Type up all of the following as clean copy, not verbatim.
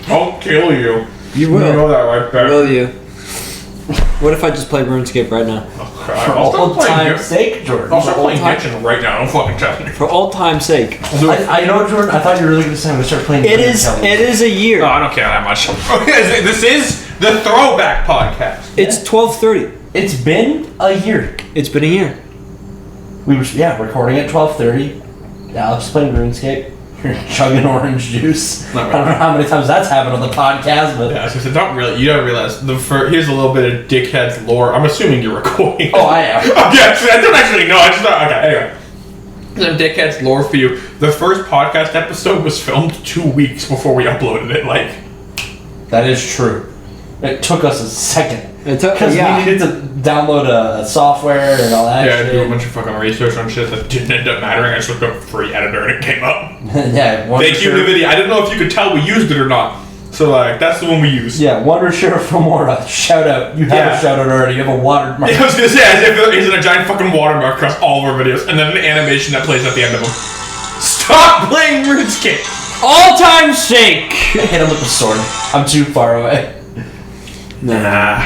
I'll kill you. You will. You know that right back. Will you? What if I just play RuneScape right now? Oh, For old time's sake, Jordan. I'll start playing Genshin right now. Don't fucking tell me. For old time's sake. I know, Jordan. I thought you were really going to say I'm going to start playing. It is a year. No, I don't care that much. This is the throwback podcast. It's 12:30. It's been a year. It's been a year. We were recording at 12:30. Alex playing RuneScape. You're chugging orange juice. Not really. I don't know how many times that's happened on the podcast, but Yeah, so don't really. You don't realize here's a little bit of dickheads lore. I'm assuming you're recording. oh, I am. Okay, so I don't actually know. I just thought. Okay, anyway. Some dickheads lore for you. The first podcast episode was filmed 2 weeks before we uploaded it. Like, That is true. It took us a second Because we needed to download a software and all that. yeah, I shit. do a bunch of fucking research on shit that didn't end up mattering. I just looked up free editor and it came up. yeah. Thank you, NVIDIA. I didn't know if you could tell we used it or not. So like, that's the one we used. Yeah, Wonder Share Filmora. Shout out. You have a shout out already. You have a watermark. Yeah, I was gonna say, as if he's in a giant fucking watermark across all of our videos, and then an animation that plays at the end of them. Stop playing RuneScape! all time's sake. Hit him with the sword. I'm too far away. Nah.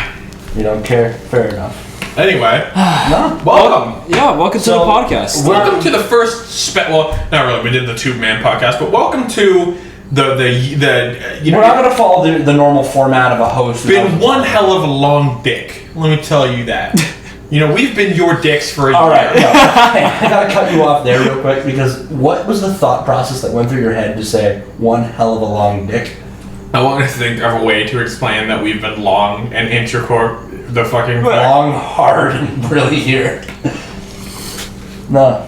You don't care? Fair enough. Anyway, No. welcome. Yeah, welcome to the So, podcast. Welcome to the first well, not really. We did the two-man podcast, but welcome to the you know. We're not going to follow the normal format of a host. Been one hell of a long dick. Let me tell you that. You know, we've been your dicks for a All year. right. Yeah. Hey, I got to cut you off there real quick because what was the thought process that went through your head to say one hell of a long dick? I wanted to think of a way to explain that we've been long and intercore the fucking Long, hard, and really here. No.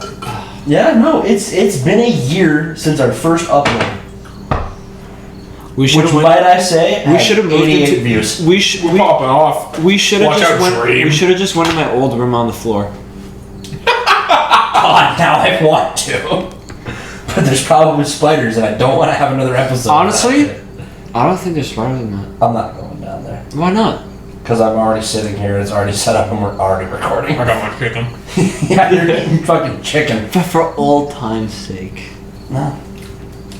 Yeah, no, it's been a year since our first upload. We Which, should have might I say, We had should have moved 88 into views. We're popping off. We should have Watch just out, went. Dream. We should have just went in my old room on the floor. God, now I want to. But there's probably spiders, and I don't want to have another episode. of Honestly? that shit. I don't think there's smarter than that. I'm not going down there. Why not? Because I'm already sitting here, it's already set up, and we're already recording. I got my chicken. Yeah, you're eating fucking chicken. But for old time's sake, No.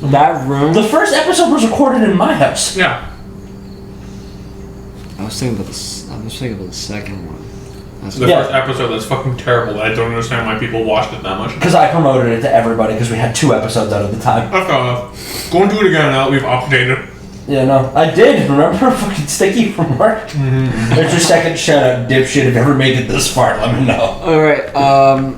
that room. The first episode was recorded in my house. Yeah. I was thinking about this. I was thinking about the second one. That's The Yeah. first episode that's fucking terrible. I don't understand why people watched it that much. Because I promoted it to everybody, because we had 2 episodes out of the time. That's fair enough. Go and do it again now that we've updated. Yeah, no. I did. Remember fucking Sticky from work? There's your second shout out, dipshit. If you ever make it this far, let me know. all right.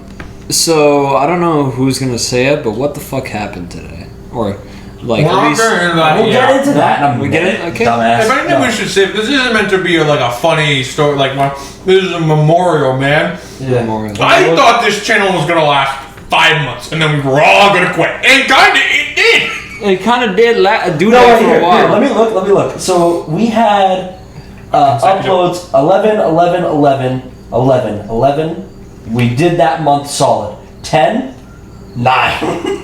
So I don't know who's gonna say it, but what the fuck happened today? Or like We're at not least. getting into that We'll yet. get into that in a We get minute, it? Okay. Dumbass. If anything, we should say this isn't meant to be like a funny story. Like, well, this is a memorial, man. Yeah. Memorial. I thought this channel was gonna last 5 months, and then we were all gonna quit. And kinda, it did. It kind of did do No, that wait, for here, a while. let me look. So we had uploads 11, 11, 11, 11, 11. We did that month solid. 10, 9.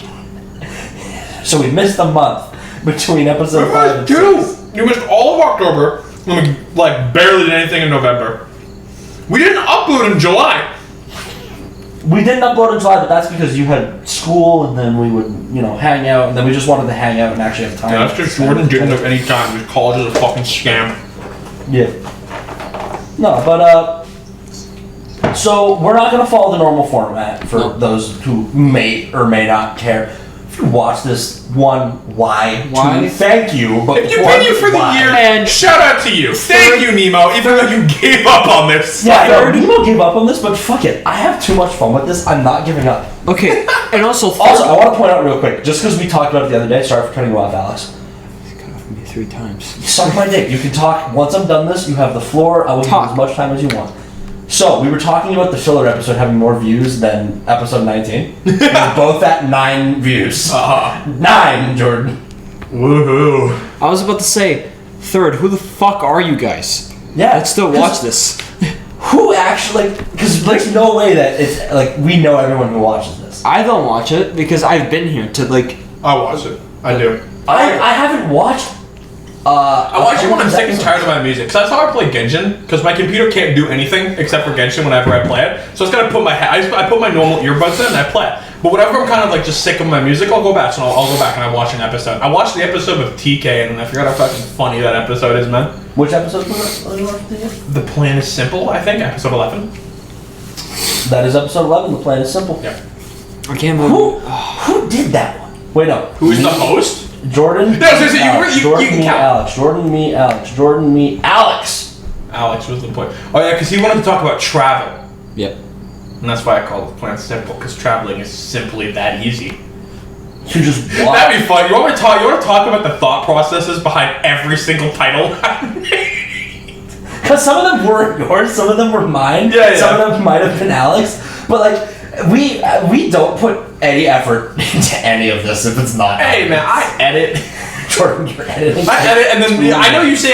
So we missed a month between episode 5 and 6. You missed all of October, and we like barely did anything in November. We didn't upload in July. We didn't upload in July, but that's because you had school, and then we would, hang out, and then we just wanted to hang out and actually have time. Yeah, that's because Jordan didn't have any time. His college is a fucking scam. Yeah. No, but so we're not gonna follow the normal format for those who may or may not care. If you watch this, why? Two, thank you, but If you've been here for the why? year, And shout out to you. Thank you, Nemo, even though you gave up on this. Yeah, I know, Nemo gave up on this, but fuck it. I have too much fun with this. I'm not giving up. Okay, and also Also, I want to point out real quick, just because we talked about it the other day. Sorry for cutting you off, Alex. cut off me 3 times. Suck my dick. You can talk. Once I'm done this, you have the floor. I will give you as much time as you want. So, we were talking about the filler episode having more views than episode 19. We were both at 9 views. 9, Jordan. Woohoo. I was about to say, third, who the fuck are you guys? Yeah. Let's still watch this. Who actually... Because there's no way that it's... Like, we know everyone who watches this. I don't watch it because I've been here to like. I watch it. I do. I haven't watched I actually want to sick and tired of my music. So that's how I play Genshin. Because my computer can't do anything except for Genshin whenever I play it. So it's gotta put I put my normal earbuds in and I play it. But whenever I'm kind of like just sick of my music, I'll go back. So I'll go back and I watch an episode. I watched the episode with TK and I forgot how fucking funny that episode is, man. Which episode was it? The Plan is Simple, I think. Episode 11. That is episode 11. The plan is simple. Yeah. I can't move. Who did that one? Wait, no. Who's the host? Jordan. No, seriously, you can count. Alex. Jordan, me, Alex. Jordan, me, Alex. Alex was the point. Oh yeah, because he wanted to talk about travel. Yep. And that's why I call the plan simple, because traveling is simply that easy. You just walk. That'd be fun. You want to talk about the thought processes behind every single title? Because some of them weren't yours, some of them were mine. Yeah. Some of them might have been Alex. But like, we don't put any effort into any of this if it's not. Hey man, I edit. Jordan, you're editing. I edit, and then I know you say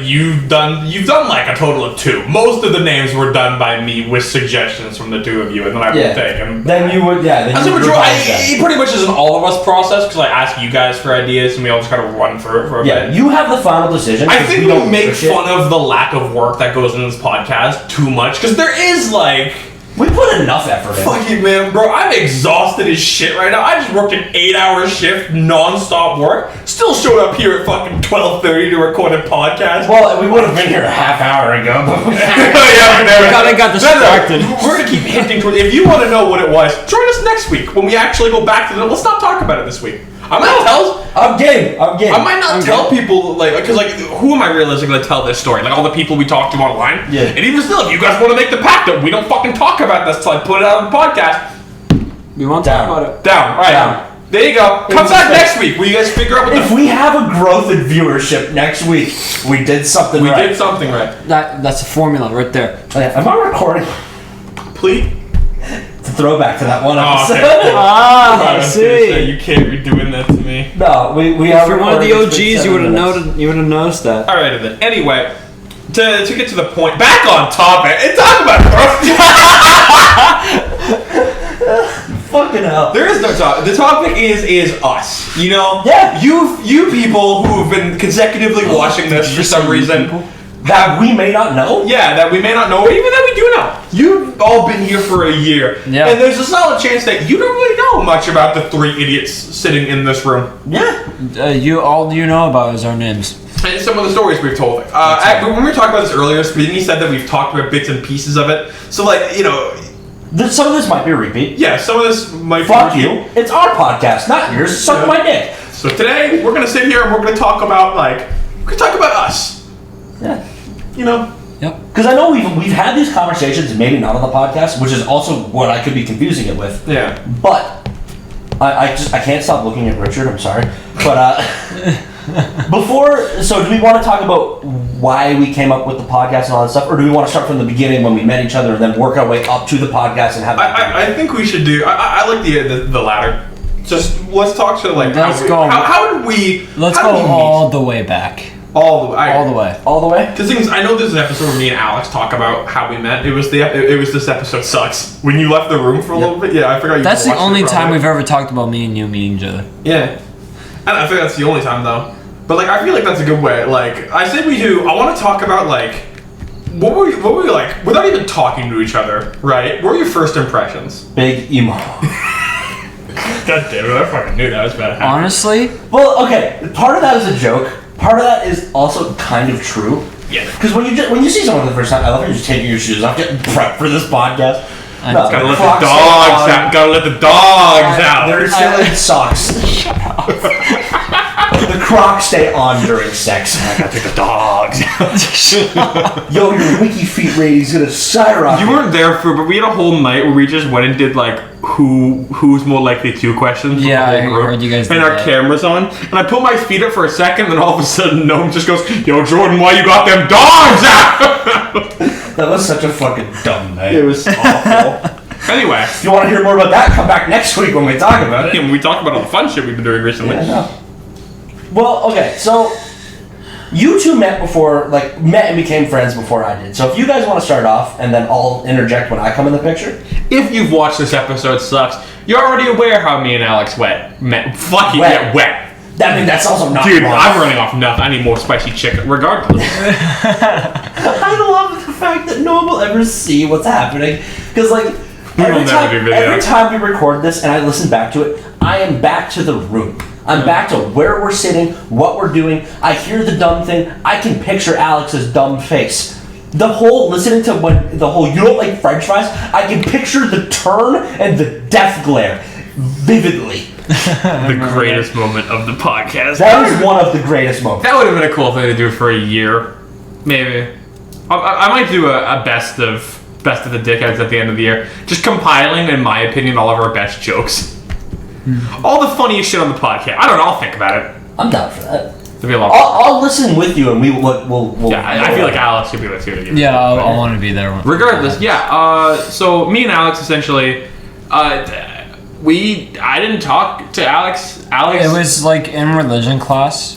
you've done like a total of 2. Most of the names were done by me with suggestions from the 2 of you, and then I would take them. Then you would, yeah. That's it pretty much is an all of us process because I ask you guys for ideas and we all just kind of run for a bit. You have the final decision. I think we make fun of the lack of work that goes into this podcast too much because there is like. We put enough effort in. Fuck you, man, bro. I'm exhausted as shit right now. I just worked an 8-hour shift, non-stop work. Still showed up here at fucking 12:30 to record a podcast. Well, we would have been here a half hour ago, but we I got distracted. We're gonna keep hinting towards. If you want to know what it was, join us next week when we actually go back to the. Let's not talk about it this week. I might tell. I'm game. I might not tell people because who am I realistically gonna tell this story? Like all the people we talked to online. Yeah. And even still, if you guys want to make the pact that we don't fucking talk about this till I put it out on the podcast. We won't talk about it. Down. All right. Down. There you go. Come back next week. Will you guys figure out what if we have a growth in viewership next week, we did something right. We did something right. That's a formula right there. Am I recording? Please. It's a throwback to that one episode. Okay. I see. You can't be doing that to me. No, we have. If you're one of the OGs, you would have noted. You would have noticed that. All right, then. Anyway, to get to the point, back on topic. And talk about fucking hell. There is no topic. The topic is us. You know. Yeah. You people who have been consecutively watching this for some reason. That we may not know? Yeah, that we may not know, or even that we do know. You've all been here for a year. Yeah. And there's a solid chance that you don't really know much about the 3 idiots sitting in this room. Yeah. All you know about is our names. And some of the stories we've told. When we were talking about this earlier, Speedy said that we've talked about bits and pieces of it. So, some of this might be a repeat. Yeah, some of this might Fuck be... you. It's our podcast, not yours. Suck my dick. So today, we're going to sit here and we're going to talk about, us. Yeah. You know? Yep. Because I know we've had these conversations, maybe not on the podcast, which is also what I could be confusing it with. Yeah. But I can't stop looking at Richard. I'm sorry, but so do we want to talk about why we came up with the podcast and all that stuff, or do we want to start from the beginning when we met each other and then work our way up to the podcast and have? I think we should do. I like the latter. Just let's talk to Let's go. How did we? Let's go all the way back. All the way. All the way. Because things, I know there's an episode where me and Alex talk about how we met. It was this episode sucks. When you left the room for a little bit, yeah, I forgot. That's the only time we've ever talked about me and you meeting each other. Yeah, and I think that's the only time though. But I feel like that's a good way. I said we do. I want to talk about what were you like without even talking to each other, right? What were your first impressions? Big emo. God damn it! I fucking knew that was about to happen. Honestly, well, okay. Part of that is a joke. Part of that is also kind of true. Yeah. Because when you see someone for the first time, I love you just taking your shoes off, getting prepped for this podcast. Gotta let the dogs out. Gotta let the dogs out. They're still in socks. Shut up. The Crocs stay on during sex. I gotta take the dogs out. Yo, your wiki feet rating's gonna skyrocket. You weren't there but we had a whole night where we just went and did who's more likely to questions. Yeah, I heard you guys did and our that. cameras on. And I put my feet up for a second, and then all of a sudden, Noam just goes, "Yo, Jordan, why you got them dogs out?" That was such a fucking dumb night. It was awful. Anyway, if you want to hear more about that, come back next week when we talk about it. Yeah, when we talk about all the fun shit we've been doing recently. Yeah, I know. Well, okay, so you two met and became friends before I did. So if you guys want to start off, and then I'll interject when I come in the picture. If you've watched this episode, sucks. You're already aware how me and Alex met. Wet. That's also not Dude, wrong. I'm running off nothing. I need more spicy chicken, regardless. I love the fact that no one will ever see what's happening. Because, like, every time we record this and I listen back to it, I am back to the room. I'm back to where we're sitting, what we're doing. I hear the dumb thing. I can picture Alex's dumb face. You don't like French fries, I can picture the turn and the death glare vividly. The greatest moment of the podcast. That is one of the greatest moments. That would have been a cool thing to do for a year, maybe. I might do a best of the dickheads at the end of the year, just compiling, in my opinion, all of our best jokes, all the funniest shit on the podcast. I don't know. I'll think about it. I'm down for that. It'll be a lot. I'll listen with you, and we'll Yeah, I feel like Alex should be with you. Yeah, I want to be there. Regardless, yeah. So me and Alex essentially, I didn't talk to Alex. It was like in religion class.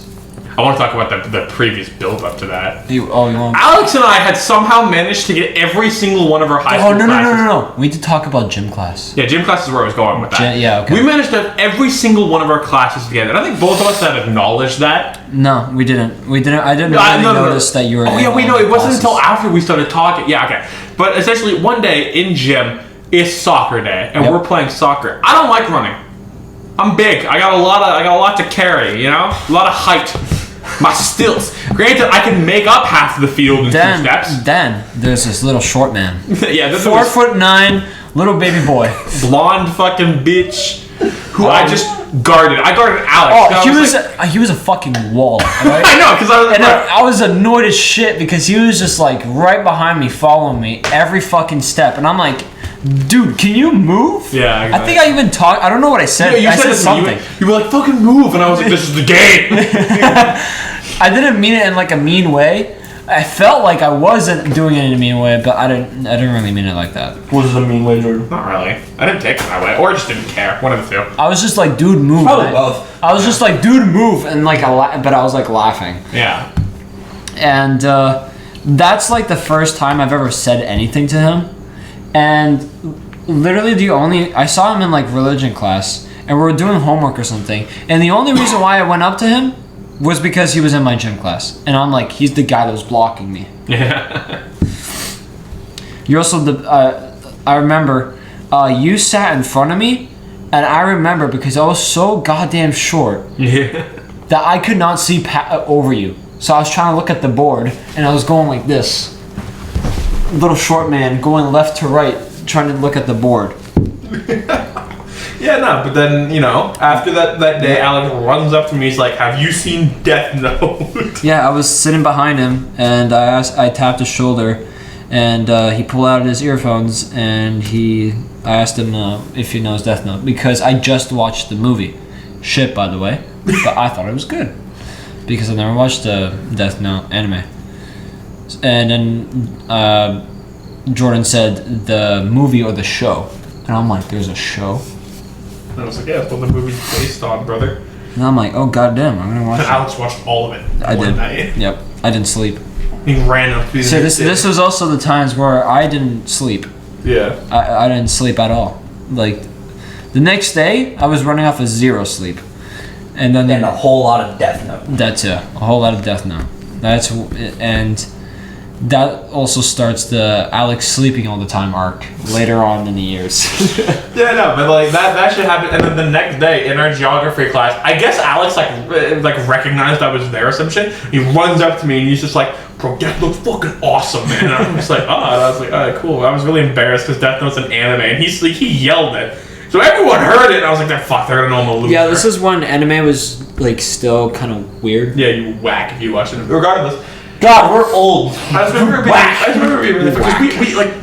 I want to talk about the previous build up to that. You want? Alex and I had somehow managed to get every single one of our high school classes. No. We did talk about gym class. Yeah, gym class is where I was going with that. Okay. We managed to have every single one of our classes together. And I think both of us had acknowledged that. No, we didn't. I didn't notice that you were. Oh yeah, we know. It wasn't until after we started talking. Yeah, okay. But essentially, one day in gym, it's soccer day, and we're playing soccer. I don't like running. I'm big. I got a lot to carry. You know, a lot of height. My stilts. Granted, I can make up half of the field in 2 steps. Then there's this little short man. Yeah, this 4'9", little baby boy, blonde fucking bitch, who I just guarded. I guarded Alex. Oh, he was a fucking wall. Right? I know, because I was annoyed as shit because he was just like right behind me, following me every fucking step, and I'm like, dude, can you move? Yeah, I think I even talked. I don't know what I said. You I said something. You were like, fucking move, and I was like, this is the game. I didn't mean it in like a mean way. I felt like I wasn't doing it in a mean way, but I didn't really mean it like that. Was it a mean way, Jordan? Not really. I didn't take it that way, or I just didn't care. One of the two. I was just like, dude, move. Probably both. I was just like, dude, move, and like but I was like laughing. Yeah. And that's like the first time I've ever said anything to him. And literally I saw him in like religion class, and we were doing homework or something, and the only reason why I went up to him was because he was in my gym class, and I'm like, he's the guy that was blocking me. Yeah. You're also I remember you sat in front of me, and I remember because I was so goddamn short that I could not see over you, so I was trying to look at the board, and I was going like this, little short man going left to right, trying to look at the board. Yeah, no, but then, after that day, Alex runs up to me, he's like, have you seen Death Note? Yeah, I was sitting behind him, and I tapped his shoulder, and he pulled out his earphones, and I asked him if he knows Death Note, because I just watched the movie. Shit, by the way, but I thought it was good, because I never watched the Death Note anime. And then Jordan said the movie or the show, and I'm like, there's a show? And I was like, yeah, that's what the movie's based on, brother. And I'm like, oh goddamn, I'm gonna watch it. Alex watched all of it. I did. Night. Yep, I didn't sleep. He ran up to So this was also the times where I didn't sleep. Yeah. I didn't sleep at all. Like, the next day, I was running off of 0 sleep. And then a whole lot of Death Note. That's it. A whole lot of Death Note. And that also starts the Alex sleeping all the time arc later on in the years. Yeah, no, but like that shit happened, and then the next day in our geography class, I guess Alex like recognized I was there or some shit. He runs up to me and he's just like, "Bro, Death Note's fucking awesome, man." And I'm just like, "Oh," and I was like, "All right, cool." I was really embarrassed because Death Note's an anime, and he yelled it, so everyone heard it. And I was like, fuck, they're gonna know I'm a loser." Yeah, this is when anime was like still kind of weird. Yeah, you whack if you watch it. Regardless. God, we're old. I just remember being really because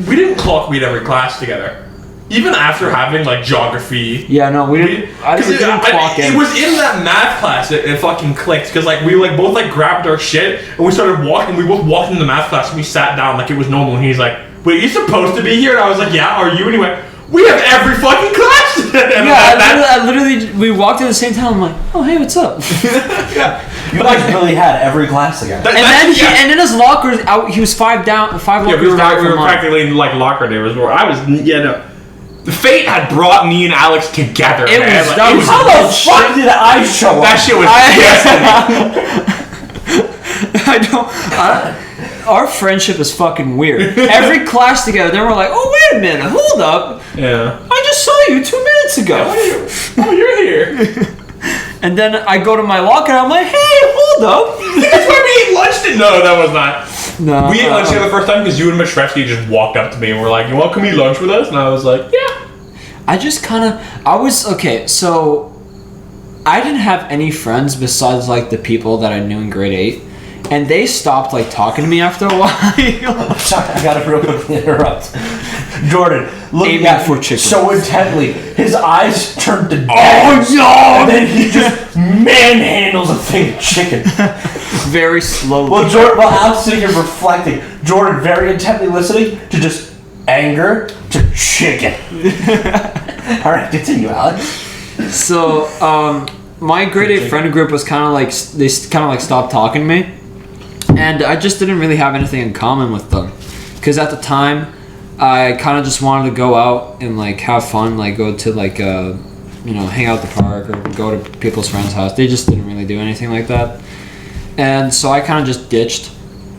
we didn't clock weed every class together. Even after having like geography. Yeah, no, we didn't. I didn't clock in. It was in that math class it fucking clicked because like we like both like grabbed our shit and we started walking. We both walked into the math class and we sat down like it was normal. And he's like, "Wait, you're supposed to be here?" And I was like, "Yeah, are you?" Anyway, we have every fucking class. And I literally we walked at the same time. I'm like, "Oh, hey, what's up?" Yeah. You guys really had every class together. And then his lockers out. He was 5 lockers down. We were practically in like locker neighbors. Where I was, Fate had brought me and Alex together. It man. was- Like, that it was- How the fuck did I show up? that shit was destiny. I don't. Our friendship is fucking weird. Every class together, then we're like, oh wait a minute, hold up. Yeah. I just saw you 2 minutes ago. Oh, you're here. And then I go to my locker and I'm like, hey, hold up. That's why we ate lunch. No, that was not. No. We ate lunch together the first time because you and Matrevsky just walked up to me and were like, "You want to come eat lunch with us?" And I was like, "Yeah." Okay, so I didn't have any friends besides like the people that I knew in grade 8. And they stopped like talking to me after a while. Sorry, I gotta real quickly interrupt. Jordan, looking Aiming at for me chicken. so intently, his eyes turned to Oh, daggers. no! And then he just manhandles a thing of chicken. Very slowly. Well, Jordan, while Alex sitting here reflecting, Jordan very intently listening to just anger to chicken. All right, continue, Alex. So, my grade 8 friend group was kind of like, they kind of like stopped talking to me. And I just didn't really have anything in common with them. Because at the time, I kind of just wanted to go out and like have fun, like go to like, hang out at the park or go to people's friends' house. They just didn't really do anything like that. And so I kind of just ditched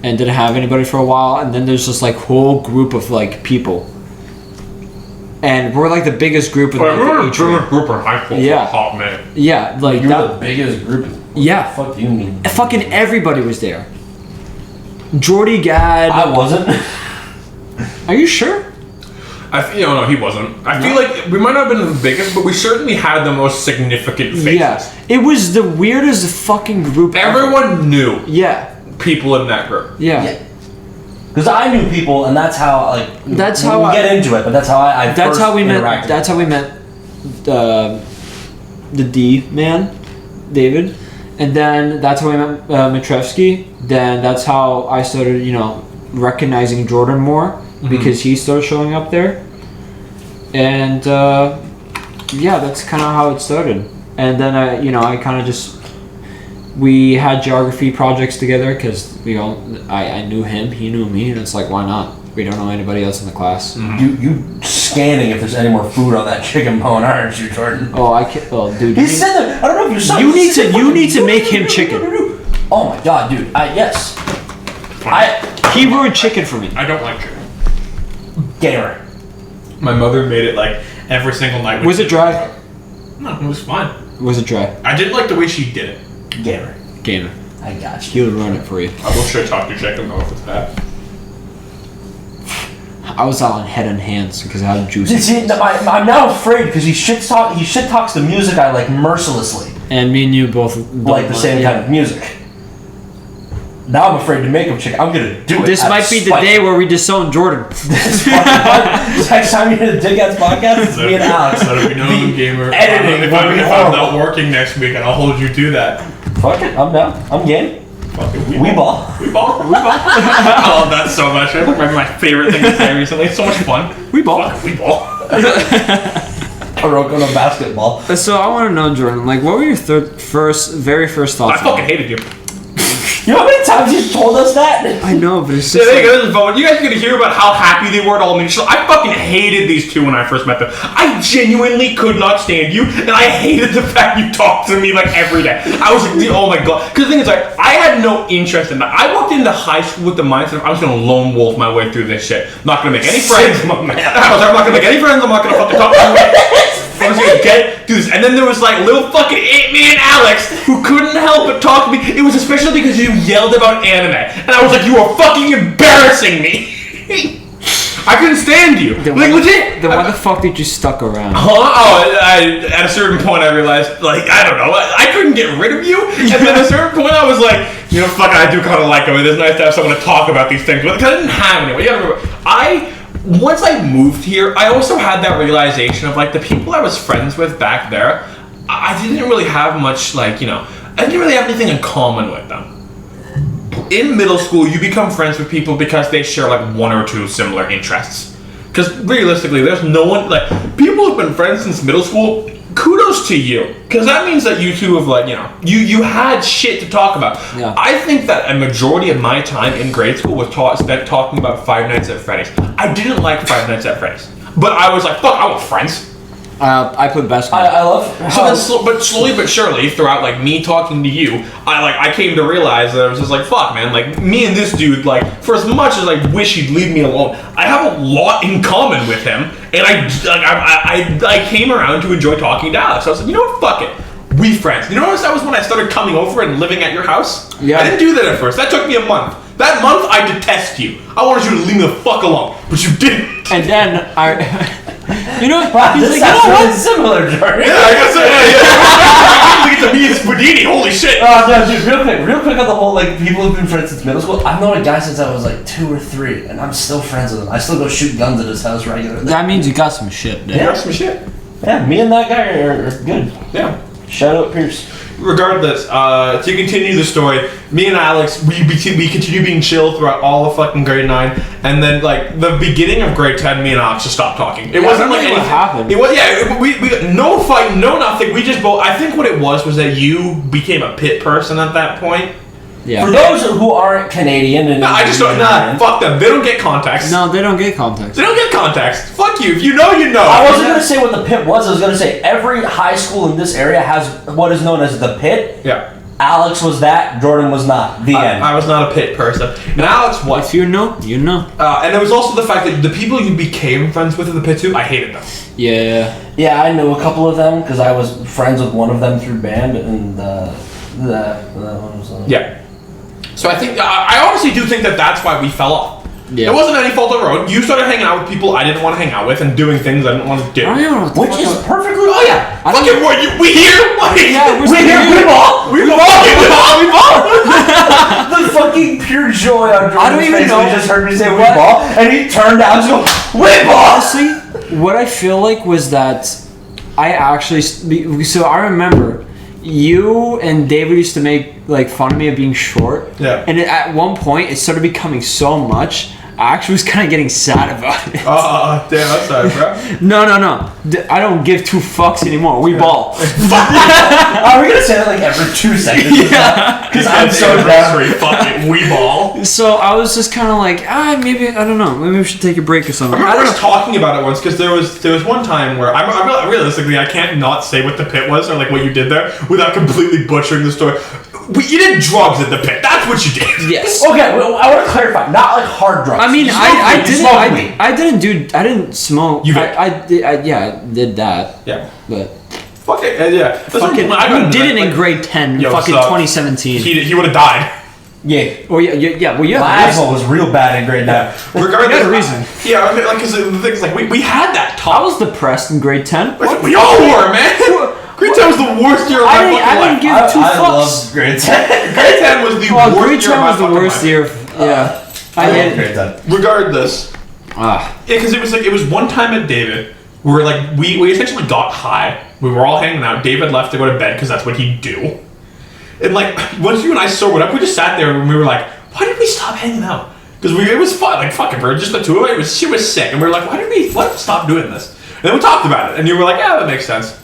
and didn't have anybody for a while. And then there's just like whole group of like people. And we're like the biggest group in But like, we were the a age group. group in high school. Yeah. For a hot minute. Yeah, like You're that. the biggest group. Yeah. What the fuck do you mean? Fucking everybody was there. Jordy Gad. I wasn't. Are you sure? No, he wasn't. I feel like we might not have been the biggest, but we certainly had the most significant faces. Yeah. It was the weirdest fucking group ever. Everyone knew Yeah. people in that group. Yeah. Because I knew people, and that's how like. That's we'll how I- get into it, but that's how I That's first how we met. interacted. That's how we met the D man, David. And then that's how we met Matrevsky. Then that's how I started, recognizing Jordan more because he started showing up there. And yeah, that's kind of how it started. And then I kind of just, we had geography projects together because I knew him, he knew me, and it's like, why not? We don't know anybody else in the class. You scanning if there's any more food on that chicken bone, aren't you, Jordan? Oh, I can't. Oh, dude. He said that. I don't know if you saw. You need to make him chicken. Oh my god, dude. Yes. He ruined chicken for me. I don't like chicken. Gamer. My mother made it like every single night. Was it dry? No, it was fine. Was it dry? I didn't like the way she did it. Gamer. Gamer. I got you. He would ruin it for you. I will sure talk to chicken though if it's bad. I was all on head and hands because how juicy. See, I'm now afraid because he shit talks the music I like mercilessly, And me and you both don't like the same kind of music. Now I'm afraid to make him chicken. I'm gonna do it. This might be the day where we disown Jordan. Next time you hear the Dickheads podcast, it's me and Alex. Let it be known, gamer. Editing If will I'm be not horrible. working next week, and I'll hold you to that. Fuck it, I'm down. I'm game. Fucking We ball. We ball. We ball. I love that so much. That's like my favorite thing to say recently. It's so much fun. We ball. Fucking we ball. Kuroko no basketball. So I want to know, Jordan, like, what were your very first I thoughts? fucking hated you. You know how many times you've told us that? I know, but it's Yeah, just there you like, go. This is fun. You guys are gonna hear about how happy they were at all meetings. So I fucking hated these two when I first met them. I genuinely could not stand you, and I hated the fact you talked to me like every day. I was like, oh my god. Because the thing is, like, I had no interest in that. I walked into high school with the mindset of I was gonna lone wolf my way through this shit. I'm not gonna make any friends. Sigma man. I was like, I'm not gonna make any friends. I'm not gonna fucking talk to you. I was gonna get through this. And then there was like little fucking 8-man Alex who couldn't help but talk to me. It was especially because you yelled about anime. And I was like, you are fucking embarrassing me. I couldn't stand you. then Like, why, legit. then why the fuck did you stuck around? Huh? Oh, at a certain point I realized, like, I don't know, I couldn't get rid of you. And then at a certain point I was like, fuck, I do kind of like him. It's nice to have someone to talk about these things with. Because I didn't have anyone. You gotta remember, once I moved here, I also had that realization of, like, the people I was friends with back there, I didn't really have much, like, I didn't really have anything in common with them. In middle school, you become friends with people because they share, like, one or two similar interests. Because realistically, there's no one, like, people who've been friends since middle school, kudos to you. Because that means that you two have, like, you had shit to talk about. Yeah. I think that a majority of my time in grade school was spent talking about Five Nights at Freddy's. I didn't like Five Nights at Freddy's. But I was like, fuck, I want friends. I played basketball. I love. So then, but slowly but surely, throughout like me talking to you, I came to realize that I was just like, fuck, man, like me and this dude, like for as much as I wish he'd leave me alone, I have a lot in common with him, and I came around to enjoy talking to Alex. I was like, you know what, fuck it, we friends. You notice that was when I started coming over and living at your house. Yeah. I didn't do that at first. That took me a month. That month, I detest you. I wanted you to leave me the fuck alone, but you didn't. And then you know, Wow, he's this like, sounds you know really what? similar, Jordan. Yeah, I guess. Yeah. Look at me and Spadini. Holy shit. Oh no, dude! Real quick on the whole like people who've been friends since middle school. I've known a guy since I was like 2 or 3, and I'm still friends with him. I still go shoot guns at his house regularly. That means you got some shit, dude. Yeah, some shit. Yeah, me and that guy are good. Yeah. Shout out Pierce. Regardless, to continue the story, me and Alex, we continue being chill throughout all of fucking grade 9, and then like the beginning of grade 10, me and Alex just stopped talking. It wasn't like what anything. happened. It was we got no fight, no nothing. We just both. I think what it was that you became a pit person at that point. Yeah. For those who aren't Canadian and No, I just don't. Nah, fuck them. They don't get context. No, they don't get context. They don't get context. Fuck you. If you know, you know. I wasn't gonna say what the pit was. I was gonna say every high school in this area has what is known as the pit. Yeah. Alex was that. Jordan was not. The end. I was not a pit person, and Alex was. If you know, you know. And there was also the fact that the people you became friends with in the pit too, I hated them. Yeah. Yeah, I knew a couple of them because I was friends with one of them through band, and the one was. Yeah. So I think I honestly do think that that's why we fell off. Yeah. It wasn't any fault of our own. You started hanging out with people I didn't want to hang out with and doing things I didn't want to do. I don't even know what the Which fuck is I- perfectly. Oh yeah. I don't- Fucking what? We here? Like, Yeah, We here, we ball. we ball. The fucking pure joy on I don't Jordan's even face when know he just heard me say we what- ball, and he turned down to go, we ball! Honestly, what I feel like was that I actually. So I remember you and David used to make like fun of me of being short. Yeah. And at one point, it started becoming so much. I actually was kind of getting sad about it. Damn, that's sad, bro. No. I don't give 2 fucks anymore. We ball. Are we gonna say that like every 2 seconds? Yeah. Because I'm so down. Fucking we ball. So I was just kind of like, maybe I don't know. Maybe we should take a break or something. I I remember don't us know. talking about it once because there was one time where realistically I can't not say what the pit was or like what you did there without completely butchering the story. You did drugs at the pit. That's what you did. Yes. Okay, well, I want to clarify. Not like hard drugs. I mean, You I smoked weed. I didn't smoke. You did. I did that. Yeah. But Fuck it. Yeah. fucking, who did it in grade 10? Yo, fucking suck. 2017. He would have died. Yeah. Well, yeah. Well, My yeah. asshole was real bad in grade 9. Regardless, You had a reason. Yeah, I mean, like, cause the thing's like we had that I talk. was depressed in grade 10. We all were, man. Grade 10 was the worst year of my fucking I life. didn't give 2 I fucks. loved grade 10. Grade 10 was the Oh, worst grade year of 10 my was the fucking worst life. year. Yeah. I I loved did. grade 10. Regardless, Ah. yeah, because it was one time at David where like we essentially got high. We were all hanging out. David left to go to bed because that's what he'd do. And like once you and I sobered up, we just sat there and we were like, why did we stop hanging out? Because it was fun, like fucking, bro, just the 2 of us. She was sick, and we were like, why did we stop doing this? And then we talked about it, and you were like, yeah, that makes sense.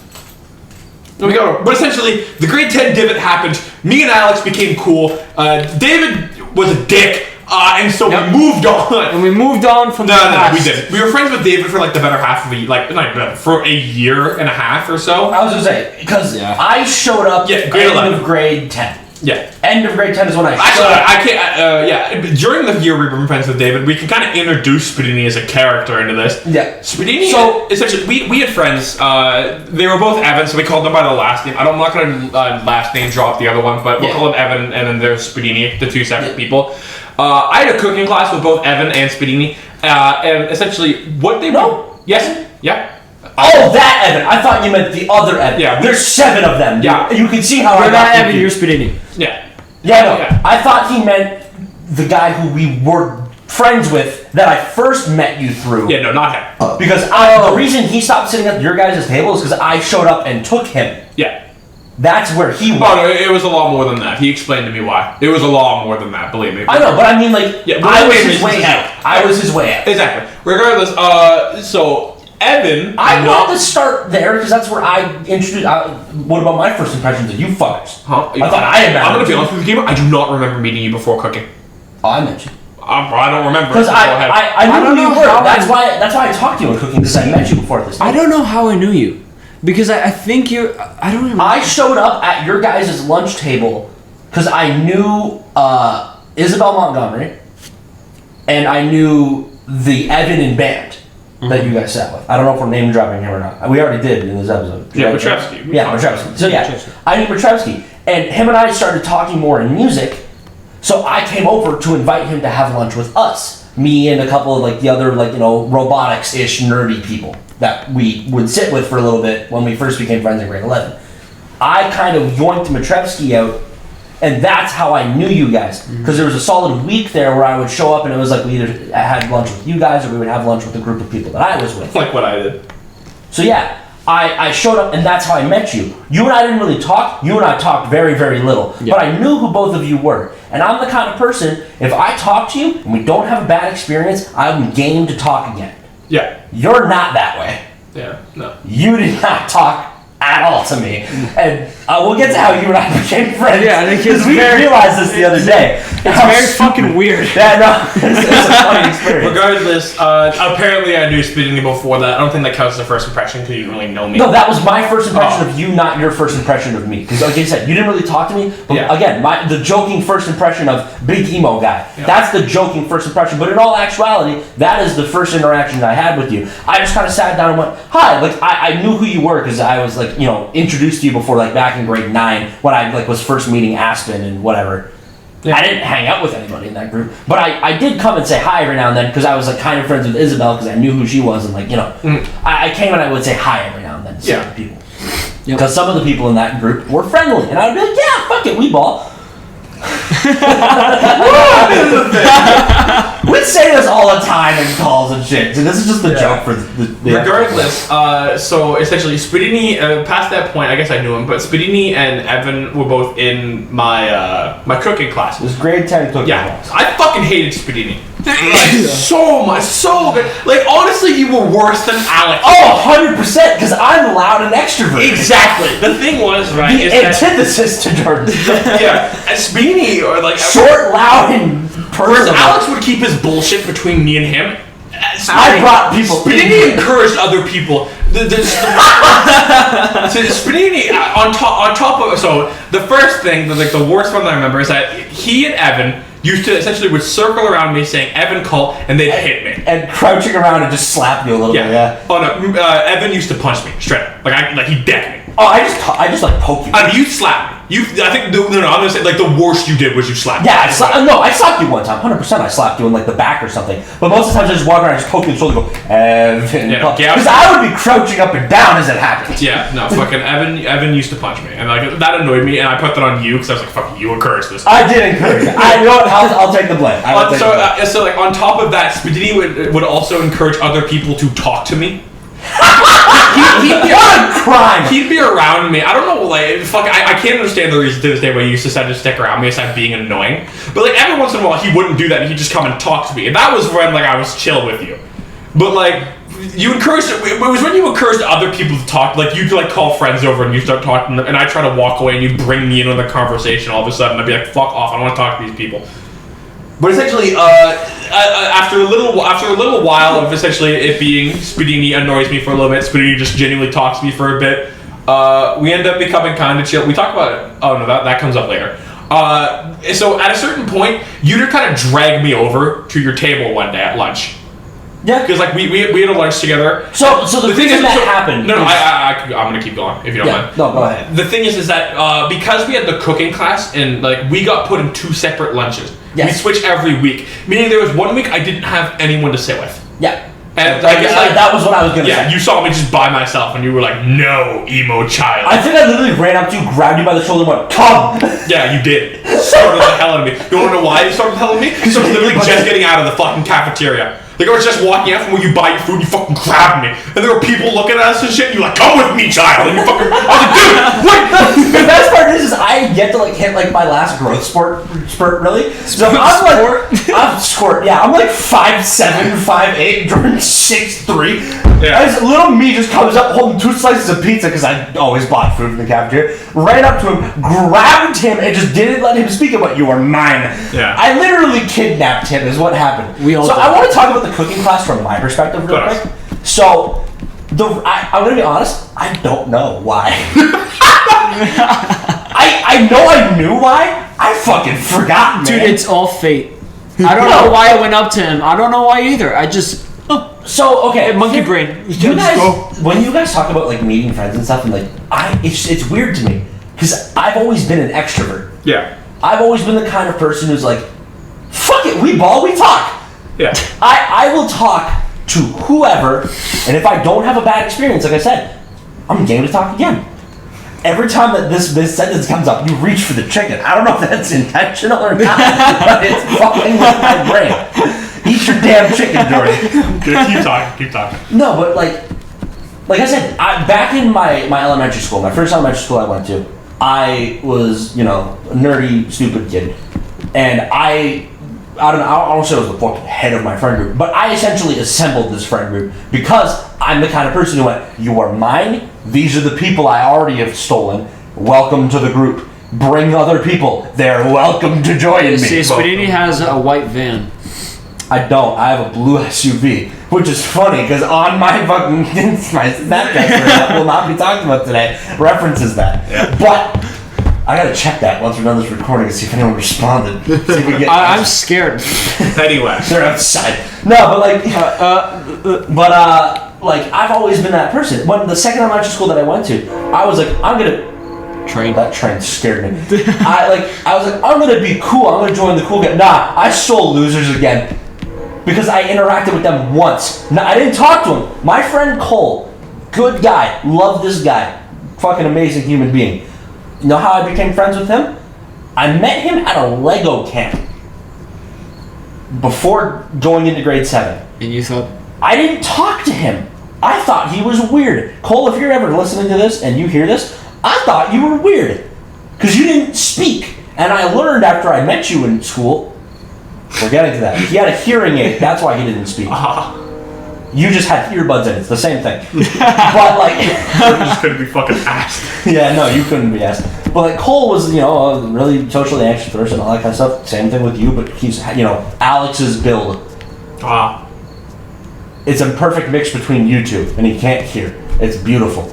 There we go. But essentially, the grade 10 divot happened. Me and Alex became cool. David was a dick, and so Yep. we moved on. And we moved on from the No, past. we didn't. We were friends with David for like the better half of for a year and a half or so. I was gonna say, because Yeah. I showed up Yeah, grade end 11. of grade 10. Yeah. End of grade 10 is when I Actually, showed up. I can't. Yeah, during the year we've been friends with David, we can kind of introduce Spadini as a character into this. Yeah. Spadini. So- essentially, we had friends. They were both Evan, so we called them by the last name. I'm not going to last name drop the other one, but we'll Yeah. call them Evan, and then there's Spadini, the 2 separate people. I had a cooking class with both Evan and Spadini, and essentially what they No. were. Yes. Yeah. Oh, that Evan. I thought you meant the other Evan. Yeah, There's 7 of them. Yeah. You can see how I You're got not Evan, you're confused. Spadini. Yeah. Yeah, no. Yeah. I thought he meant the guy who we were friends with that I first met you through. Yeah. No, not him. Because the reason he stopped sitting at your guys' table is because I showed up and took him. Yeah. That's where he Oh was. no, it was a lot more than that. He explained to me why. It was a lot more than that. Believe me. I know, but I mean, like, Yeah, but I that was made his way sense. out. I was his way out. Exactly. Regardless, so Evan. I want to start there because that's where I introduced. What about my first impressions of you fuckers? Huh? I thought I had. I'm gonna be honest with you, gamer. I do not remember meeting you before cooking. Oh, I mentioned. I don't remember. Because I knew who you were. That's why I talked to you in cooking, because I met you before this. I don't know how I knew you. Because I think you're... I don't remember. I showed up at your guys' lunch table because I knew Isabel Montgomery and I knew the Evan in band that you guys sat with. I don't know if we're name dropping him or not. We already did in this episode. Yeah, Matrevsky. Yeah, Matrevsky. So yeah, I knew Matrevsky. And him and I started talking more in music, so I came over to invite him to have lunch with us. Me and a couple of like the other robotics-ish nerdy people that we would sit with for a little bit when we first became friends in grade 11. I kind of yoinked Matrevsky out, and that's how I knew you guys. Because there was a solid week there where I would show up and it was like we either had lunch with you guys or we would have lunch with a group of people that I was with. Like what I did. So yeah, I showed up and that's how I met you. You and I didn't really talk. You and I talked very, very little. Yeah. But I knew who both of you were. And I'm the kind of person, if I talk to you and we don't have a bad experience, I'm game to talk again. Yeah. You're not that way. Yeah, no. You did not talk at all to me. And we'll get to how you and I became friends. Yeah, I think because we realized this the other day. It's very fucking weird. Yeah, no, it's a funny experience. Regardless, apparently I knew Speedini before that. I don't think that counts as a first impression because you didn't really know me. No, that was my first impression of you, not your first impression of me. Because like I said, you didn't really talk to me. But again, the joking first impression of big emo guy. Yeah. That's the joking first impression. But in all actuality, that is the first interaction I had with you. I just kind of sat down and went, hi. Like I knew who you were because I was like, introduced to you before, like back in grade 9 when I was first meeting Aspen and whatever. Yeah. I didn't hang out with anybody in that group, but I did come and say hi every now and then because I was like kind of friends with Isabel because I knew who she was and I came and I would say hi every now and then to certain people because some of the people in that group were friendly and I would be like, yeah, fuck it, we ball. We say this all the time in calls and shit. So this is just the joke for the regardless. So essentially, Speedini. Past that point, I guess I knew him, but Speedini and Evan were both in my my cooking class. It was grade 10 cooking class. I fucking hated Speedini. So much, so good. Like honestly, you were worse than Alex. Oh, 100%. Because I'm loud and extroverted. Exactly. The thing was the antithesis to Jordan. Yeah, Speedini or like short, loud, and personal. Alex would keep his bullshit between me and him. I brought people. Speedini encouraged other people. Speedini on top of so the first thing, the worst one that I remember is that he and Evan used to essentially would circle around me saying Evan call and they'd hit me and crouching around and just slap you a little bit. Yeah. Oh no, Evan used to punch me straight up. Like he decked me. Oh, I just like poke you. I mean, you slapped me. I think no. I'm gonna say like the worst you did was you slapped me. Yeah, I slapped you one time. 100%, I slapped you in like the back or something. But most of the times I just walk around and just poke you in the shoulder, and go Evan. Because I would be crouching up and down as it happened. Yeah, no, fucking Evan used to punch me, and like that annoyed me, and I put that on you because I was like, "Fuck you, encouraged this." I did encourage it. I'll take the blame. So like on top of that, Speedini would also encourage other people to talk to me. He'd be around me. I don't know, like, I can't understand the reason to this day why he used to decide to stick around me aside being annoying. But like every once in a while, he wouldn't do that, and he'd just come and talk to me, and that was when like I was chill with you. But like you encouraged it was when you encouraged other people to talk. Like you'd like call friends over and you start talking to them, and I try to walk away, and you bring me in on the conversation. All of a sudden, I'd be like, "Fuck off! I don't want to talk to these people." But essentially, after a little while of essentially it being Speedini annoys me for a little bit, Speedini just genuinely talks to me for a bit. We end up becoming kind of chill. We talk about it. Oh no, that comes up later. So at a certain point, you kind of dragged me over to your table one day at lunch. Yeah, because like we had a lunch together. So the thing is that happened. No, I'm gonna keep going if you don't mind. No, go ahead. The thing is that because we had the cooking class and like we got put in 2 separate lunches. Yes. We switched every week, meaning there was one week I didn't have anyone to sit with. Yeah. And I guess that was what I was gonna say. Yeah, you saw me just by myself, and you were like, "No, emo child." I think I literally ran up to you, grabbed you by the shoulder, and went, "Come!" Yeah, you did. Started the hell out of me. You wanna know why you started the hell out of me? Because I was literally just getting out of the fucking cafeteria. Like I was just walking out from where you buy your food, you fucking grabbed me, and there were people looking at us and shit. And you like, "Come with me, child!" And you fucking, I was like, "Dude, what?" The best part is I get to like hit like my last growth spurt really. So I'm like 5'7", 5'8", Jordan 6'3". Yeah. As little me just comes up holding 2 slices of pizza because I always bought food from the cafeteria. Ran up to him, grabbed him, and just didn't let him speak about you are mine. Yeah. I literally kidnapped him. Is what happened. We all so did. I want to talk about the cooking class from my perspective real Go quick. So I'm gonna be honest. I don't know why. I know I knew why. I fucking forgot, man. Dude, it's all fate. I don't know why I went up to him. I don't know why either. I just So okay, monkey brain. You guys, when you guys talk about like meeting friends and stuff, and like it's weird to me because I've always been an extrovert. Yeah. I've always been the kind of person who's like, fuck it, we talk. Yeah. I will talk to whoever, and if I don't have a bad experience, like I said, I'm game to talk again. Every time that this sentence comes up, you reach for the chicken. I don't know if that's intentional or not, but it's fucking with my brain. Eat your damn chicken, Jordan. Keep talking. No, but like I said, back in my elementary school, my first elementary school I went to, I was, a nerdy, stupid kid. And I don't know, I don't say I was the fucking head of my friend group, but I essentially assembled this friend group because I'm the kind of person who went, you are mine, these are the people I already have stolen, welcome to the group. Bring other people, they're welcome to join me. See, Spadini has a white van. I don't. I have a blue SUV, which is funny because on my fucking my Snapchat that will not be talked about today references that. Yeah. But I gotta check that once we're done this recording and see if anyone responded. See if we get. I'm scared. Anyway, they're outside. No, but like I've always been that person. When the second elementary school that I went to, I was like, I'm gonna. Train. That train scared me. I was like, I'm gonna be cool. I'm gonna join the cool guy. Nah, I stole losers again. Because I interacted with them once. No, I didn't talk to him. My friend Cole, good guy, love this guy, fucking amazing human being. You know how I became friends with him? I met him at a Lego camp before going into grade 7. And you thought? I didn't talk to him. I thought he was weird. Cole, if you're ever listening to this and you hear this, I thought you were weird. Because you didn't speak. And I learned after I met you in school. We're getting to that. He had a hearing aid. That's why he didn't speak. You just had earbuds in. It's the same thing. But like, you just couldn't be fucking asked. Yeah, no, you couldn't be asked. But like, Cole was, a really socially anxious person, all that kind of stuff. Same thing with you. But he's, Alex's build. It's a perfect mix between you two, and he can't hear. It's beautiful.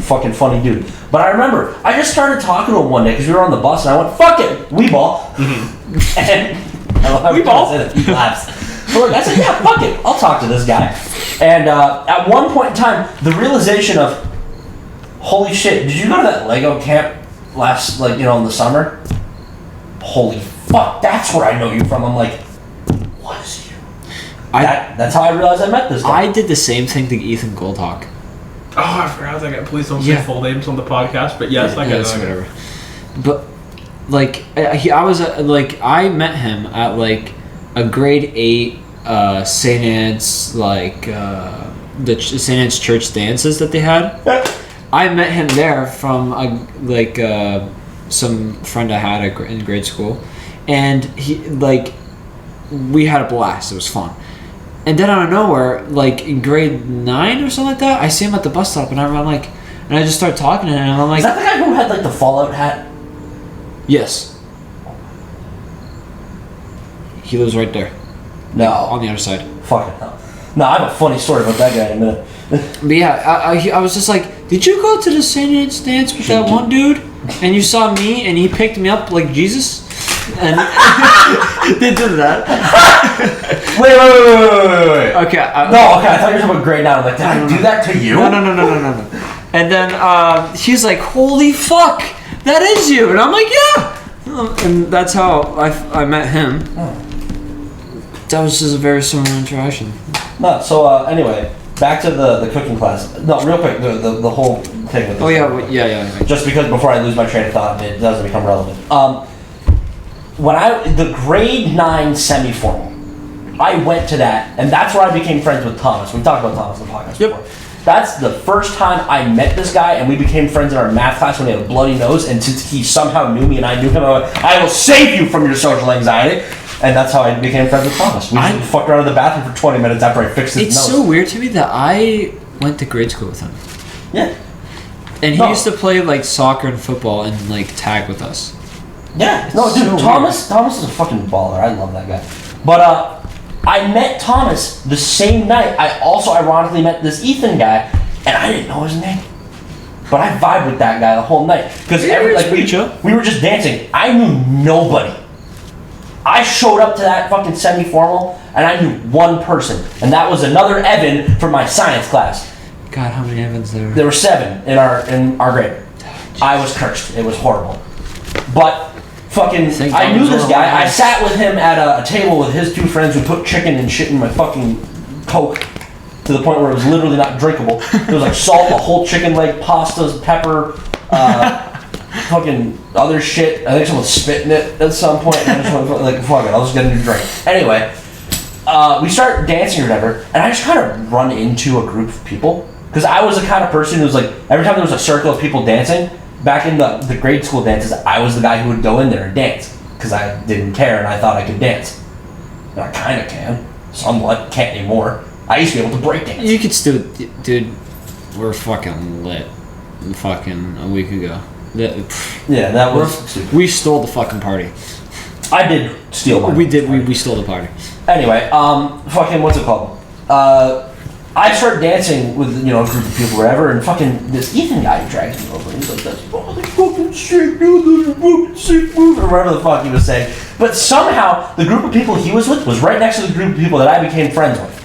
Fucking funny dude. But I remember, I just started talking to him one day because we were on the bus, and I went, "Fuck it, we ball." And we ball. He laughs. So like, I said, yeah, fuck it. I'll talk to this guy. And at one point in time, the realization of, holy shit, did you go to that Lego camp last, in the summer? Holy fuck, that's where I know you from. I'm like, what is you? That's how I realized I met this guy. I did the same thing to Ethan Goldhawk. Oh, I forgot that guy. Please don't say full names on the podcast, but yes, I guess. Whatever. But, I met him at, a grade 8 St. Anne's, the St. Anne's church dances that they had. I met him there from, some friend I had in grade school. And he, we had a blast. It was fun. And then out of nowhere, in grade 9 or something like that, I see him at the bus stop, and and I just start talking to him, and I'm like... Is that the guy who had, the Fallout hat? Yes. He lives right there. No. On the other side. Fuck it, no. No, I have a funny story about that guy in a minute. But yeah, I was just like, did you go to the St. Anne's dance with that one dude? And you saw me, and he picked me up like Jesus? And they did that. Wait. Okay. I thought you were talking about grade 9. I'm like, did I do that to you? No. And then he's like, holy fuck, that is you. And I'm like, yeah. And that's how I met him. That was just a very similar interaction. No, so anyway, back to the cooking class. No, real quick, the whole thing with this. Oh yeah. Just because before I lose my train of thought, it doesn't become relevant. When the grade 9 semi-formal, I went to that, and that's where I became friends with Thomas. We talked about Thomas in the podcast before. That's the first time I met this guy, and we became friends in our math class when he had a bloody nose, and since he somehow knew me and I knew him, I went, I will save you from your social anxiety. And that's how I became friends with Thomas. We fucked around in the bathroom for 20 minutes after I fixed his nose. It's so weird to me that I went to grade school with him. Yeah. And he No. used to play like soccer and football and like tag with us. Yeah. No, dude, so Thomas is a fucking baller. I love that guy. But I met Thomas the same night. I also ironically met this Ethan guy, and I didn't know his name. But I vibed with that guy the whole night because we were just dancing. I knew nobody. I showed up to that fucking semi-formal, and I knew one person, and that was another Evan from my science class. God, how many Evans there? There were 7 in our grade. I was cursed. It was horrible. But fucking, I knew this guy. I sat with him at a table with his 2 friends who put chicken and shit in my fucking Coke to the point where it was literally not drinkable. There was like salt, a whole chicken leg, pastas, pepper, fucking other shit. I think someone spit in it at some point. And I just went like, fuck it, I'll just get a new drink. Anyway, we start dancing or whatever, and I just kind of run into a group of people. Because I was the kind of person who was like, every time there was a circle of people dancing, back in the grade school dances, I was the guy who would go in there and dance. Because I didn't care and I thought I could dance. And I kind of can. Somewhat. Can't anymore. I used to be able to break dance. You could still, dude. We're fucking lit. Fucking a week ago. Yeah, that was stupid. We stole the fucking party. I did steal one. We did. We stole the party. Anyway, fucking what's it called? I started dancing with a group of people, whatever, and fucking this Ethan guy drags me over. He's like, "That's fucking sick, dude. That's fucking sick move," or whatever the fuck he was saying. But somehow the group of people he was with was right next to the group of people that I became friends with.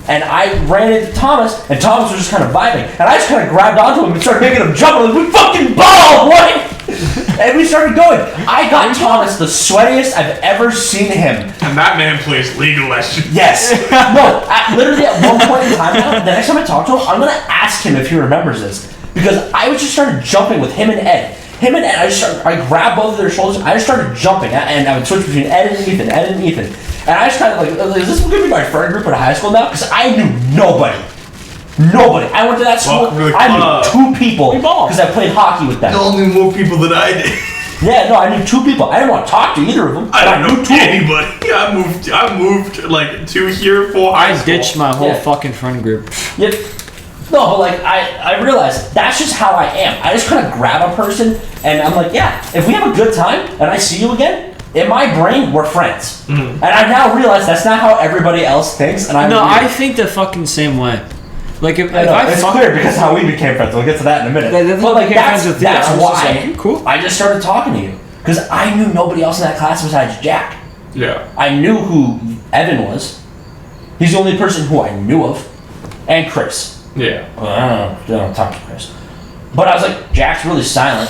And I ran into Thomas, and Thomas was just kind of vibing, and I just kind of grabbed onto him and started making him jump. Like, we fucking ball, boy! And we started going. I got Thomas the sweatiest I've ever seen him. And that man plays League of Legends. Yes. No, literally at one point in time now, the next time I talk to him, I'm going to ask him if he remembers this. Because I just started jumping with him and Ed. I grabbed both of their shoulders, I just started jumping, and I would switch between Ed and Ethan. And I just kind of like, is this going to be my friend group at high school now? Because I knew nobody. I went to that school, I knew 2 people because I played hockey with them. You only more people than I did. Yeah, no, I knew 2 people. I didn't want to talk to either of them. I don't know anybody. I moved like 2 here, 4 high school. I ditched my whole fucking friend group. Yep. No, but like I realized that's just how I am. I just kind of grab a person and I'm like, yeah, if we have a good time and I see you again, in my brain we're friends. Mm-hmm. And I now realize that's not how everybody else thinks. And I think the fucking same way. Like if it's clear because how we became friends. We'll get to that in a minute. But like that's why like, cool. I just started talking to you because I knew nobody else in that class besides Jack. Yeah. I knew who Evan was. He's the only person who I knew of, and Chris. Yeah. I don't talk to Chris. But I was like, Jack's really silent.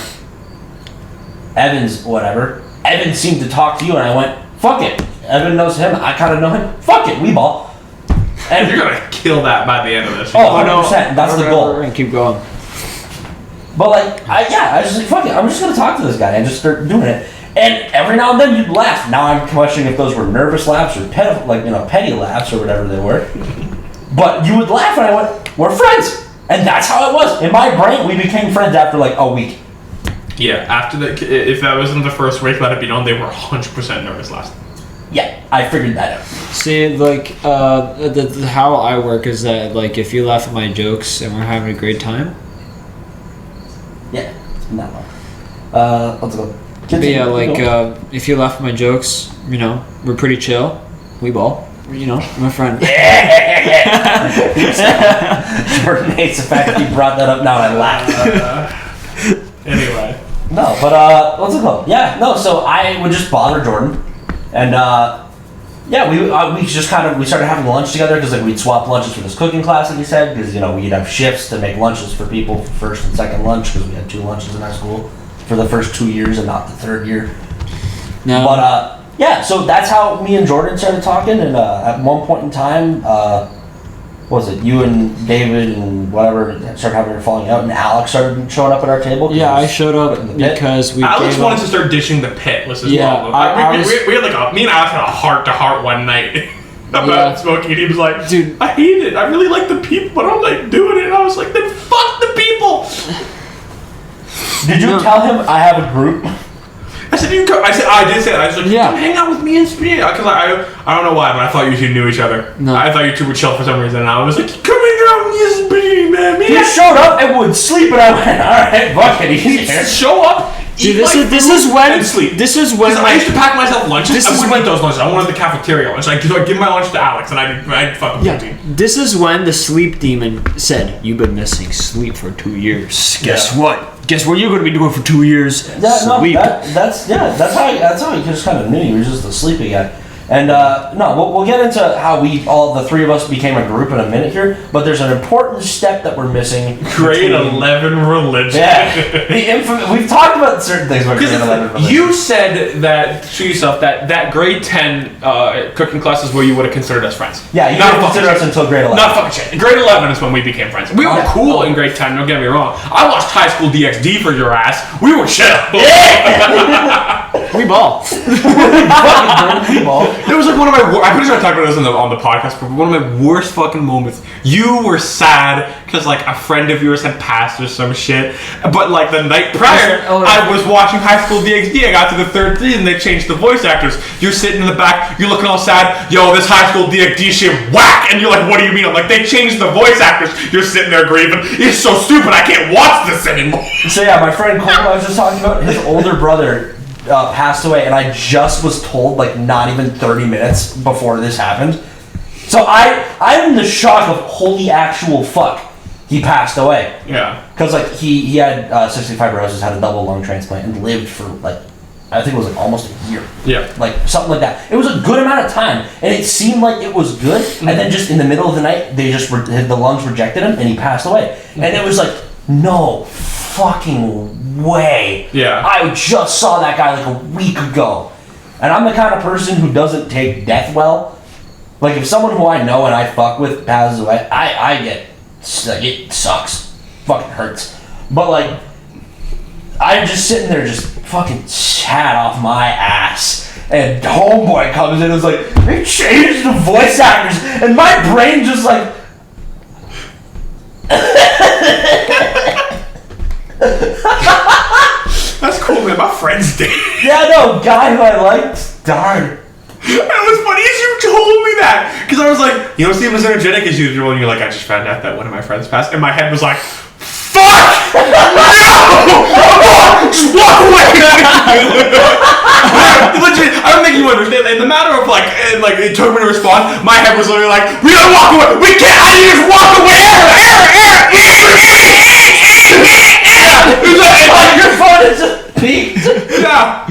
Evan's whatever. Evan seemed to talk to you, and I went, fuck it. Evan knows him. I kind of know him. Fuck it. We ball. And you're gonna kill that by the end of this. Oh, 100%. That's the goal. We're gonna keep going. But like, I was just like, fuck it. I'm just gonna talk to this guy and just start doing it. And every now and then you'd laugh. Now I'm questioning if those were nervous laughs or petty laughs or whatever they were. But you would laugh, and I went, we're friends. And that's how it was. In my brain, we became friends after like a week. Yeah, after if that wasn't the first week let it be known, they were 100% nervous last time. Yeah, I figured that out. See, like, how I work is that, like, if you laugh at my jokes and we're having a great time. Yeah, not long. Let's go. But yeah, like, if you laugh at my jokes, we're pretty chill. We ball. I'm a friend. Jordan hates the fact that you brought that up now and I laughed. Anyway. No, but, what's it called? Yeah, no, so I would just bother Jordan. And, yeah, we started having lunch together because, like, we'd swap lunches for this cooking class, like you said, because, we'd have shifts to make lunches for people for first and second lunch because we had 2 lunches in our school for the first 2 years and not the 3rd year. No. But, yeah, so that's how me and Jordan started talking, and at one point in time, what was it, you and David and whatever started having a falling out, and Alex started showing up at our table. Yeah, I showed up because we Alex wanted to start dishing the pit, was his problem. We had like me and Alex had a heart-to-heart one night about smoking, and he was like, dude, I hate it, I really like the people, but I'm like doing it, and I was like, then fuck the people! Did you tell him I have a group? I said, I did say that. I was like, come hang out with me and Speedy. Because I don't know why, but I thought you two knew each other. No. I thought you two would chill for some reason. And I was like, come hang yes, baby, man. He showed up and would sleep, and I went, all right, fuck it, he's here. Show up. Dude, Eat this my is food, when and sleep. This is when I used to pack myself lunches. This I is wouldn't when- eat those lunches. I wanted the cafeteria lunch. So I'd give my lunch to Alex, and I'd fucking protein. This is when the sleep demon said, "You've been missing sleep for 2 years. Guess what? Guess what you're going to be doing for 2 years? Yeah, Sleep." that's how he just kind of knew he was just a sleepy guy. And we'll get into how the three of us became a group in a minute here. But there's an important step that we're missing. Grade 11 religion. Yeah, we've talked about certain things about grade 11 religion. You said that to yourself that grade 10 cooking class is where you would have considered us friends. Yeah, you Not didn't fucking consider us shit. until grade 11. Not fucking shit. Grade 11 is when we became friends. We were cool in grade 10. Don't get me wrong. I watched High School DxD for your ass. We were shit. We ball. It was like one of my. I'm pretty sure I talked about this on the podcast, but one of my worst fucking moments. You were sad because like a friend of yours had passed or some shit. But like the night prior, I was watching High School DxD. I got to the third season. They changed the voice actors. You're sitting in the back. You're looking all sad. Yo, this High School DxD shit whack. And you're like, what do you mean? I'm like, they changed the voice actors. You're sitting there grieving. It's so stupid. I can't watch this anymore. So yeah, my friend Cole, I was just talking about, his older brother passed away, and I just was told like not even 30 minutes before this happened. So I'm in the shock of holy actual fuck, he passed away. Yeah. Because like he had cystic fibrosis, had a double lung transplant, and lived for like I think it was like almost a year. Yeah. Like something like that. It was a good amount of time, and it seemed like it was good. And then just in the middle of the night, they just the lungs rejected him, and he passed away. And it was like, no fucking way. Yeah. I just saw that guy like a week ago, and I'm the kind of person who doesn't take death well. Like if someone who I know and I fuck with passes away, I get like it sucks, fucking hurts. But like I'm just sitting there just fucking chat off my ass, and homeboy comes in and is like, they changed the voice actors, and my brain just like That's cool, man. My friend's dead. yeah, no, guy who I liked died. That was funny as you told me that, because I was like, you don't seem as energetic as usual, and you're like, I just found out that one of my friends passed, and my head was like, fuck! No! Just walk away! Legit, I don't think you understand. In the matter of like it took me to respond, my head was literally like, we gotta walk away! We can't! How do you just walk away? Your phone is just peaked. Yeah.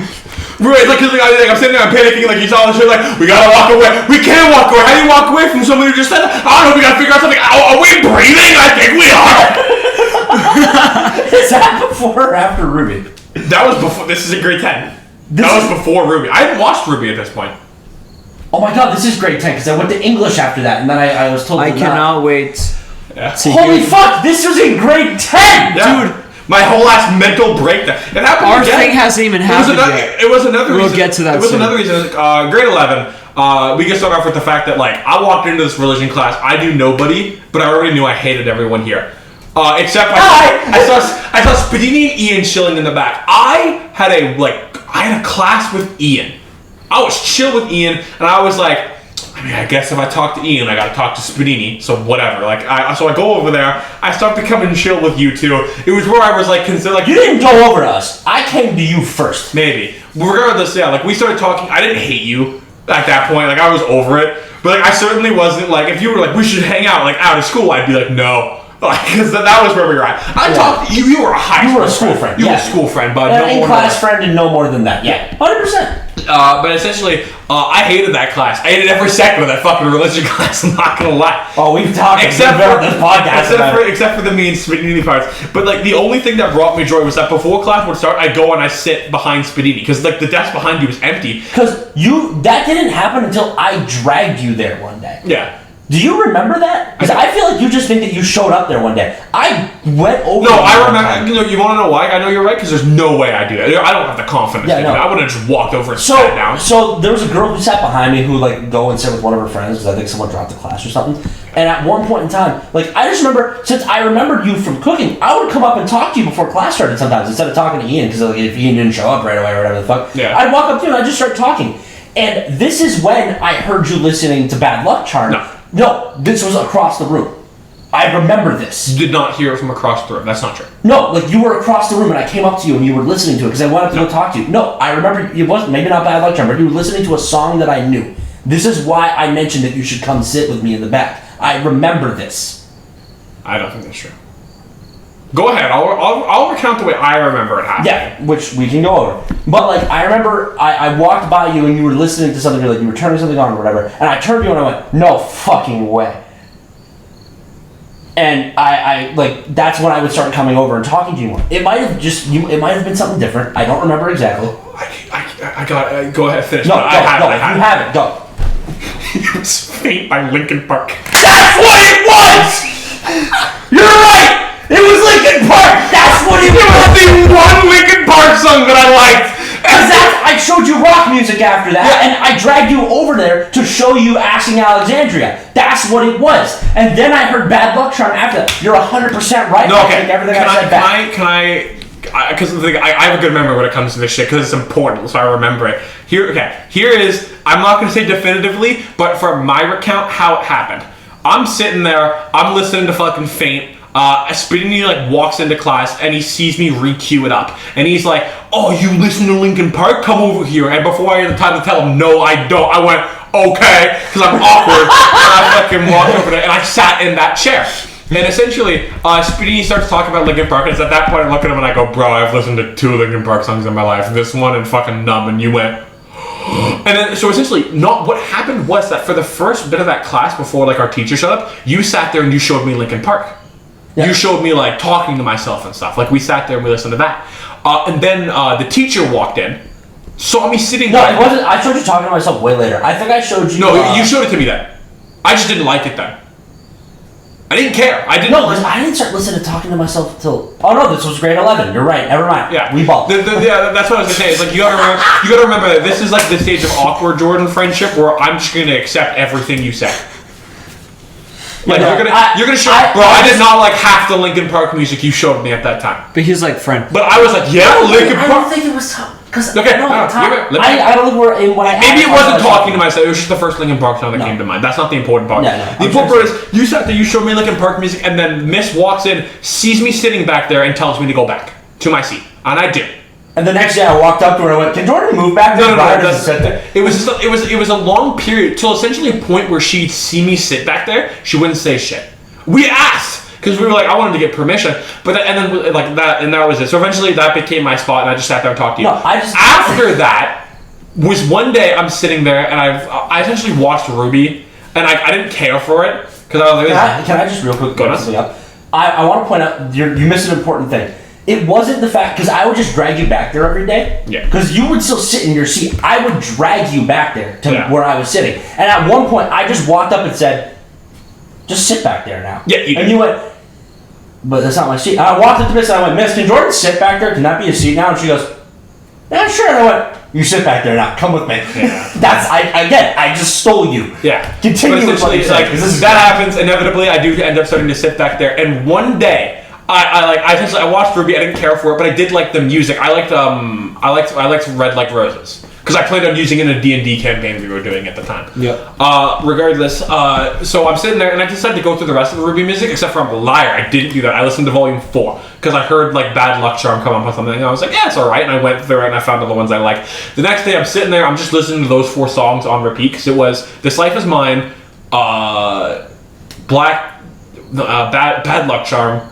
Right, like, I'm sitting there, I'm panicking, like, he's all this shit, like, we gotta walk away. We can't walk away. How do you walk away from somebody who just said that? I don't know, we gotta figure out something. Are we breathing? I think we are. Is that before or after Ruby? That was before, this is in grade 10. That was before Ruby. I hadn't watched Ruby at this point. Oh my god, this is grade 10, because I went to English after that, and then I was told I to cannot wait. Yeah. To Holy hear- fuck, this was in grade 10! Yeah. Dude. My whole ass mental breakdown. It happened Our again. thing hasn't even happened yet. It was another We'll reason. get to that It was soon. another reason. Grade 11, we can start off with the fact that, like, I walked into this religion class. I knew nobody, but I already knew I hated everyone here. Except I saw Spadini and Ian chilling in the back. I had a class with Ian. I was chill with Ian, and I was like, I mean, I guess if I talk to Ian, I gotta talk to Spadini, so whatever. Like, so I go over there. I start to come and chill with you two. It was where I was like, consider like You didn't go over to us. I came to you first. maybe. Regardless, yeah, like we started talking. I didn't hate you at that point. Like I was over it, but like I certainly wasn't like if you were like we should hang out like out of school, I'd be like no. Like, because that was where we were at. I talked to you. You were a high. You were a school friend. You were Yeah. a school friend, but An no more. in-class friend and no more than that. Yeah, 100%. But essentially, I hated that class. I hated every second of that fucking religion class. I'm not gonna lie. Oh, we've talked Except about for this podcast. except for the me and Spadini parts. But like the only thing that brought me joy was that before class would start, I'd go and I sit behind Spadini because like the desk behind you was empty. Because that didn't happen until I dragged you there one day. Yeah. Do you remember that? Because I feel like you just think that you showed up there one day. I went over. No, there I one remember. time. You know, you want to know why? I know you're right because there's no way I do that. I don't have the confidence. Yeah, to do no. that. I would have just walked over and sat down. So there was a girl who sat behind me who like go and sit with one of her friends because I think someone dropped the class or something. And at one point in time, like I just remember, since I remembered you from cooking, I would come up and talk to you before class started sometimes instead of talking to Ian because like, if Ian didn't show up right away or whatever the fuck, Yeah. I'd walk up to you and I'd just start talking. And this is when I heard you listening to Bad Luck Charm. No. No, this was across the room. I remember this. You did not hear it from across the room. That's not true. No, like you were across the room and I came up to you and you were listening to it because I wanted to go talk to you. No, I remember it wasn't, maybe not bad luck charm, but you were listening to a song that I knew. This is why I mentioned that you should come sit with me in the back. I remember this. I don't think that's true. Go ahead. I'll recount the way I remember it happening. Yeah, which we can go over. But like I remember I walked by you and you were listening to something, like you were turning something on or whatever, and I turned to you and I went, no fucking way. And I like that's when I would start coming over and talking to you more. It might have been something different. I don't remember exactly. I got go ahead, finish. No, I have it. Go. It was Faint by Linkin Park. That's what it was! You're right! It was Linkin Park! That's what it was! It was the one Linkin Park song that I liked! I showed you rock music after that, and I dragged you over there to show you Asking Alexandria. That's what it was. And then I heard Bad Luck Charm after that. You're 100% right. No, okay. I take everything I said back. Because I have a good memory when it comes to this shit, because it's important, so I remember it. Here is, I'm not going to say definitively, but for my recount, how it happened. I'm sitting there, I'm listening to fucking Faint. Spinny like walks into class and he sees me re-cue it up, and he's like, "Oh, you listen to Linkin Park? Come over here." And before I had the time to tell him, "No, I don't," I went, "Okay," because I'm awkward, and I fucking walked over there and I sat in that chair. And essentially, Speedy starts talking about Linkin Park, and it's at that point I look at him and I go, "Bro, I've listened to 2 Linkin Park songs in my life. This one and fucking Numb," and you went. And then, so essentially, what happened was that for the first bit of that class before like our teacher showed up, you sat there and you showed me Linkin Park. Yeah. You showed me like talking to myself and stuff. Like we sat there and we listened to that. And then the teacher walked in, saw me sitting there. No, it wasn't. I showed you talking to myself way later. I think I showed you. No, you showed it to me then. I just didn't like it then. I didn't care. I didn't. No, I didn't start listening to talking to myself till. Oh no, this was grade 11. You're right. Never mind. Yeah, we balled. Yeah, that's what I was gonna say. It's like you gotta remember that this is like the stage of awkward Jordan friendship where I'm just gonna accept everything you say. Like you're gonna show. I did not like half the Linkin Park music you showed me at that time. But he's like friend. But I was like, yeah, Linkin Park. I don't think it was because okay. I don't think we're in what. Maybe it wasn't talking to myself. It was just the first Linkin Park song that came to mind. That's not the important part. The important part is you sat there, you showed me Linkin Park music, and then Miss walks in, sees me sitting back there, and tells me to go back to my seat, and I did. And the next day I walked up to her and I went, "Can Jordan move back?" No. It was a long period till essentially a point where she'd see me sit back there. She wouldn't say shit. We asked because we were like, I wanted to get permission, but that was it. So eventually that became my spot, and I just sat there and talked to you. No, after that was one day I'm sitting there and I essentially watched Ruby, and I didn't care for it because I was like, can I just real quick go something up? I want to point out you missed an important thing. It wasn't the fact, because I would just drag you back there every day. Yeah. Because you would still sit in your seat. I would drag you back there to where I was sitting. And at one point, I just walked up and said, "Just sit back there now." Yeah. And you went, "But that's not my seat." And I walked up to Miss and I went, "Miss, can Jordan sit back there? Can that be a seat now?" And she goes, "Yeah, sure." And I went, "You sit back there now. Come with me." Yeah. I just stole you. Yeah. Continue with what you said. That happens inevitably. I do end up starting to sit back there. And one day, I watched Ruby. I didn't care for it, but I did like the music. I liked Red Like Roses because I planned on using it in a D&D campaign we were doing at the time. Yeah. Regardless, so I'm sitting there and I decided to go through the rest of the Ruby music, except for I'm a liar. I didn't do that. I listened to Volume 4 because I heard like Bad Luck Charm come up with something, and I was like, yeah, it's all right. And I went through it and I found all the ones I liked. The next day I'm sitting there. I'm just listening to those 4 songs on repeat because it was This Life Is Mine, Bad Luck Charm.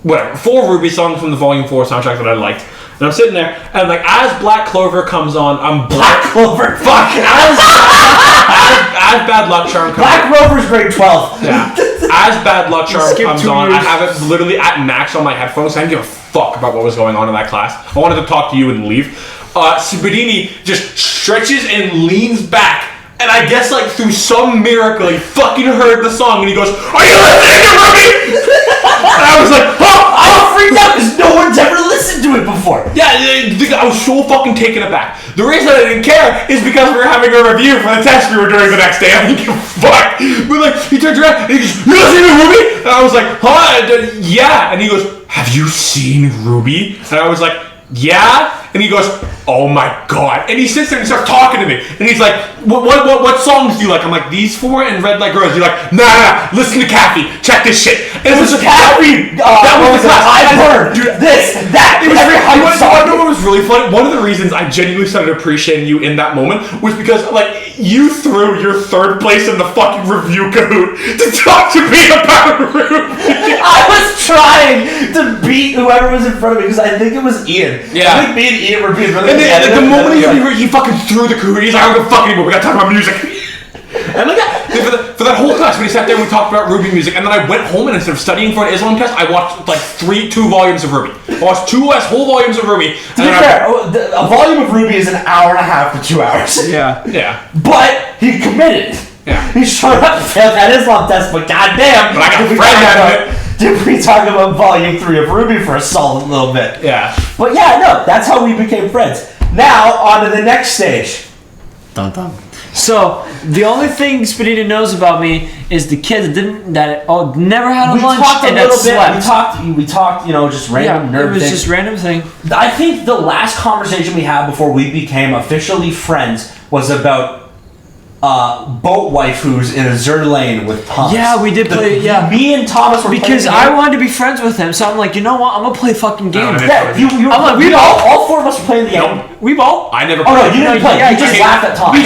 Whatever, 4 Ruby songs from the Volume 4 soundtrack that I liked. And I'm sitting there, and like, as Black Clover comes on, I'm Black Clover? Fuck! As Bad Luck Charm comes Black Clover's grade 12. Yeah. As Bad Luck Charm comes on, I have it literally at max on my headphones. I didn't give a fuck about what was going on in that class. I wanted to talk to you and leave. Subadini just stretches and leans back. And I guess, like, through some miracle, he fucking heard the song, and he goes, "Are you listening to Ruby?" And I was like, "Oh!" I was freaked out because no one's ever listened to it before. Yeah, I was so fucking taken aback. The reason I didn't care is because we were having a review for the test we were doing the next day. I didn't give a fuck. But, like, he turns around, and he goes, "You listening to Ruby?" And I was like, "Huh? Yeah." And he goes, "Have you seen Ruby?" And I was like, "Yeah." And he goes, oh my god. And he sits there and starts talking to me. And he's like, what songs do you like? I'm like, these four and Red Like Rose. You're like, nah, listen to Kathy. Check this shit. And it was Kathy. That was the class. I've heard this, that. It was, I know what was really funny? One of the reasons I genuinely started appreciating you in that moment was because, like, you threw your third place in the fucking review Kahoot to talk to me about Ruby. I was trying to beat whoever was in front of me because I think it was Ian. Yeah. I think me and Ian were being really And the moment he fucking threw the Kahoot, he's like, I don't give a fuck anymore, we gotta talk about music. And like that, for that whole class, when he sat there and we talked about Ruby music, and then I went home and instead of studying for an Islam test, I watched like 2 volumes of Ruby. I watched 2 whole volumes of Ruby. To be fair, a volume of Ruby is an hour and a half to 2 hours. Yeah. Yeah. But he committed. Yeah. He showed up to fail that Islam test, but goddamn. But I got Fred out of it. Did we talk about volume 3 of Ruby for a solid little bit? Yeah. But yeah, no, that's how we became friends. Now, on to the next stage. Dun dun. So the only thing Spadina knows about me is the kid that never had a lunch talked and a little that bit. slept. We talked, just random nerd it was things. just random thing. I think the last conversation we had before we became officially friends was about boat waifus in a Zer Lane with Thomas. Yeah, we did play. Yeah, me and Thomas were because playing I wanted to be friends with him, so I'm like, you know what? I'm gonna play a fucking game. Yeah, you I'm like, all 4 of us were playing the game. We ball. I never. Oh no, you didn't play. Yeah, You just laughed at Thomas.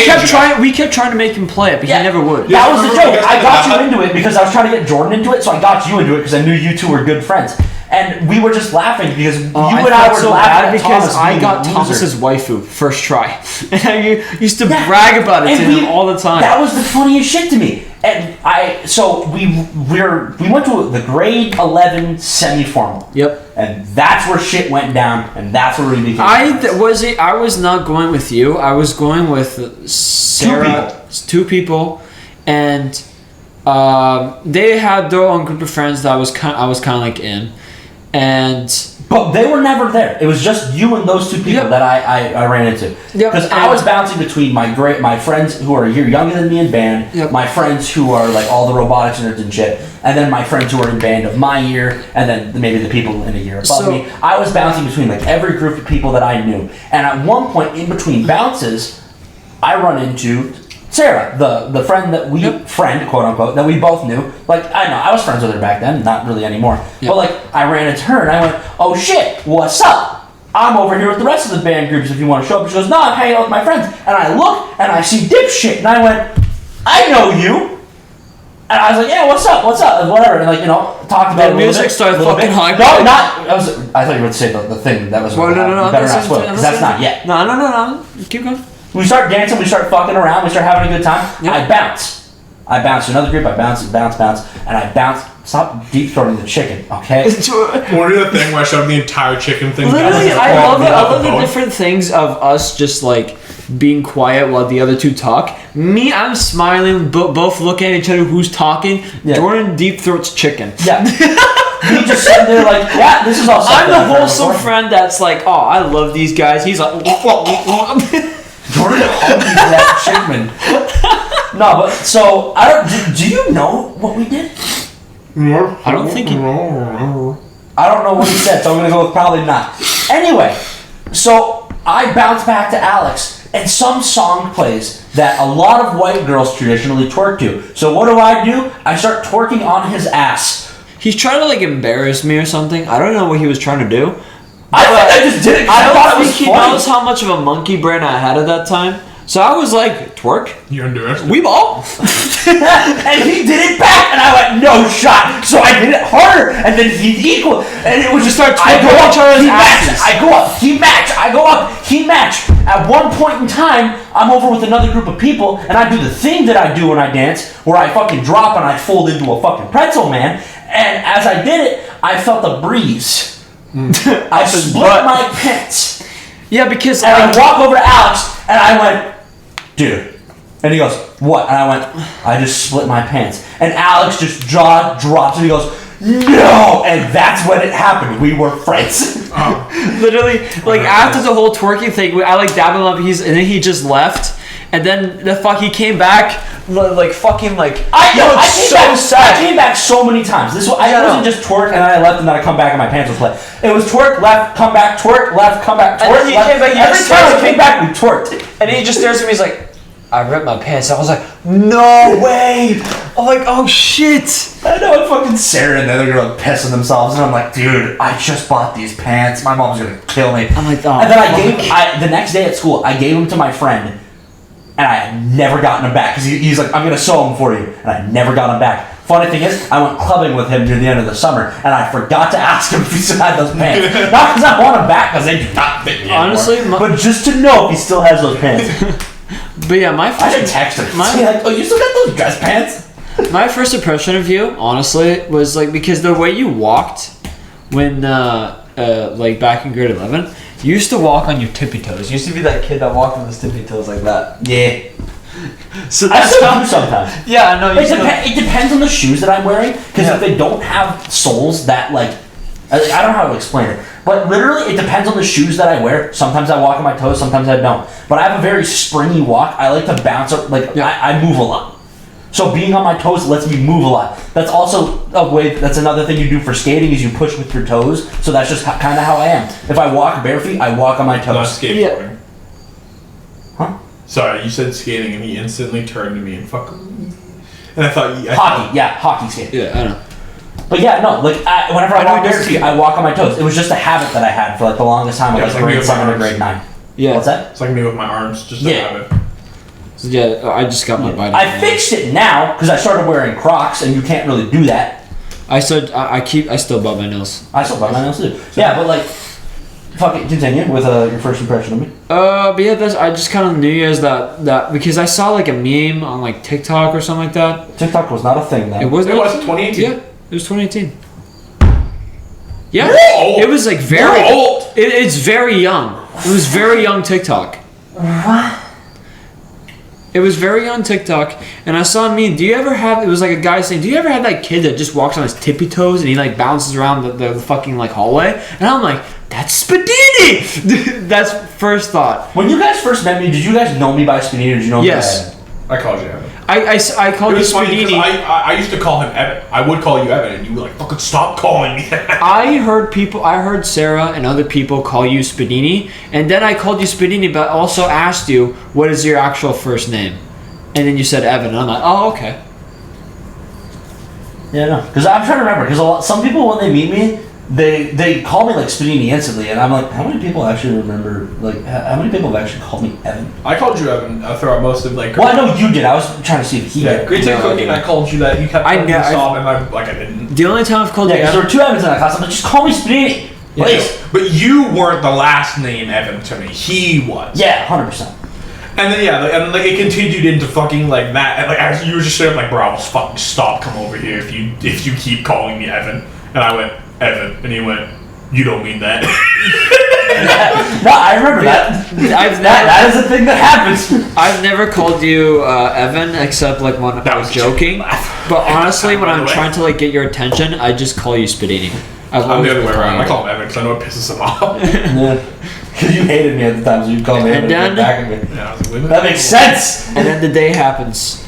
We kept trying to make him play it, but he never would. That was the joke. I got you into it because I was trying to get Jordan into it, so I got you into it because I knew you two were good friends. And we were just laughing because you and I were so laughing at because Thomas I got being a Thomas's loser. waifu first try, and I used to brag about it to him all the time. That was the funniest shit to me. And we went to the grade 11 semi-formal. Yep. And that's where shit went down, and that's where we became friends. I was not going with you. I was going with Sarah. 2 people, and they had their own group of friends that I was kind of like in, But they were never there. It was just you and those 2 people that I ran into. Because I was bouncing between my friends who are a year younger than me in band, my friends who are like all the robotics nerds and shit, and then my friends who are in band of my year, and then maybe the people in a year above me. I was bouncing between like every group of people that I knew. And at one point in between bounces, I run into Sarah, the friend that friend, quote unquote, that we both knew. Like, I know, I was friends with her back then, not really anymore. But like, I ran into her and I went, oh shit, what's up? I'm over here with the rest of the band groups if you want to show up. She goes, no, I'm hanging out with my friends. And I look and I see Dipshit and I went, I know you. And I was like, yeah, what's up, and whatever, and like, talked about it a little music bit, started fucking high. No, not, I thought you were going to say the thing that was, no, better not spoil, because that's not yet. No, keep going. We start dancing, we start fucking around, we start having a good time. Yep. I bounce to another group, I bounce, and I bounce. Stop deep throating the chicken, okay? Want to do the thing where I shove the entire chicken thing down? Literally, I love the different things of us just like being quiet while the other 2 talk. Me, I'm smiling, both looking at each other who's talking. Yeah. Jordan deep throats chicken. Yeah. He just sitting there like, yeah, this is all I'm the wholesome friend that's like, oh, I love these guys. He's like, Jordan hungry for that chicken. No, but so do you know what we did? I don't think I don't know what he said, so I'm gonna go with probably not. Anyway, so I bounce back to Alex, and some song plays that a lot of white girls traditionally twerk to. So what do? I start twerking on his ass. He's trying to like embarrass me or something. I don't know what he was trying to do. I just did it. I don't think he knows how much of a monkey brain I had at that time. So I was like, twerk? You underestimated. We ball? And he did it back, and I went, no shot. So I did it harder, and then he equal, and it was just start. I go up, he match. I go up, he match. I go up, he match. At one point in time, I'm over with another group of people, and I do the thing that I do when I dance, where I fucking drop and I fold into a fucking pretzel, man. And as I did it, I felt a breeze. I split my pants. Yeah, because and I walk over to Alex, and I went, dude. And he goes, what? And I went, I just split my pants. And Alex just jaw drops and he goes, no! And that's when it happened. We were friends. Literally, like after the whole twerking thing, I like dabbed him up, and then he just left. and then he came back like fucking like I sad. I came back so many times. I wasn't just twerk and then I left and then I come back and my pants was wet. It was twerk, left, come back, twerk, left, come back, twerk, And then he left. came back, Every time I came back, we twerked. And he just stares at me. He's like, I ripped my pants. I was like, no way. I'm like, oh shit. I know, and fucking Sarah and the other girl pissing themselves, and I'm like, dude, I just bought these pants. My mom's gonna kill me. I'm like, oh. And then the next day at school, I gave them to my friend, and I had never gotten them back because he's like, I'm gonna sew them for you, and I never got them back. Funny thing is, I went clubbing with him near the end of the summer, and I forgot to ask him if he still had those pants. Not because I want them back, because they do not fit me Honestly, anymore, but just to know if he still has those pants. But yeah, I should text him. Say like, oh, you still got those dress pants? My first impression of you, honestly, was like because the way you walked when like back in grade 11, you used to walk on your tippy toes. You used to be that kid that walked on his tippy toes like that. Yeah. So I still do sometimes. Yeah, I know. It depends on the shoes that I'm wearing, because if they don't have soles that like, I don't know how to explain it, but literally it depends on the shoes that I wear. Sometimes I walk on my toes, sometimes I don't. But I have a very springy walk. I like to bounce up, I move a lot. So being on my toes lets me move a lot. That's also a way. That's another thing you do for skating is you push with your toes. So that's just kind of how I am. If I walk bare feet, I walk on my toes. Not skateboarding. Huh? Sorry, you said skating, and he instantly turned to me and fucking. And I thought hockey skate. Yeah, I know. But yeah, no, like whenever I walk bare feet, I walk on my toes. It was just a habit that I had for like the longest time. I was grade 7 or grade 9. Yeah. What's that? It's like me with my arms, just a habit. So yeah, I just got my bite. I fixed it now because I started wearing Crocs, and you can't really do that. I still bite my nails. I still bite my nails too. Yeah, but like, fuck it. Continue with your first impression of me. But yeah, I just kind of knew you as that because I saw like a meme on like TikTok or something like that. TikTok was not a thing then. It was 2018. Yeah, it was 2018. Yeah, Whoa! It was like very old. It's very young. It was very young TikTok. What? It was very young TikTok, and I saw a meme. Do you ever have? It was like a guy saying, "Do you ever have that kid that just walks on his tippy toes and he like bounces around the fucking like hallway?" And I'm like, "That's Spadini." That's first thought. When you guys first met me, did you guys know me by Spadini or did you know me by Yes. Evan? I called you Evan. I called It you was funny because Spadini. I used to call him Evan. I would call you Evan, and you were like, "Fucking stop calling me that." I heard Sarah and other people call you Spadini, and then I called you Spadini, but also asked you what is your actual first name, and then you said Evan, and I'm like, oh okay. Yeah, no. Because I'm trying to remember. Because some people, when they meet me, they call me like Spadini instantly, and I'm like, how many people actually remember? Like, how many people have actually called me Evan? I called you Evan throughout most of like. Well, I know you did. I was trying to see if he did. Grade 10 cooking. I called you that. You kept calling me I Sob, and I didn't. The only time I've called you Yeah, because there Evan. were 2 Evans in that class. I'm like, just call me Spadini. Please. But you weren't the last name Evan to me. He was. Yeah, 100%. And then and like it continued into fucking like that. And like you were just straight up like, bro, I'll fucking stop. Come over here if you keep calling me Evan. And I went Evan, and he went, you don't mean that. No, I remember that. That is a thing that happens. I've never called you Evan except like when I was joking. But honestly, when I'm trying to like get your attention, I just call you Spadini. I'm the other way around. I call him Evan because I know it pisses him off. Yeah. Because you hated me at the time, so you called me Evan and back at me. Yeah, I was like, That makes sense. And then the day happens.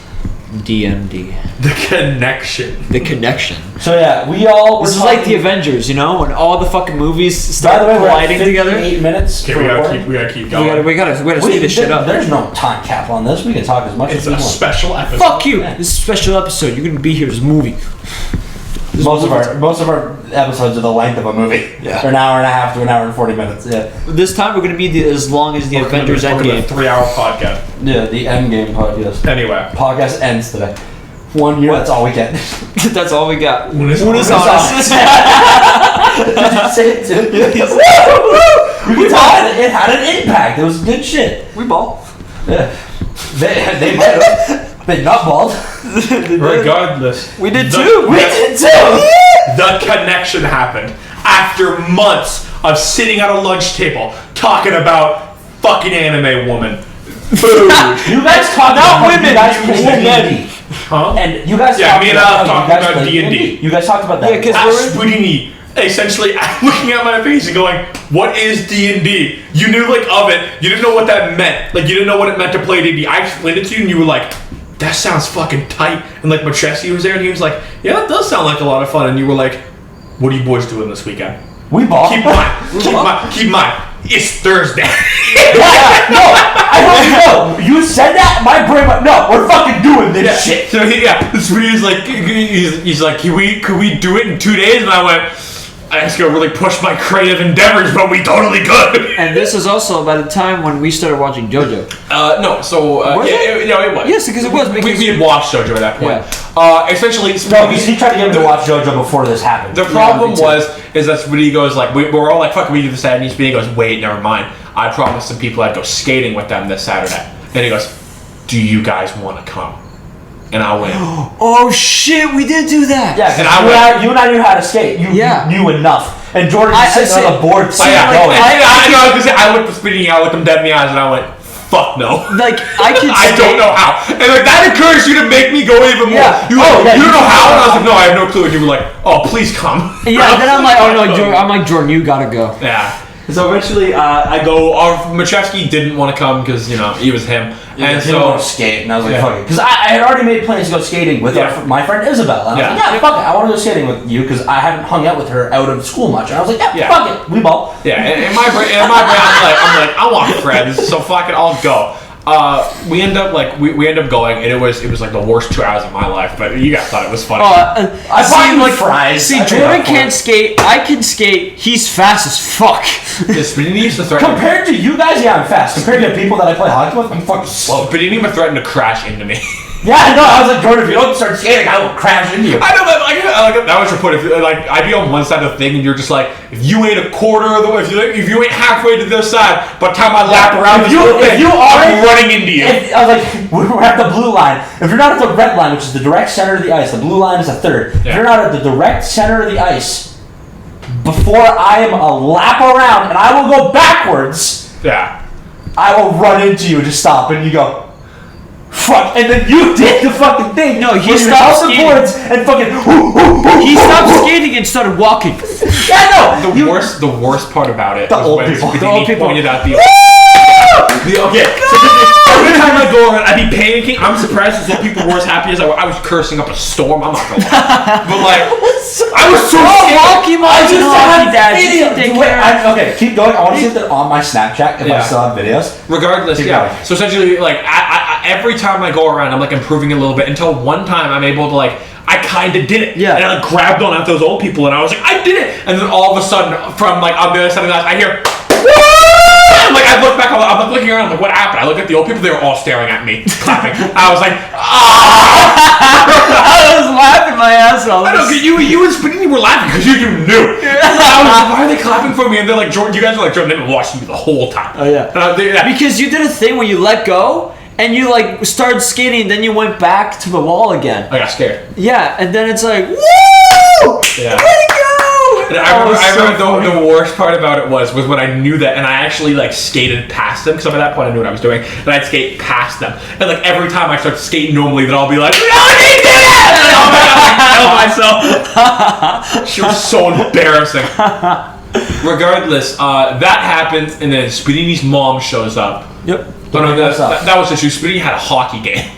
DMD. The connection. The connection. So yeah, we all. This is like the Avengers, you know, when all the fucking movies By start the way, we're at colliding 58 together. minutes. Okay, for recording. we gotta keep going. We gotta speed this shit up. There's no time cap on this. We can talk as much It's as we a want. special episode. Fuck you! This is a special episode. You're gonna be here. This movie. Most of our episodes are the length of a movie. Yeah. They're an hour and a half to an hour and 40 minutes. Yeah. This time we're gonna be as long as the Avengers Endgame. 3-hour podcast. Yeah, the Endgame podcast. Anyway. Podcast ends today. 1 year, that's all we get. That's all we got. When it's honest. Did you say it too? We can tell it had an impact. It was good shit. We ball. Yeah. They might have. They nutballed. Regardless. We did too. We did too. The connection happened after months of sitting at a lunch table talking about fucking anime woman. Food. You guys talk about women, you guys you played women. D&D. Huh? And you guys Yeah, talked me and about Al how you talking guys about played D&D. You guys talked about that. Yeah, 'cause At Spudini, essentially looking at my face and going, "What is D&D?" You knew like of it. You didn't know what that meant. Like you didn't know what it meant to play D&D. I explained it to you, and you were like, "That sounds fucking tight." And like Macheski was there, and he was like, "Yeah, that does sound like a lot of fun." And you were like, "What are you boys doing this weekend?" We ball. Keep in mind. It's Thursday. No, I don't know. You said that, my brain went, no, we're fucking doing this shit. So he's like, he's like, could we do it in 2 days? And I went, I just gotta really push my creative endeavors, but we totally could. And this is also by the time when we started watching JoJo. No, so Was it? it was. Yes, because it was. We had watched JoJo at that point. Yeah. Essentially, No, because he tried to get him to watch JoJo before this happened. the problem is that Speedy goes like, we're all like, fuck, we do this Saturday. And Speedy goes, wait, never mind. I promised some people I'd go skating with them this Saturday. And he goes, do you guys want to come? And I went, oh shit, we did do that. Yeah, And you and I knew how to skate. You knew enough. And Jordan was sitting on the board. I looked at Speedy, I looked him dead in the eyes, and I went, fuck no. Like I can. I don't know how. And like that encouraged you to make me go even more. Yeah. You don't know how? And I was like, no, I have no clue. And you were like, oh, please come. Yeah. Then I'm like, oh no, Jordan. I'm like, Jordan, you gotta go. Yeah. So eventually, I go. Macheski didn't want to come because he was him, and he didn't want to skate. And I was like, fuck it, because I had already made plans to go skating with my friend Isabel. And I was like, fuck it, I want to go skating with you because I haven't hung out with her out of school much. And I was like, fuck it, we ball. Yeah, in my brain, I'm like, I want friends, so fuck it, I'll go. We end up going, and it was like the worst 2 hours of my life. But you guys thought it was funny. I bought you fries. See, Jordan can't skate. I can skate. He's fast as fuck. Speedy used to threaten. Compared to you guys, I'm fast. Compared to people that I play hockey with, I'm fucking slow. But he didn't even threaten to crash into me. Yeah, no, I was like, Jordan, if you don't start skating, I will crash into you. I know, but like that was your point. If I'd be on one side of the thing, and you're just like, if you ain't a quarter of the way, if you ain't halfway to this side, by the time I lap around, I'm running into you. I was like, we're at the blue line. If you're not at the red line, which is the direct center of the ice, the blue line is a third. If you're not at the direct center of the ice, before I am a lap around, and I will go backwards. Yeah. I will run into you to stop, and you go, fuck, and then you did the fucking thing. No, he stopped the boards and fucking. He stopped skating and started walking. Yeah, no. The worst part about it. The was old when people. Speedy The old people. pointed out okay. So every time I go around, I'd be panicking. I'm surprised as people were as happy as I was. I was cursing up a storm. I'm not gonna lie, but like I was so Hockey moms and hockey dads. Okay, keep going. I want to see if they're on my Snapchat if I still have videos. Regardless, so essentially, like I every time I go around, I'm like improving a little bit until one time I'm able to I kind of did it. Yeah. And I grabbed on at those old people, and I was like, I did it. And then all of a sudden, from like on the other side of the house, I hear. I'm like, I look back, I'm looking around, I'm like, what happened? I look at the old people, they were all staring at me, clapping. I was like, I was laughing my ass off. I know, you and Speedy were laughing because you knew. I was like, why are they clapping for me? And they're like, Jordan, you guys are like, Jordan, they've been watching me the whole time. Oh, yeah. Because you did a thing where you let go, and you started skating, and then you went back to the wall again. I got scared. Yeah, and then it's like, woo! Yeah. Way to go! And I remember the worst part about it was when I knew that, and I actually skated past them, because by that point I knew what I was doing, and I'd skate past them. And every time I start skating normally, then I'll be like, no, they did it! And I'll kill myself. She was so embarrassing. Regardless, that happens, and then Speedini's mom shows up. Yep. But no, that was the issue. Speedy had a hockey game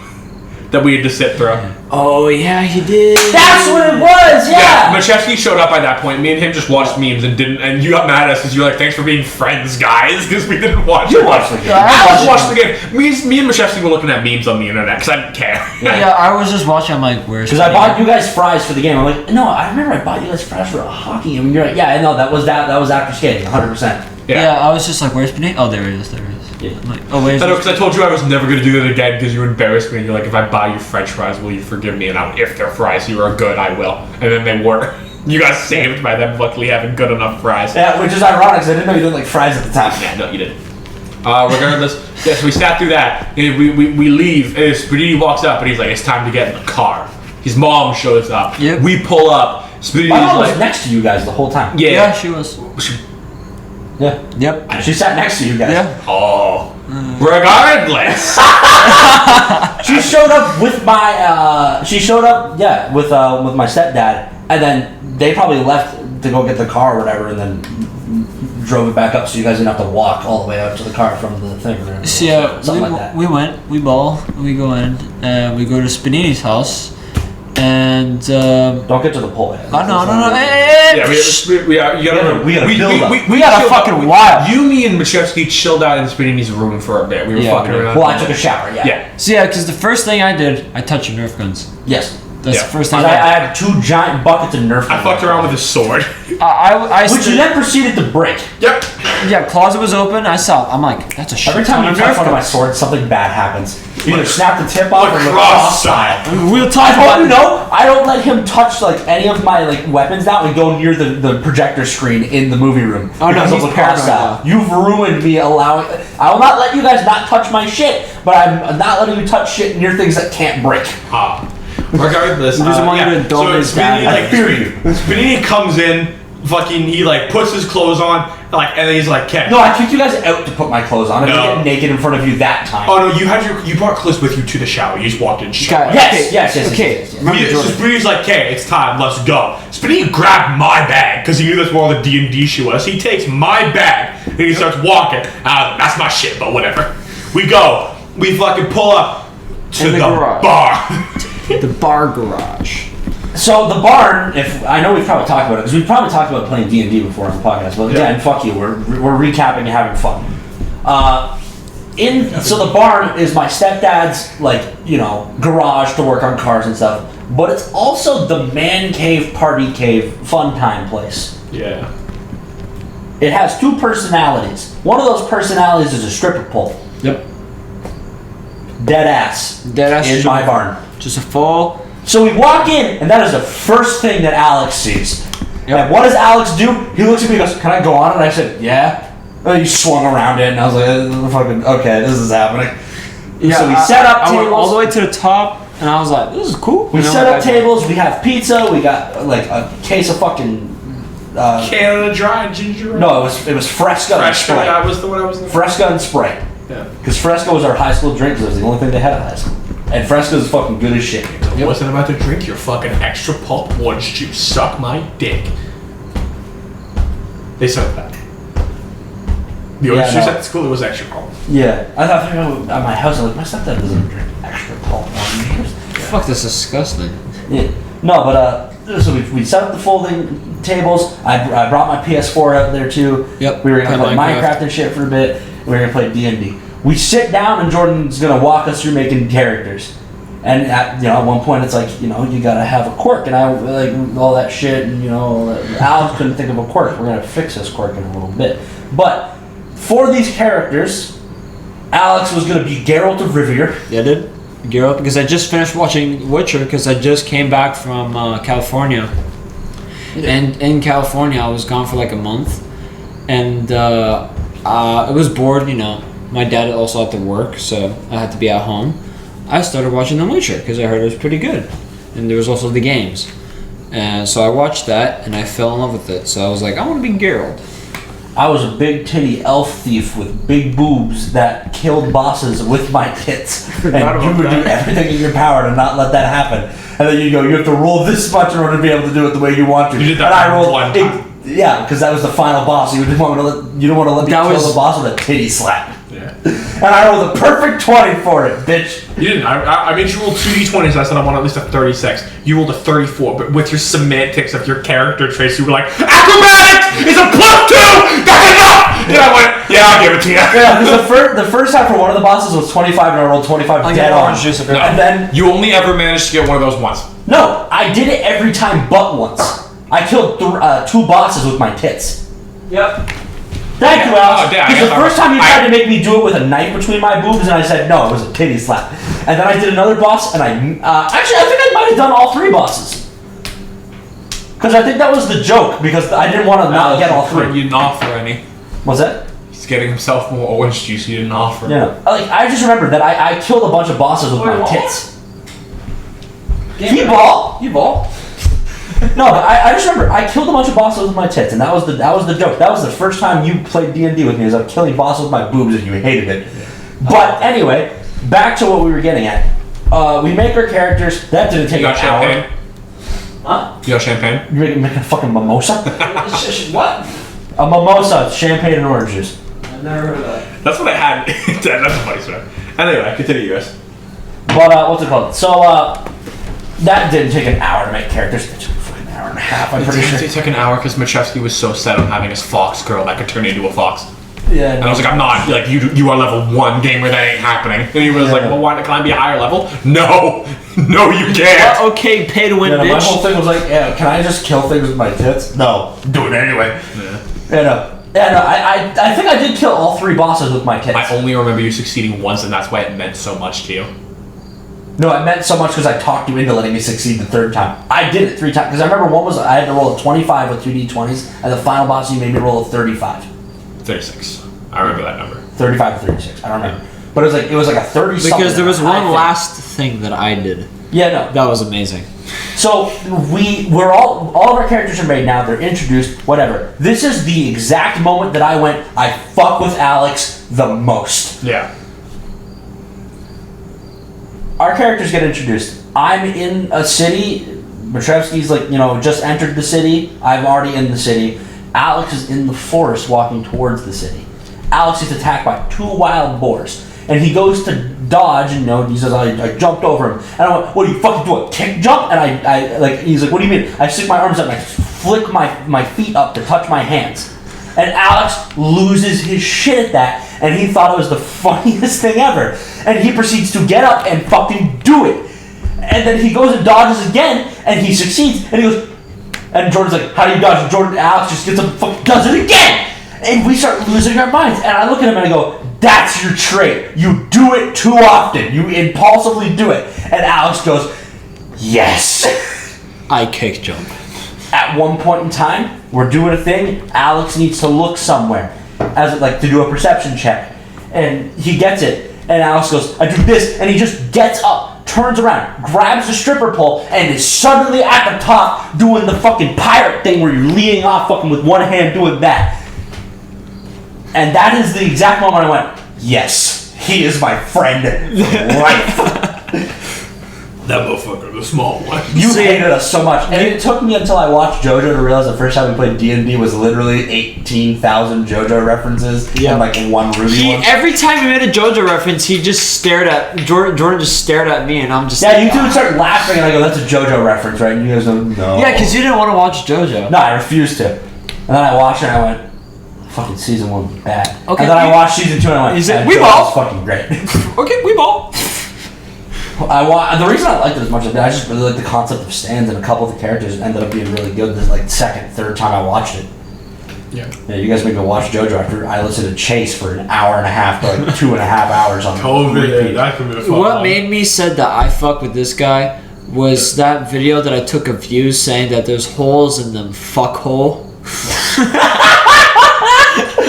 that we had to sit through. Oh, yeah, he did. That's what it was, yeah. Macheski showed up by that point. Me and him just watched memes and you got mad at us because you were like, thanks for being friends, guys, because we didn't watch it. You watched the game. I watched the game. Me and Macheski were looking at memes on the internet because I didn't care. Yeah, I was just watching. I'm like, where's? Because I bought you guys fries for the game. I'm like, no, I remember I bought you guys fries for a hockey game. And you're like, yeah, I know, that was after skating, 100%. Yeah, I was just like, where's Benny? Oh, there he is. Yeah. I'm like, oh, where's? I know, because I told you I was never going to do that again because you embarrassed me. And you're like, if I buy you French fries, will you forgive me? And if they're fries you are good, I will. And then they were. You got saved by them luckily having good enough fries. Yeah, which is ironic because I didn't know you didn't like fries at the time. Yeah, no, you didn't. Regardless, so we sat through that. And we leave. And Speedy walks up and he's like, it's time to get in the car. His mom shows up. Yep. We pull up. Speedy's My mom was next to you guys the whole time. Yeah, she was. Yeah. Yep. She sat next to you guys. Yeah. Oh. Regardless. She showed up with my with my stepdad, and then they probably left to go get the car or whatever, and then drove it back up so you guys didn't have to walk all the way up to the car from the thing. Or So yeah, something like that. we go in, and we go to Spanini's house, and Don't get to the pole yet. no. Yeah, you gotta we got a fucking wild. You, me, and Machevsky chilled out in Spinini's room for a bit. We were fucking around. Well, I took a shower. Yeah. Yeah. So yeah, because the first thing I did, I touched your Nerf guns. Yes. That's Yeah. the first thing I had 2 giant buckets of Nerf. I fucked around with a sword. Which you then proceeded to break. Yep. Yeah, closet was open. I'm like, that's a shit. Every time ton you of touch Nerf one of my guns. swords, something bad happens. You either snap the tip off or Lacrosse lacrosse style. style. We'll I talk hope about you know, I don't let him touch like any of my like weapons now and go near the projector screen in the movie room. Oh, no, because he's of lacrosse paranoid style. You've ruined me allowing. I will not let you guys not touch my shit, but I'm not letting you touch shit near things that can't break. Regardless, He doesn't want you to dump his dad. I fear you. Spinini comes in, fucking, he like puts his clothes on, like, and then he's like, "Ken." No, I kicked you guys out to put my clothes on. I didn't No. get naked in front of you that time. Oh no, you brought clothes with you to the shower. You just walked in. Shower. Yes. Okay. Remember So Jordan. Spinini's like, "Okay, it's time. Let's go." Spinini grabbed my bag because he knew that's where all the D&D shit was. He takes my bag and he starts walking. That's my shit, but whatever. We go. We fucking pull up to In the the garage. bar. The bar garage. So the barn, if I know we've probably talked about it because we've probably talked about playing D&D before on the podcast, but again, fuck you, we're recapping and having fun. So the barn is my stepdad's garage to work on cars and stuff, but it's also the man cave, party cave, fun time place. Yeah. It has 2 personalities. One of those personalities is a stripper pole. Yep. Dead ass. In my barn. Just a full. So we walk in, and that is the first thing that Alex sees. Yep. And what does Alex do? He looks at me and goes, "Can I go on it?" And I said, "Yeah." And he swung around it, and I was like, "Fucking okay, this is happening." So we set up I went tables. all the way to the top, and I was like, "This is cool." We set up tables. We have pizza. We got like a case of fucking. Canada Dry ginger ale. No, it was Fresca and Fresca. Sprite. That was the one I was thinking. Fresca and Sprite. Yeah. Because Fresca was our high school drink. 'Cause it was the only thing they had at high school. And Fresca is fucking good as shit. I wasn't about to drink your fucking extra pulp orange juice. Suck my dick. They served that. The orange juice at school, it was extra pulp. Yeah, I thought at my house, I was like, my stepdad doesn't drink extra pulp orange juice. Fuck, that's disgusting. Yeah. No, but so we set up the folding tables. I brought my PS4 out there too. Yep. We were gonna play Minecraft. Minecraft and shit for a bit. We were gonna play D&D. We sit down and Jordan's gonna walk us through making characters. And at one point it's like you gotta have a quirk and I like all that shit and Alex couldn't think of a quirk. We're gonna fix this quirk in a little bit. But for these characters, Alex was gonna be Geralt of Rivia. Yeah, dude. Geralt, because I just finished watching Witcher because I just came back from California. And in California, I was gone for like a month. And I was bored, My dad also had to work, so I had to be at home. I started watching The Witcher because I heard it was pretty good. And there was also the games. And so I watched that and I fell in love with it. So I was like, I want to be Geralt. I was a big titty elf thief with big boobs that killed bosses with my tits. And you would do everything in your power to not let that happen. And then you have to roll this much in order to be able to do it the way you want to. You did that and I rolled one time. Yeah, because that was the final boss. You didn't want to let me kill the boss with a titty slap. Yeah. And I rolled a perfect 20 for it, bitch. You didn't. I made you roll 2d20s. I said I want at least a 36. You rolled a 34, but with your semantics of your character traits, you were like, acrobatics is a +2! That's enough! And I went, yeah, I'll give it to you. Yeah, because the first time for one of the bosses was 25 and I rolled 25 dead on. No, and then you only ever managed to get one of those once. No, I did it every time but once. I killed 2 bosses with my tits. Yep. Thank you, Alex. Oh, yeah, Because the first time you tried to make me do it with a knife between my boobs, and I said no, it was a titty slap. And then I did another boss, and I think I might have done all 3 bosses. Because I think that was the joke, because I didn't want to not get all 3. You didn't offer any. Was that? He's getting himself more orange juice. He didn't offer. Yeah. I just remember that I killed a bunch of bosses with my tits. You ball. No, but I just remember I killed a bunch of bosses with my tits, and that was the joke. That was the first time you played D&D with me. Is I'm killing bosses with my boobs, and you hated it. But anyway, back to what we were getting at. We make our characters. That didn't take You an got hour. champagne? Huh? You got champagne? You're making a fucking mimosa? What? A mimosa, champagne and orange juice. I've never heard of that. That's what I had. That's a funny story. Anyway, continue, guys. But, what's it called? So, that didn't take an hour to make characters. It took a fucking hour and a half, I'm pretty sure. It took an hour because Machevsky was so set on having his fox girl that could turn into a fox. Yeah. And I was like, I'm not. Like, you are level 1 gamer, that ain't happening. And he was like, well, why can I be a higher level? No. No, you can't. Okay, pay to win, Yeah, bitch. my whole thing was like, yeah, can I just kill things with my tits? No. Do it anyway. Yeah. I think I did kill all 3 bosses with my tits. I only remember you succeeding once, and that's why it meant so much to you. No, it meant so much because I talked you into letting me succeed the 3rd time. I did it 3 times. Because I remember one was I had to roll a 25 with 2d20s, and the final boss you made me roll a 35. 36. I remember that number. 35 or 36. I don't remember. But it was like a 30 something. Because there was I one think. last thing that I did. Yeah, no. That was amazing. So we're all of our characters are made now. They're introduced. Whatever. This is the exact moment that I went. I fuck with Alex the most. Yeah. Our characters get introduced. I'm in a city. Matrevsky's just entered the city. I'm already in the city. Alex is in the forest walking towards the city. Alex gets attacked by 2 wild boars. And he goes to dodge, and he says, I jumped over him. And I went, what do you fucking do, a kick jump? And he's like, what do you mean? I stick my arms up and I flick my feet up to touch my hands. And Alex loses his shit at that, and he thought it was the funniest thing ever. And he proceeds to get up and fucking do it. And then he goes and dodges again, and he succeeds, and he goes, and Jordan's like, how do you dodge? And Alex just gets up and fucking does it again! And we start losing our minds. And I look at him and I go, that's your trait. You do it too often. You impulsively do it. And Alex goes, yes. I kick jump. At one point in time, we're doing a thing. Alex needs to look somewhere, to do a perception check. And he gets it. And Alex goes, I do this. And he just gets up, turns around, grabs the stripper pole, and is suddenly at the top doing the fucking pirate thing where you're leaning off fucking with one hand doing that. And that is the exact moment I went, yes, he is my friend for life. That motherfucker, the small one. You hated us so much. And it took me until I watched JoJo to realize the first time we played D&D was literally 18,000 JoJo references and one Ruby one. Every time he made a JoJo reference, he just stared at, Jordan just stared at me, and I'm just Yeah, you two would start laughing and I go, that's a JoJo reference, right? And you guys go, no. Yeah, because you didn't want to watch JoJo. No, I refused to. And then I watched it and I went, fucking season 1 was bad. Okay, and then I watched season 2 and I went, you said, we ball. fucking great. Okay, we ball. The reason I liked it as much as I just really liked the concept of stands, and a couple of the characters ended up being really good the second, third time I watched it. Yeah, you guys made me watch JoJo after I listened to Chase for an hour and a half to 2.5 hours on repeat. That could be the fun What one. made me said that I fuck with this guy was that video that I took of you saying that there's holes in them fuckhole.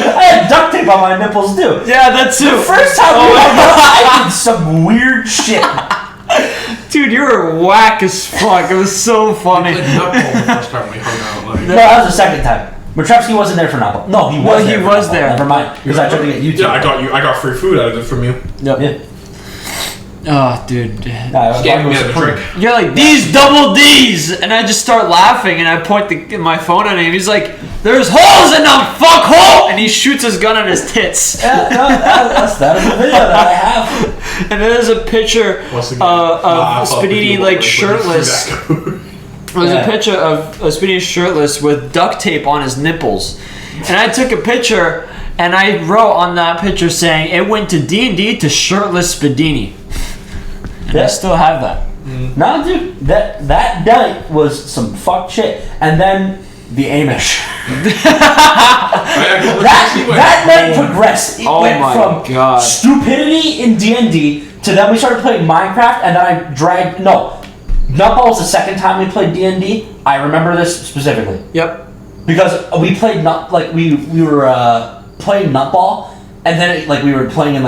I had duct tape on my nipples too. Yeah, that's too. The first time I did some weird shit. Dude, you were whack as fuck. It was so funny. We played Nutball the first time we hung out. No, that was the second time. Matrevsky wasn't there for Nutball. No, he was Well, there. he for was Nutball. there. Never mind. Because I tried to get you two. Yeah, I got free food out of it from you. Yep. Yeah. Oh, dude. Gave me a drink. You're like, these double D's! And I just start laughing and I point my phone at him. He's like, there's holes in them, fuckhole! And he shoots his gun at his tits. Yeah, no, that is the video that I have. And then there's a picture of Spadini shirtless. There's a picture of Spadini shirtless with duct tape on his nipples. And I took a picture and I wrote on that picture saying, it went to D&D to shirtless Spadini. And I still have that. No, dude, that night was some fuck shit. And then the Amish. that night progressed. It went from stupidity in D&D to then we started playing Minecraft, and then I dragged... No. Nutball was the second time we played D&D. I remember this specifically. Yep. Because we played... we were playing Nutball, and then we were playing and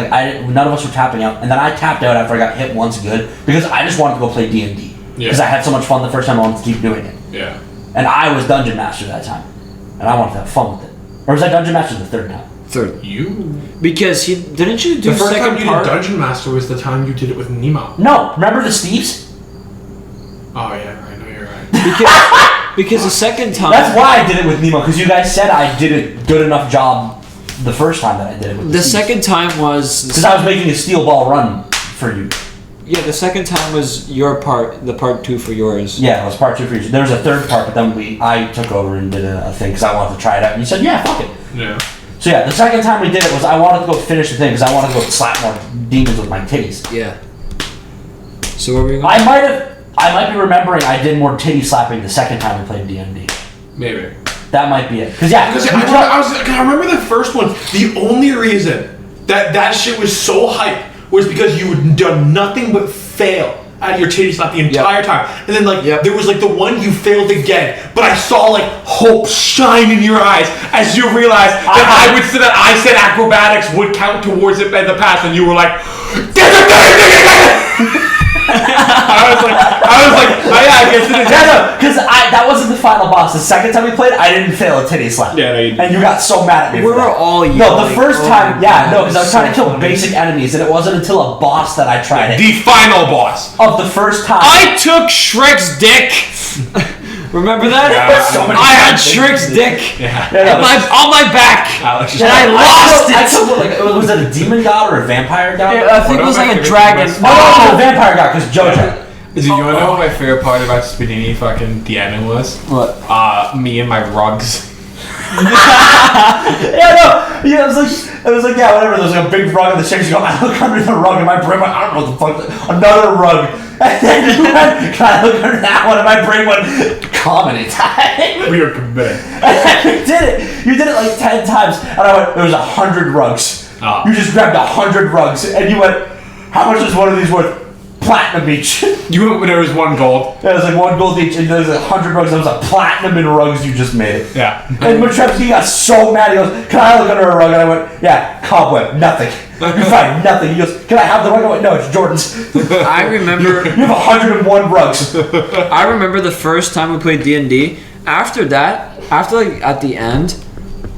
none of us were tapping out, and then I tapped out after I got hit once good because I just wanted to go play D&D because I had so much fun the first time. I wanted to keep doing it. Yeah. And I was Dungeon Master that time, and I wanted to have fun with it. Or was I Dungeon Master the third time? Third. You? Because didn't you do the first second time you part? did Dungeon Master was the time you did it with Nemo. No, remember the Steves? Oh yeah, I know you're right. Because the second time. That's why I did it with Nemo, because you guys said I did a good enough job the first time that I did it with The second time was. Because I was making a steel ball run for you. Yeah, the second time was your part, the part 2 for yours. Yeah, it was part 2 for you. There was a third part, but then I took over and did a thing because I wanted to try it out. And you said, yeah, fuck it. Yeah. So yeah, the second time we did it was I wanted to go finish the thing because I wanted to go slap more demons with my titties. Yeah. So where were you going? I might be remembering I did more titty slapping the second time we played D&D. Maybe. That might be it. Because I remember the first one. The only reason that shit was so hype was because you had done nothing but fail at your titty slap the entire time. And then there was the one you failed again, but I saw hope shine in your eyes as you realized that I said acrobatics would count towards it in the past, and you were like, I was like, oh yeah, I guess it is. Because that wasn't the final boss. The second time we played, I didn't fail a titty slap. Yeah, no, you didn't. And you got so mad at me. We were all yelling. No, the first time, because I was so trying to kill funny. basic enemies, and it wasn't until a boss that I tried it. The final boss. Of the first time. I took Shrek's dick. Remember that? I had Shrek's dick on my back, and I lost it. Was it a demon god or a vampire god? I think it was like a dragon. Oh, it was a vampire god because JoJo. Did you want to know what my favorite part about Spadini fucking DMing was? What? Me and my rugs. It was like, yeah, whatever. There's a big rug on the stairs. You go, I look under the rug, and my brain went, I don't know what the fuck. Another rug. And then you went, can I look under that one? And my brain went, comedy time. We are committed. And you did it like 10 times. And I went, there was 100 rugs. Oh. You just grabbed 100 rugs. And you went, how much is one of these worth? Platinum each. You went when there was 1 gold. Yeah, it was like 1 gold each, and there's 100 rugs. There was a platinum in rugs you just made. Yeah. And Matrepsky got so mad. He goes, "Can I look under a rug?" And I went, "Yeah, cobweb, nothing. You find nothing." He goes, "Can I have the rug?" I went, "No, it's Jordan's." I remember. You have 101 rugs. I remember the first time we played D&D. After that, at the end,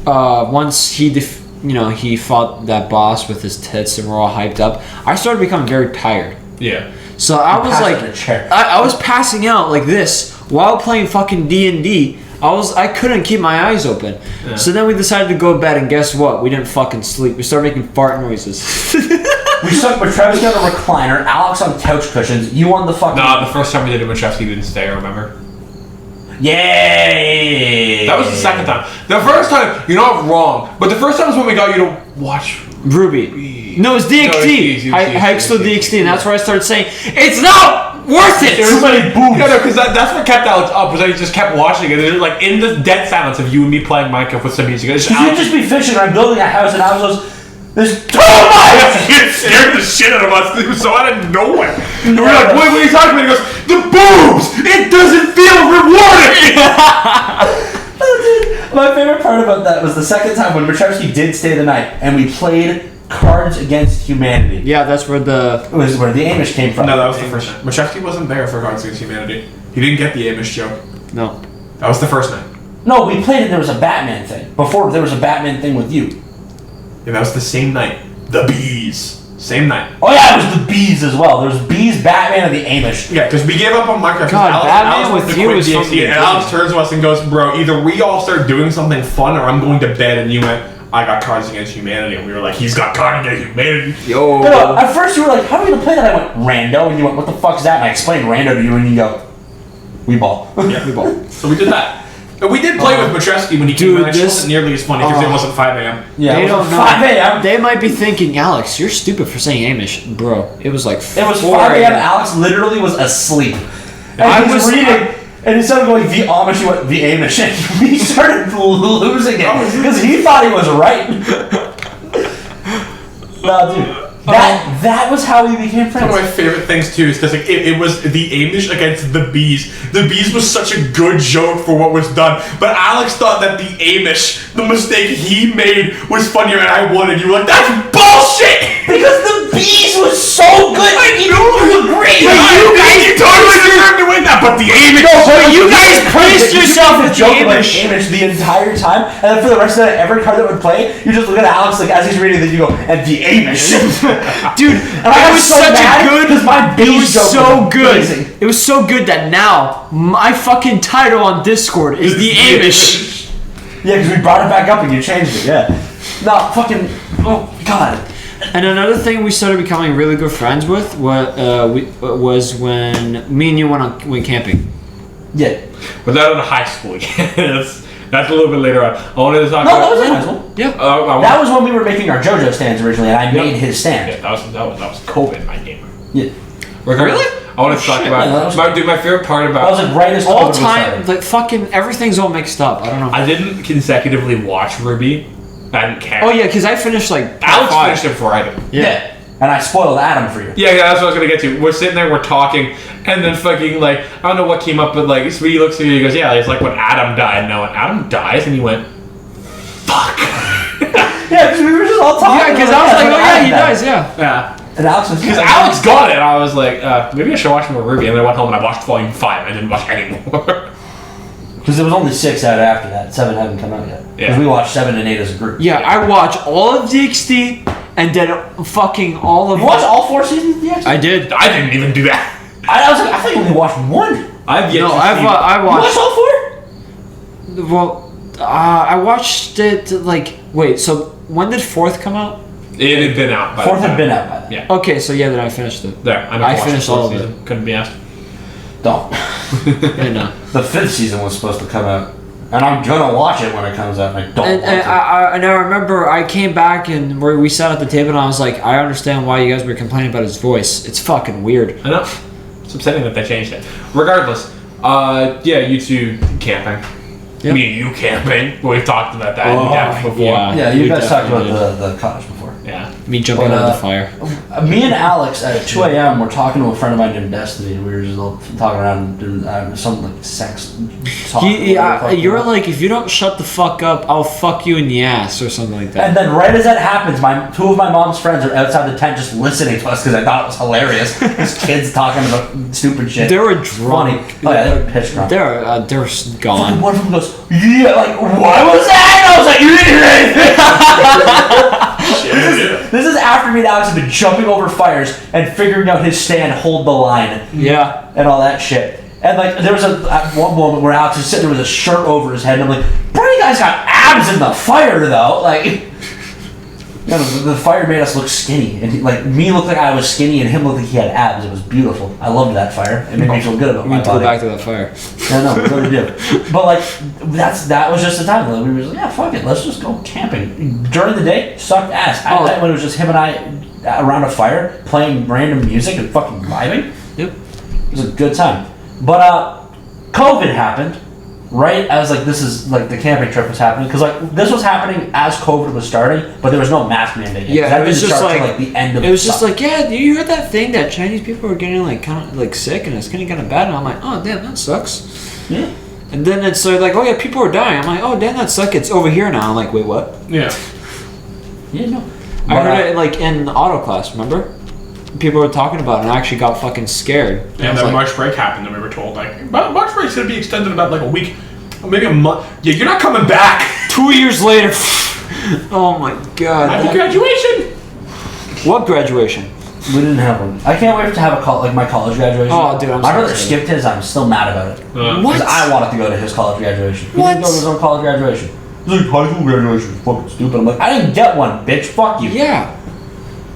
once he he fought that boss with his tits and we're all hyped up, I started becoming very tired. Yeah. So I was like, I was passing out like this while playing fucking D&D. I couldn't keep my eyes open. Yeah. So then we decided to go to bed, and guess what? We didn't fucking sleep. We started making fart noises. We stuck Matrevsky on a recliner, Alex on couch cushions. You on the fucking. Nah, the first time we did it, Matrevsky didn't stay. I remember. Yay! That was the second time. The first time, you're not wrong, but the first time was when we got you to watch Ruby. No, it's DXT. Hexto DXT, and that's where I started saying, it's not worth it! Too many boobs. No, because that's what kept Alex up, was I just kept watching it, and it was in the dead silence of you and me playing Minecraft with some music. Because you'd just be fishing, I'm building a house, and I was there's termites! It scared the shit out of us. It was so out of nowhere. And we're like, what are you talking about? He goes, the boobs! It doesn't feel rewarding! My favorite part about that was the second time when Matrevsky did stay the night, and we played Cards Against Humanity. Yeah, that's where It was where the Amish came from. No, that was the first night. Matrevsky wasn't there for Cards Against Humanity. He didn't get the Amish joke. No. That was the first night. No, we played it, there was a Batman thing. Before, there was a Batman thing with you. Yeah, that was the same night. The Bees. Same night. Oh yeah, it was the Bees as well. There was Bees, Batman, and the Amish. Yeah, because we gave up on Minecraft. God, Batman with you is DXT, and Alex turns to us and goes, bro, either we all start doing something fun or I'm going to bed. And you went, I got Cards Against Humanity. And we were like, he's got Cards Against Humanity. Yo. No, at first you were like, how are we going to play that? I went, Rando. And you went, what the fuck's that? And I explained Rando to you and you go, we ball. Yeah, we ball. So we did that. And we did play with Matrevsky when he came in. It wasn't nearly as funny because it wasn't 5 a.m. Yeah, they it was don't know. 5 a.m. They might be thinking, Alex, you're stupid for saying Amish. Bro, it was like 4 It was 5 a.m. Alex literally was asleep. And I was reading, and instead of going the Amish, he went the Amish. And we started losing it because he thought he was right. No, dude. That was how we became friends. One of my favorite things too is because it was the Amish against the Bees. The Bees was such a good joke for what was done, but Alex thought that the Amish, the mistake he made, was funnier, and I won. And you were like, "That's bullshit!" Because the Bees was so good. I know. You agree. You totally deserved to win that, but the Amish. No, but you guys praised you yourself made with the joke the about Amish. Amish the entire time, and then for the rest of the night, every card that would play, you just look at Alex like as he's reading, then you go, and the Amish. Dude, And I it was was so such mad a good. 'cause my It beige was joke so was good. amazing. It was so good that now my fucking title on Discord is the Amish. Yeah, because we brought it back up and you changed it. Yeah. No, fucking. Oh God. And another thing we started becoming really good friends with was when me and you went camping. Yeah. But that was high school again. That's a little bit later on. I wanted to talk No, about. that was in high school. Yeah. That was when we were making our JoJo stands originally, and I made his stand. Yeah, that was COVID, my game. Yeah. Really? I want to talk shit, about. man, that was- My favorite part That was about. like right as All COVID was time, starting. like fucking everything's all mixed up. I don't know. I didn't consecutively watch Ruby. I didn't care. Oh yeah, because I finished like Alex 5. finished it before I did. Yeah. And I spoiled Adam for you. Yeah, that's what I was gonna get to. We're sitting there, we're talking, and then fucking like I don't know what came up, but like Sweetie looks at me and he goes, "Yeah, it's like when Adam died." And I went, "Adam dies," and he went, "Fuck." Yeah, because we were just all talking. Yeah, because I was like, oh yeah, Adam he died. dies. Yeah. Yeah. And Alex was Because Alex got it, and I was like, maybe I should watch more Ruby. And then I went home and I watched Volume 5. I didn't watch anymore. Because there was only 6 out after that. 7 hadn't come out yet. Because Yeah. we watched 7 and 8 as a group. Yeah, I watched all of DxD and then fucking all of. You watched all 4 seasons of the X? I did. I didn't even do that. I was like, I thought you only watched 1. I've yet No, to I see. You watched watched. all 4? Well, I watched it like. Wait, so when did 4th come out? It had been out. By 4th the had time. been out by then. Yeah. Okay, so yeah, then I finished it. There. I never watched finished the all of fourth season. Couldn't be asked. Don't. I know. The 5th season was supposed to come out. And I'm gonna watch it when it comes out. And I don't And, want to. and I remember I came back and where we sat at the table and I was like, I understand why you guys were complaining about his voice. It's fucking weird. I know. It's upsetting that they changed it. Regardless, yeah, you two camping. Yep. Me and you camping. We've talked about that Oh, in depth before. yeah. Yeah, you you guys talked about definitely the cottage before. Yeah. Me jumping But, out of the fire. Me and Alex at 2 a.m. were talking to a friend of mine named Destiny, and we were just all talking around doing some like sex talk. You were like, if you don't shut the fuck up, I'll fuck you in the ass or something like that. And then right as that happens, 2 of my mom's friends are outside the tent just listening to us because I thought it was hilarious. These kids talking about stupid shit. They were funny. drunk. Oh yeah, they were pissed drunk. They're And gone. one of them goes, yeah, like, what was that? And I was like, you didn't hear anything. This is after me and Alex have been jumping over fires and figuring out his stand, hold the line, Yeah. and all that shit. And like, there was at one moment where Alex was sitting there with a shirt over his head, and I'm like, bro, you guys got abs in the fire though. Like, no, the fire made us look skinny, and me looked like I was skinny, and him looked like he had abs. It was beautiful. I loved that fire. It made me feel good about We my need to go body. back to that fire. No, we really do. But like, that was just the time. Like, we were just like, yeah, fuck it, let's just go camping. During the day, sucked ass. At night, when it was just him and I around a fire, playing random music and fucking vibing, Yep. it was a good time. But COVID happened, right as like this is like the camping trip was happening, because like this was happening as COVID was starting, but there was no mask mandate. Yeah, that it was didn't just start till, like- the end of. It was just summer. like, yeah, you heard that thing that Chinese people were getting like kind of like sick and it's getting kind of bad, and I'm like, oh damn, that sucks. yeah. And then it's like, oh yeah, people are dying. I'm like, oh damn, that sucks. It's over here now. I'm like, wait, what? Yeah. Yeah, no. I But, heard it like in auto class. Remember? People were talking about it, and I actually got fucking scared. I And was then like, March break happened, and we were told like March break's gonna be extended about like a week, or maybe a month. Yeah, you're not coming back. 2 years later. Oh my god. Happy graduation. What graduation? We didn't have one. I can't wait to have my college graduation. Oh, dude, I'm my so brother excited. skipped his. I'm still mad about it. What? Because I wanted to go to his college graduation. He What? didn't go to his own college graduation. He's like, high school graduation is fucking stupid. I'm like, I didn't get one, bitch. Fuck you. Yeah.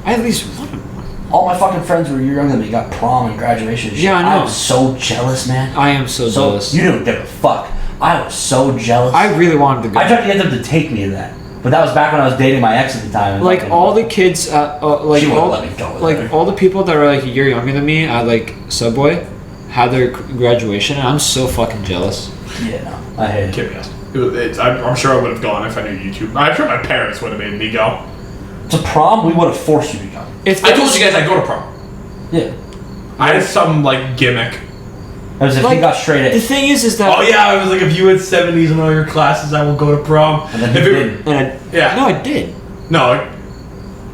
I at least wanted one. All my fucking friends who were younger than me got prom and graduation. Shit. Yeah, I know. was so jealous, man. I am so jealous. You didn't give a fuck. I was so jealous. I really wanted to go. I tried to get them to take me to that, but that was back when I was dating my ex at the time. and Like fucking- all the kids, like She wouldn't all, let me go with like her. all the people that are like a year younger than me at like Subway had their graduation, and I'm so fucking jealous. Yeah, no, I hate it. Kidding us. I'm sure I would have gone if I knew YouTube. I'm sure my parents would have made me go. To prom, we would have forced you to go. If I told you guys I'd go to prom. Yeah. I had some like gimmick. As if Like, he got straight the A's. thing is that Oh yeah, I was like, if you had 70s in all your classes, I will go to prom. And then If he it- didn't. and Yeah. no, I did. No,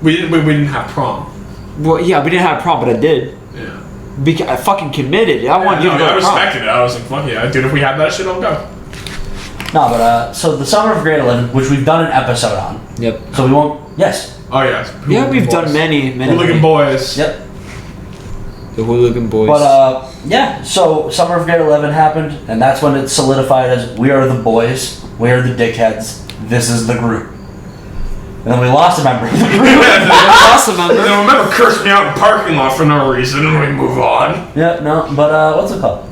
we didn't have prom. Well, yeah, we didn't have a prom, but I did. Yeah. I fucking committed. I want you to go. I to prom. respected it. I was like, fuck yeah, dude. If we have that shit, I'll go. No, but so the summer of grade 11, which we've done an episode on. Yep. So we won't. Yes. Oh yes. Yeah, we've done many. Hooligan boys. Yep. The Hooligan Boys. But yeah. So summer of grade 11 happened, and that's when it solidified as we are the boys. We are the dickheads. This is the group. And then we lost a member of the group. Lost a member. Then remember, cursed me out in the parking lot for no reason, and we move on. Yeah. No. But what's it called?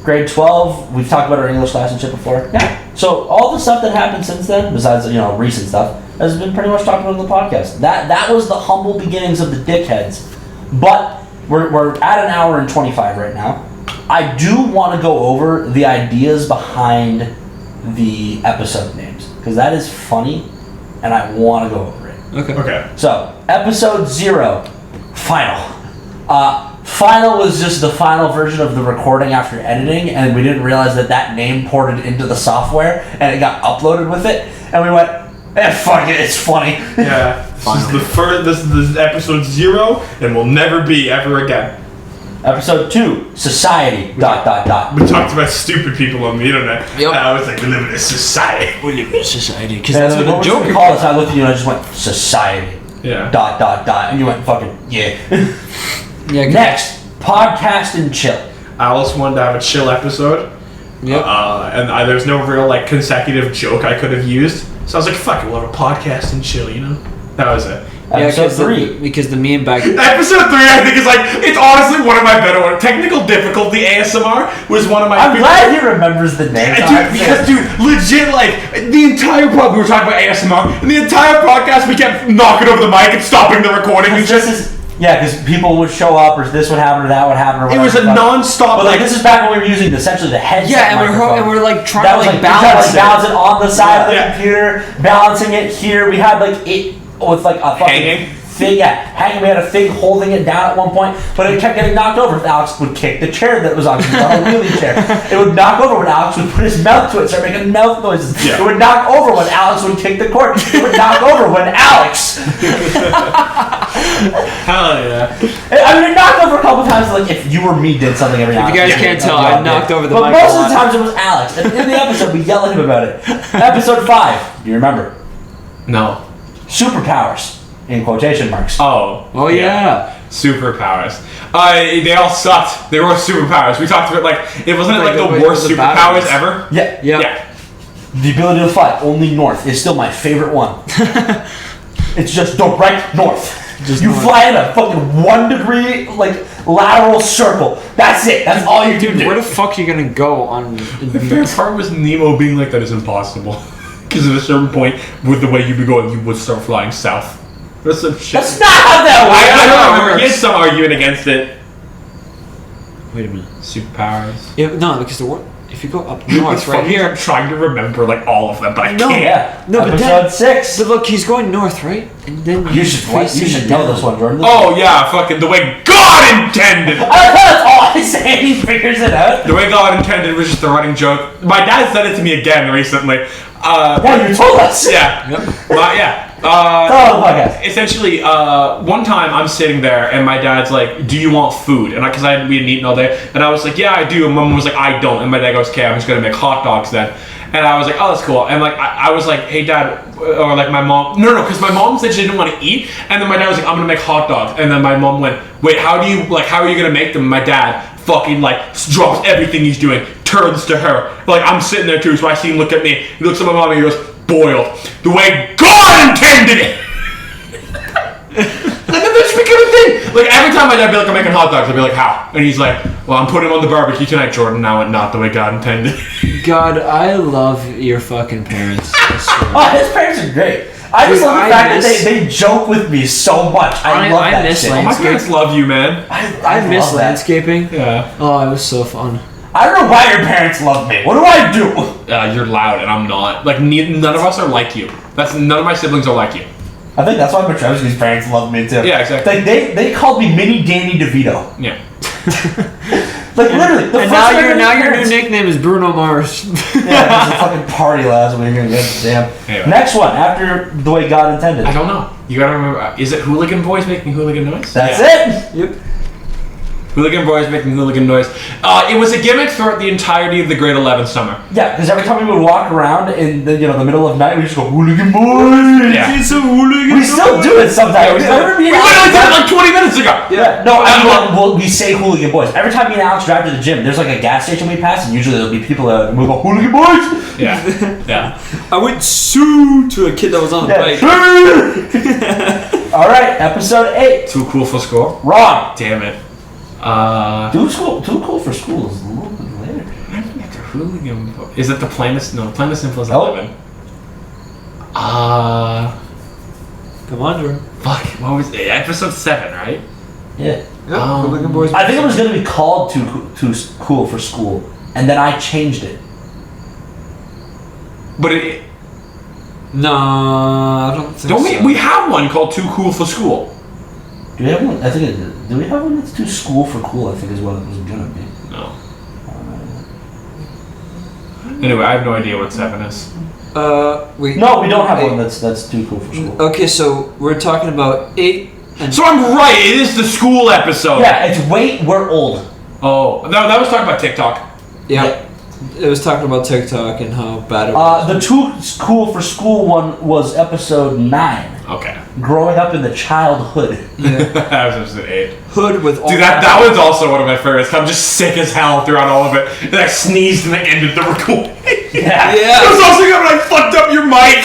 Grade 12. We've talked about our English class and shit before. Yeah. So all the stuff that happened since then, besides recent stuff, has been pretty much talked about on the podcast. That was the humble beginnings of the dickheads. But we're at an hour and 25 right now. I do want to go over the ideas behind the episode names because that is funny, and I want to go over it. Okay. So episode 0, final. Final was just the final version of the recording after editing, and we didn't realize that name ported into the software, and it got uploaded with it, and we went, fuck it, it's funny. Yeah. This is the first. This is episode 0, and will never be ever again. Episode 2, society. ... We talked about stupid people on the internet. Yep. I was like, we live in a society. We live in a society because And that's what what the was Joker it called? So I looked at you and I just went, society. Yeah. ... And you went, fucking, yeah. Yeah. Next, podcast and chill. Alice wanted to have a chill episode. Yep. And there's no real consecutive joke I could have used. So I was like, fuck it, we'll have a podcast and chill, That was it. Episode 3. Because the meme back. Episode 3, I think, is it's honestly one of my better ones. Technical difficulty ASMR was one of my I'm glad he remembers the name. Dude, legit, the entire podcast, we were talking about ASMR, and the entire podcast, we kept knocking over the mic and stopping the recording. Because people would show up, or this would happen, or that would happen, or whatever. It was a non-stop. But this is back when we were using essentially the headset. Yeah, and we're trying to balance it. Balance it on the side of the computer, balancing it here. We had it with a fucking hanging thing. Yeah, hanging. We had a thing holding it down at one point, but it kept getting knocked over. Alex would kick the chair that was on. It was on a wheelie chair. It would knock over when Alex would put his mouth to it, start making mouth noises. Yeah. It would knock over when Alex would kick the cord. It would knock over when Alex. Hell yeah. I mean, it knocked over a couple times, if you or me did something every now and then. If you guys can't tell, I knocked over the mic. But most of the times it was Alex. And in the episode, we yell at him about it. Episode 5, do you remember? No. Superpowers, in quotation marks. Oh yeah. Superpowers. They all sucked. They were all superpowers. We talked about, it wasn't the worst the bad superpowers ones. ever? Yeah. Yeah. The ability to fly only north is still my favorite one. It's just direct north. You fly in a fucking 1 degree, lateral circle. That's it. That's all you do. Where the fuck are you gonna go on? The fair part was Nemo being that is impossible. Because at a certain point, with the way you'd be going, you would start flying south. That's some shit. That's not how that works. I don't remember. He had some argument against it. Wait a minute. Superpowers. Yeah, no, because if you go up north, right here. I'm trying to remember all of them, but I No, can't. Yeah. No, but Episode 6. But look, he's going north, right? And then You should know this one, Jordan. Oh yeah, fucking the way God intended. That's all I say. He figures it out. The way God intended was just a running joke. My dad said it to me again recently. Yeah, you told us. Yeah. Yep. Yeah. Oh, the podcast. Essentially, one time I'm sitting there and my dad's like, "Do you want food?" And because we hadn't eaten all day, and I was like, "Yeah, I do." And Mom was like, "I don't." And my dad goes, "Okay, I'm just gonna make hot dogs then." And I was like, "Oh, that's cool." And I was like, "Hey, Dad," or my mom. No, because my mom said she didn't want to eat, and then my dad was like, "I'm gonna make hot dogs." And then my mom went, "Wait, how are you gonna make them?" And my dad fucking drops everything he's doing, turns to her. I'm sitting there too, so I see him look at me. He looks at my mom and he goes, "Boiled, the way God intended it." And then this became a thing. Every time my dad would be like, "I'm making hot dogs," I'd be like, "How?" And he's like, "Well, I'm putting them on the barbecue tonight, Jordan." Now and not the way God intended. God, I love your fucking parents. I swear. Oh, his parents are great. I just love the fact that they joke with me so much. I love that miss shit. Oh, my parents love you, man. I miss love that. landscaping. Yeah. Oh, it was so fun. I don't know why your parents love me. What do I do? You're loud and I'm not. None of us are like you. None of my siblings are like you. I think that's why Petrovsky's parents love me too. Yeah, exactly. They called me Mini Danny DeVito. Yeah. Literally. And now your new nickname is Bruno Mars. Yeah, it's a fucking party last week. Damn. Anyway. Next one, after the way God intended. I don't know. You gotta remember. Is it Hooligan Boys making hooligan noise? That's it. Yep. Hooligan boys making hooligan noise. It was a gimmick throughout the entirety of the grade 11 summer. Yeah, because every time we would walk around in the middle of night, we just go hooligan boys. Yeah. It's a hooligan. We still do it sometimes. We literally did it like 20 minutes ago. Yeah. No, we say hooligan boys. Every time me and Alex drive to the gym, there's like a gas station we pass, and usually there'll be people that will go hooligan boys. Yeah. Yeah. I went to a kid that was on a bike. All right, episode 8. Too cool for school? Wrong. Damn it. Too cool for school is a little bit later. I think the hooligan. Is it the plainest? No, plainest simple is Oh. 11. Come on, Jordan. Fuck. What was it? Episode 7, right? Yeah. Hooligan boys. I think it was gonna be called too cool for school, and then I changed it. But it. No, I don't think Don't so. we have one called Too Cool for School? Do we have one? I think do we have one that's too school for cool? I think is what it was gonna be. No. Anyway, I have no idea what 7 is. Wait. No, we don't have one that's too cool for school. Okay, so we're talking about 8 and. So I'm right. It is the school episode. Yeah, it's wait, we're old. Oh, that was talking about TikTok. Yeah. It was talking about TikTok and how bad it was. The too cool for school one was episode 9. Okay. Growing up in the childhood. Yeah. That was episode 8. Hood with all. Dude, that was also one of my favorites. I'm just sick as hell throughout all of it. And I sneezed and I ended the recording. Yeah. Yeah. I was also good when I fucked up your mic.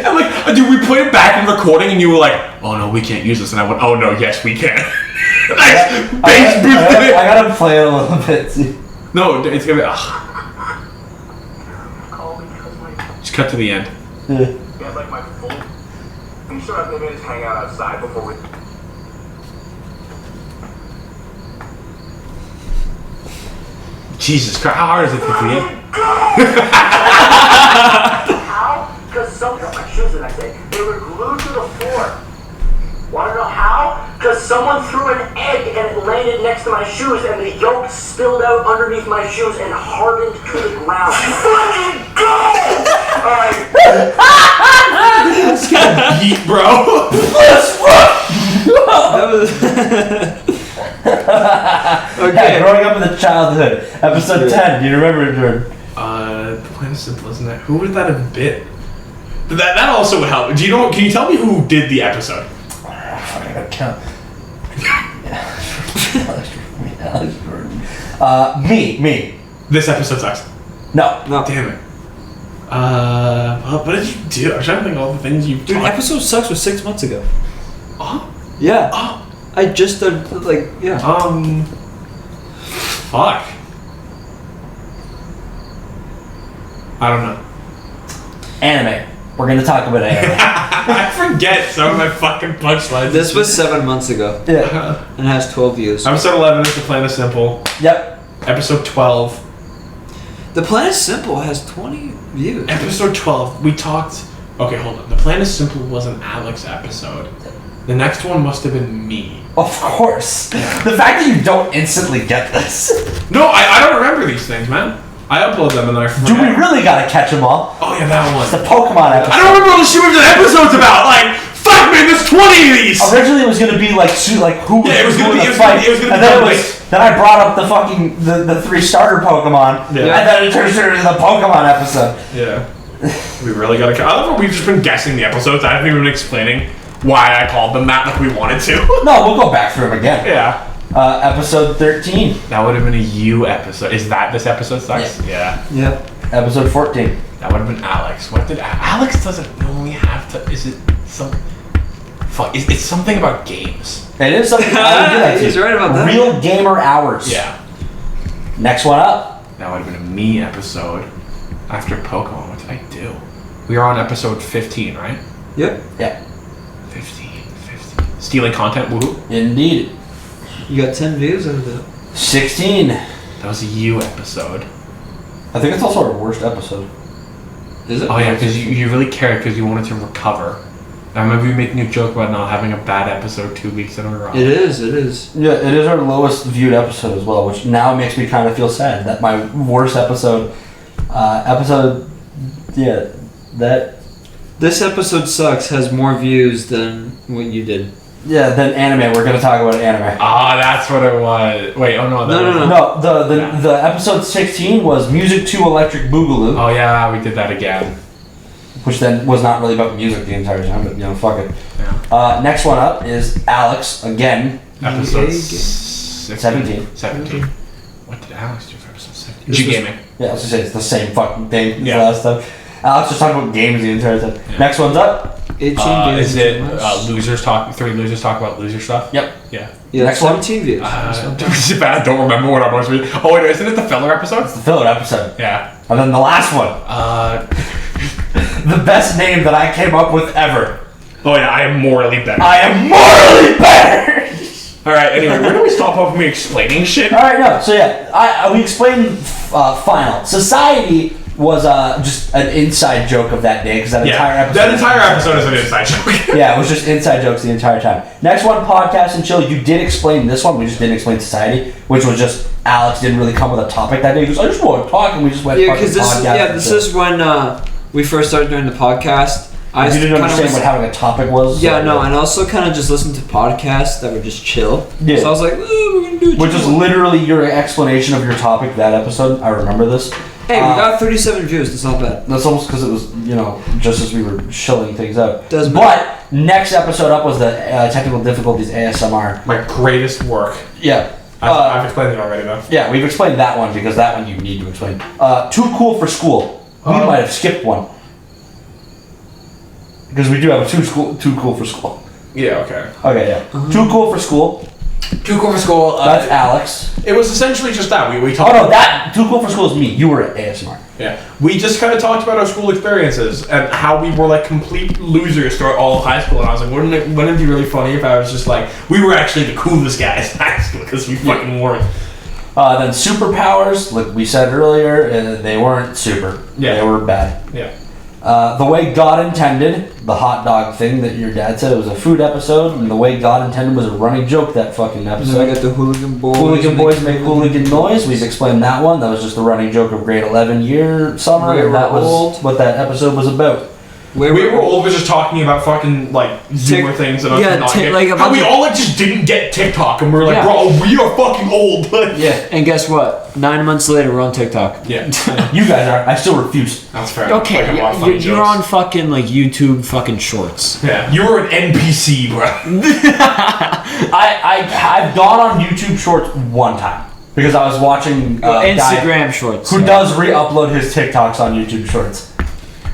And like, dude, we put it back in recording and you were like, oh no, we can't use this. And I went, oh no, yes, we can. I bass boosted it. I gotta play it a little bit. Too. No, it's gonna be. Just cut to the end. Yeah. Yeah, like my full. I'm sure I've maybe just hang out outside before we. Jesus Christ, how hard is it to get to the end? How? Because some got my shoes the next day. They were glued to the floor. Want to know how? Because someone threw an egg and it landed next to my shoes and the yolk spilled out underneath my shoes and hardened to the ground. Fucking go! Alright. Yeet, bro. That was. Okay, growing up in the childhood. Episode 10. Do you remember it, Jordan? The plan is simple, isn't it? Who would that have been? That also would help. Do you know? Can you tell me who did the episode? I gotta count. Me. This episode sucks. No. Damn it. What did you do? I'm trying to think of all the things you've Dude, done. episode 6 was 6 months ago. Oh. Yeah. Oh. I just started, like, yeah. Fuck. I don't know. Anime. We're gonna talk about anime. I forget some of my fucking punchlines. This was 7 months ago. Yeah. And has 12 views. Episode 11 is The Plan is Simple. Yep. Episode 12. The Plan is Simple has 20 views. Episode 12, we talked. Okay, hold on. The Plan is Simple was an Alex episode. The next one must have been me. Of course. The fact that you don't instantly get this. No, I don't remember these things, man. I upload them and then I forget. Do we really gotta catch them all? Oh yeah, that It's the one. Pokemon episode. I don't remember all the shit we've done episodes about. Like, fuck man, there's 20 of these. Originally it was gonna be like who Yeah, it was who gonna in be- the it was gonna fight, be- it was gonna and be then Quick. then I brought up the fucking the 3 starter Pokemon, Yeah. and then it turns into the Pokemon episode. Yeah. We really gotta. I love how we've just been guessing the episodes. I haven't even been explaining why I called them that like we wanted to. No, we'll go back through them again. Yeah. Episode 13, That would have been a you episode. Is that this episode sucks? Yeah. Yeah. episode 14. That would have been Alex. What did Alex doesn't normally have to? Is it some? Fuck. It's something about games. It is something I would do that to. He's right about that. Real gamer hours. Yeah. Next one up. That would have been a me episode after Pokemon. What did I do? We are on episode 15, right? Yep. Yeah. 15. Stealing content. Woohoo. Indeed. You got 10 views out of that. 16. That was a you episode. I think it's also our worst episode. Is it? Oh yeah, because you really cared because you wanted to recover. I remember you making a joke about not having a bad episode 2 weeks in a row. It is. Yeah, it is our lowest viewed episode as well, which now makes me kind of feel sad that my worst episode, This episode sucks has more views than what you did. then anime. We're gonna talk about anime. Ah, that's what it was. Wait, oh no. No, the episode 16 was Music to Electric Boogaloo, Oh yeah, we did that again. which then was not really about music the entire time, but fuck it. Yeah. Next one up is Alex again. Episode 17. 17. What did Alex do for episode 17? G-Gaming. Yeah, I was gonna say it's the same fucking thing as Yeah. last time. Alex was talking about games the entire time. Yeah. Next one's up. Is it losers talk? 3 losers talk about loser stuff. Yep. Yeah. Yeah, Next one? 17 views. It's bad. I don't remember what I was reading. Oh wait, isn't it the filler episode? It's the filler episode. Yeah. And then the last one. The best name that I came up with ever. Oh yeah, I am morally better. I am morally better! All right. Anyway, where do we stop off me explaining shit? Alright, no, so yeah, we explained Final. Society was just an inside joke of that day, because that entire episode... That entire episode is an inside joke. Yeah, it was just inside jokes the entire time. Next one, Podcast and Chill. You did explain this one, we just didn't explain Society, which was just Alex didn't really come with a topic that day. He goes, I just want to talk, and we just went Yeah, fucking because this is when we first started doing the podcast. I You didn't kinda understand what having a topic was. Yeah, so, no, and also kind of just listened to podcasts that were just chill. Yeah. So I was like, we're gonna do a Which is chill one. literally your explanation of your topic that episode. I remember this. Hey, we got 37 views. That's not bad. That's almost because it was, just as we were shilling things out. Doesn't But next episode up was the technical difficulties ASMR. My greatest work. Yeah. I've explained it already though. Yeah, we've explained that one because that one you need to explain. Too cool for school. We might have skipped one. Because we do have a too cool for school. Yeah. Okay. Okay, yeah. Too cool for school. Too cool for school. That's Alex. It was essentially just that we Oh talked. no, that too cool for school is me. You were at ASMR. Yeah. We just kind of talked about our school experiences and how we were like complete losers throughout all of high school. And I was like, wouldn't it be really funny if I was just like, we were actually the coolest guys in high school because we fucking weren't. Then superpowers, like we said earlier, they weren't super. Yeah. They were bad. Yeah. The way God intended, the hot dog thing that your dad said, it was a food episode, and the way God intended was a running joke that fucking And then episode. we got the hooligan boys. Hooligan boys make hooligan noise. We've explained that one. That was just a running joke of grade 11 year summer. We and were that was old. what that episode was about. We were all just talking about fucking like Zoomer things and us yeah, not ti- get, like a how bunch we of- all like just didn't get TikTok and we were like, Yeah. bro, we are fucking old. Yeah. And guess what? 9 months later, we're on TikTok. Yeah. You guys are. I still refuse. That's fair. Okay, Like, I'm on funny you're jokes. on fucking like YouTube fucking shorts. Yeah. You were an NPC, bro. I've gone on YouTube Shorts one time because I was watching a guy Instagram shorts. who does re-upload his TikToks on YouTube Shorts.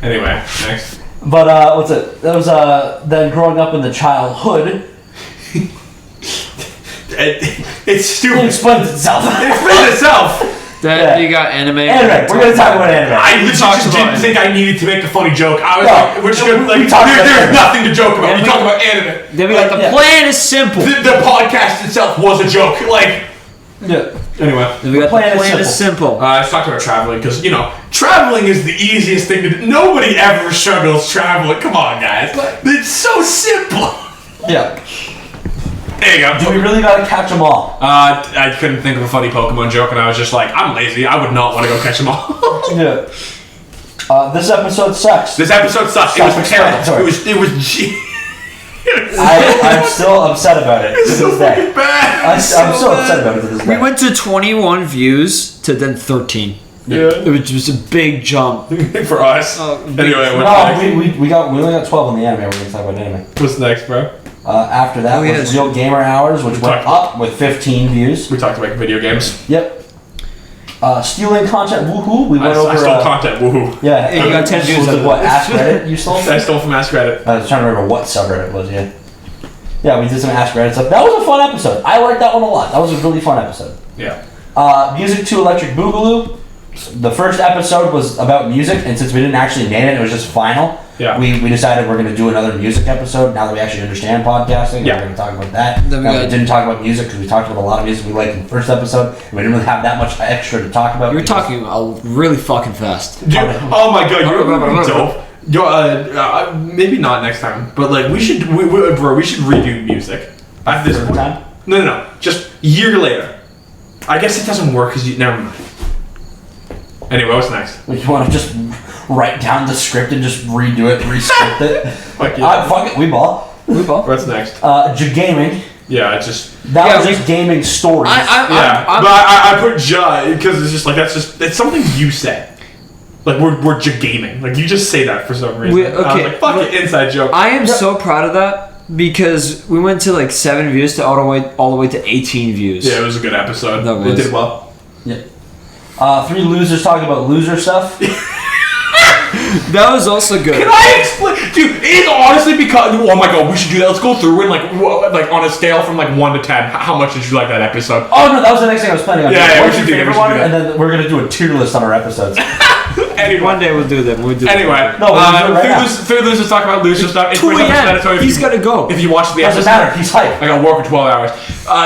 Anyway, next. But what's it? That was then growing up in the childhood. It's It stupid. explains itself. It explains itself. Then Yeah. you got anime. Anime. We're gonna talk about anime. I legit talked just about didn't it. think I needed to make a funny joke. I was No, like, we're just gonna like, we talked about there's anime. nothing to joke about. Then We we- talk about anime. Then we got the Yeah. plan is simple. The podcast itself was a joke. Like, Yeah. anyway. Then we got plan the is plan is simple. I talked about traveling because, traveling is the easiest thing to do. Nobody ever struggles traveling. Come on, guys. It's so simple. Yeah. There you Do go. we really gotta catch them all? I couldn't think of a funny Pokemon joke, and I was just like, I'm lazy. I would not want to go catch them all. Yeah. This episode sucks. This episode sucked. It was terrible. Self-explanatory. It was I'm still upset about it to this day. bad. I'm so upset about it to this day. We went to 21 views to then 13. Yeah. It was just a big jump. For us. Anyway, what's No, next? we only got 12 on the anime. We're gonna talk about anime. What's next, bro? After that Oh, was yes. Real Gamer Hours, which went talked- up with 15 views. We talked about video games. Yep. Stealing content, woohoo! We went over. I stole content. Woohoo. Yeah, Hey, you got 10 views Was out it of what? it. Ask Reddit you stole? I stole from Ask Reddit. I was trying to remember what subreddit it was. Yeah. Yeah, we did some Ask Reddit stuff. That was a fun episode. I liked that one a lot. That was a really fun episode. Yeah. Music to Electric Boogaloo. The first episode was about music, and since we didn't actually name it, it was just final. Yeah. We decided we're going to do another music episode now that we actually understand podcasting. Yeah. We're going to talk about that. Then we Now, we got- didn't talk about music because we talked about a lot of music we liked in the first episode, and we didn't really have that much extra to talk about. You were because- talking really fucking fast. Dude, oh my god, you're really dope. Yo, maybe not next time, but like we should redo music. At this Third point. time? No. Just a year later. I guess it doesn't work because never mind. Anyway, what's next? If you want to just write down the script and just redo it, re-script it. Fuck yeah. Fuck it, we ball. Move on. What's next? Gaming. Yeah, it's just. That was just gaming stories. But I put Ja because it's just like it's something you say. Like we're gaming. Like you just say that for some reason. I was like, fuck it, inside joke. I am so proud of that because we went to like 7 views to all the way to 18 views. Yeah, it was a good episode. It did well. Yeah. 3 losers talking about loser stuff. That was also good. Can I explain, dude? It's honestly because oh my god, we should do that. Let's go through and like on a scale from like 1 to 10. How much did you like that episode? Oh no, that was the next thing I was planning on. Yeah, What's your favorite one? And then we're gonna do a tier list on our episodes. Anyway. One day we'll do that. Anyway, no, three losers talk about loser stuff. It's 2 pretty a.m. self-explanatory. He's gotta go. If you watch the Doesn't episode, matter. He's hyped. I got work for 12 hours.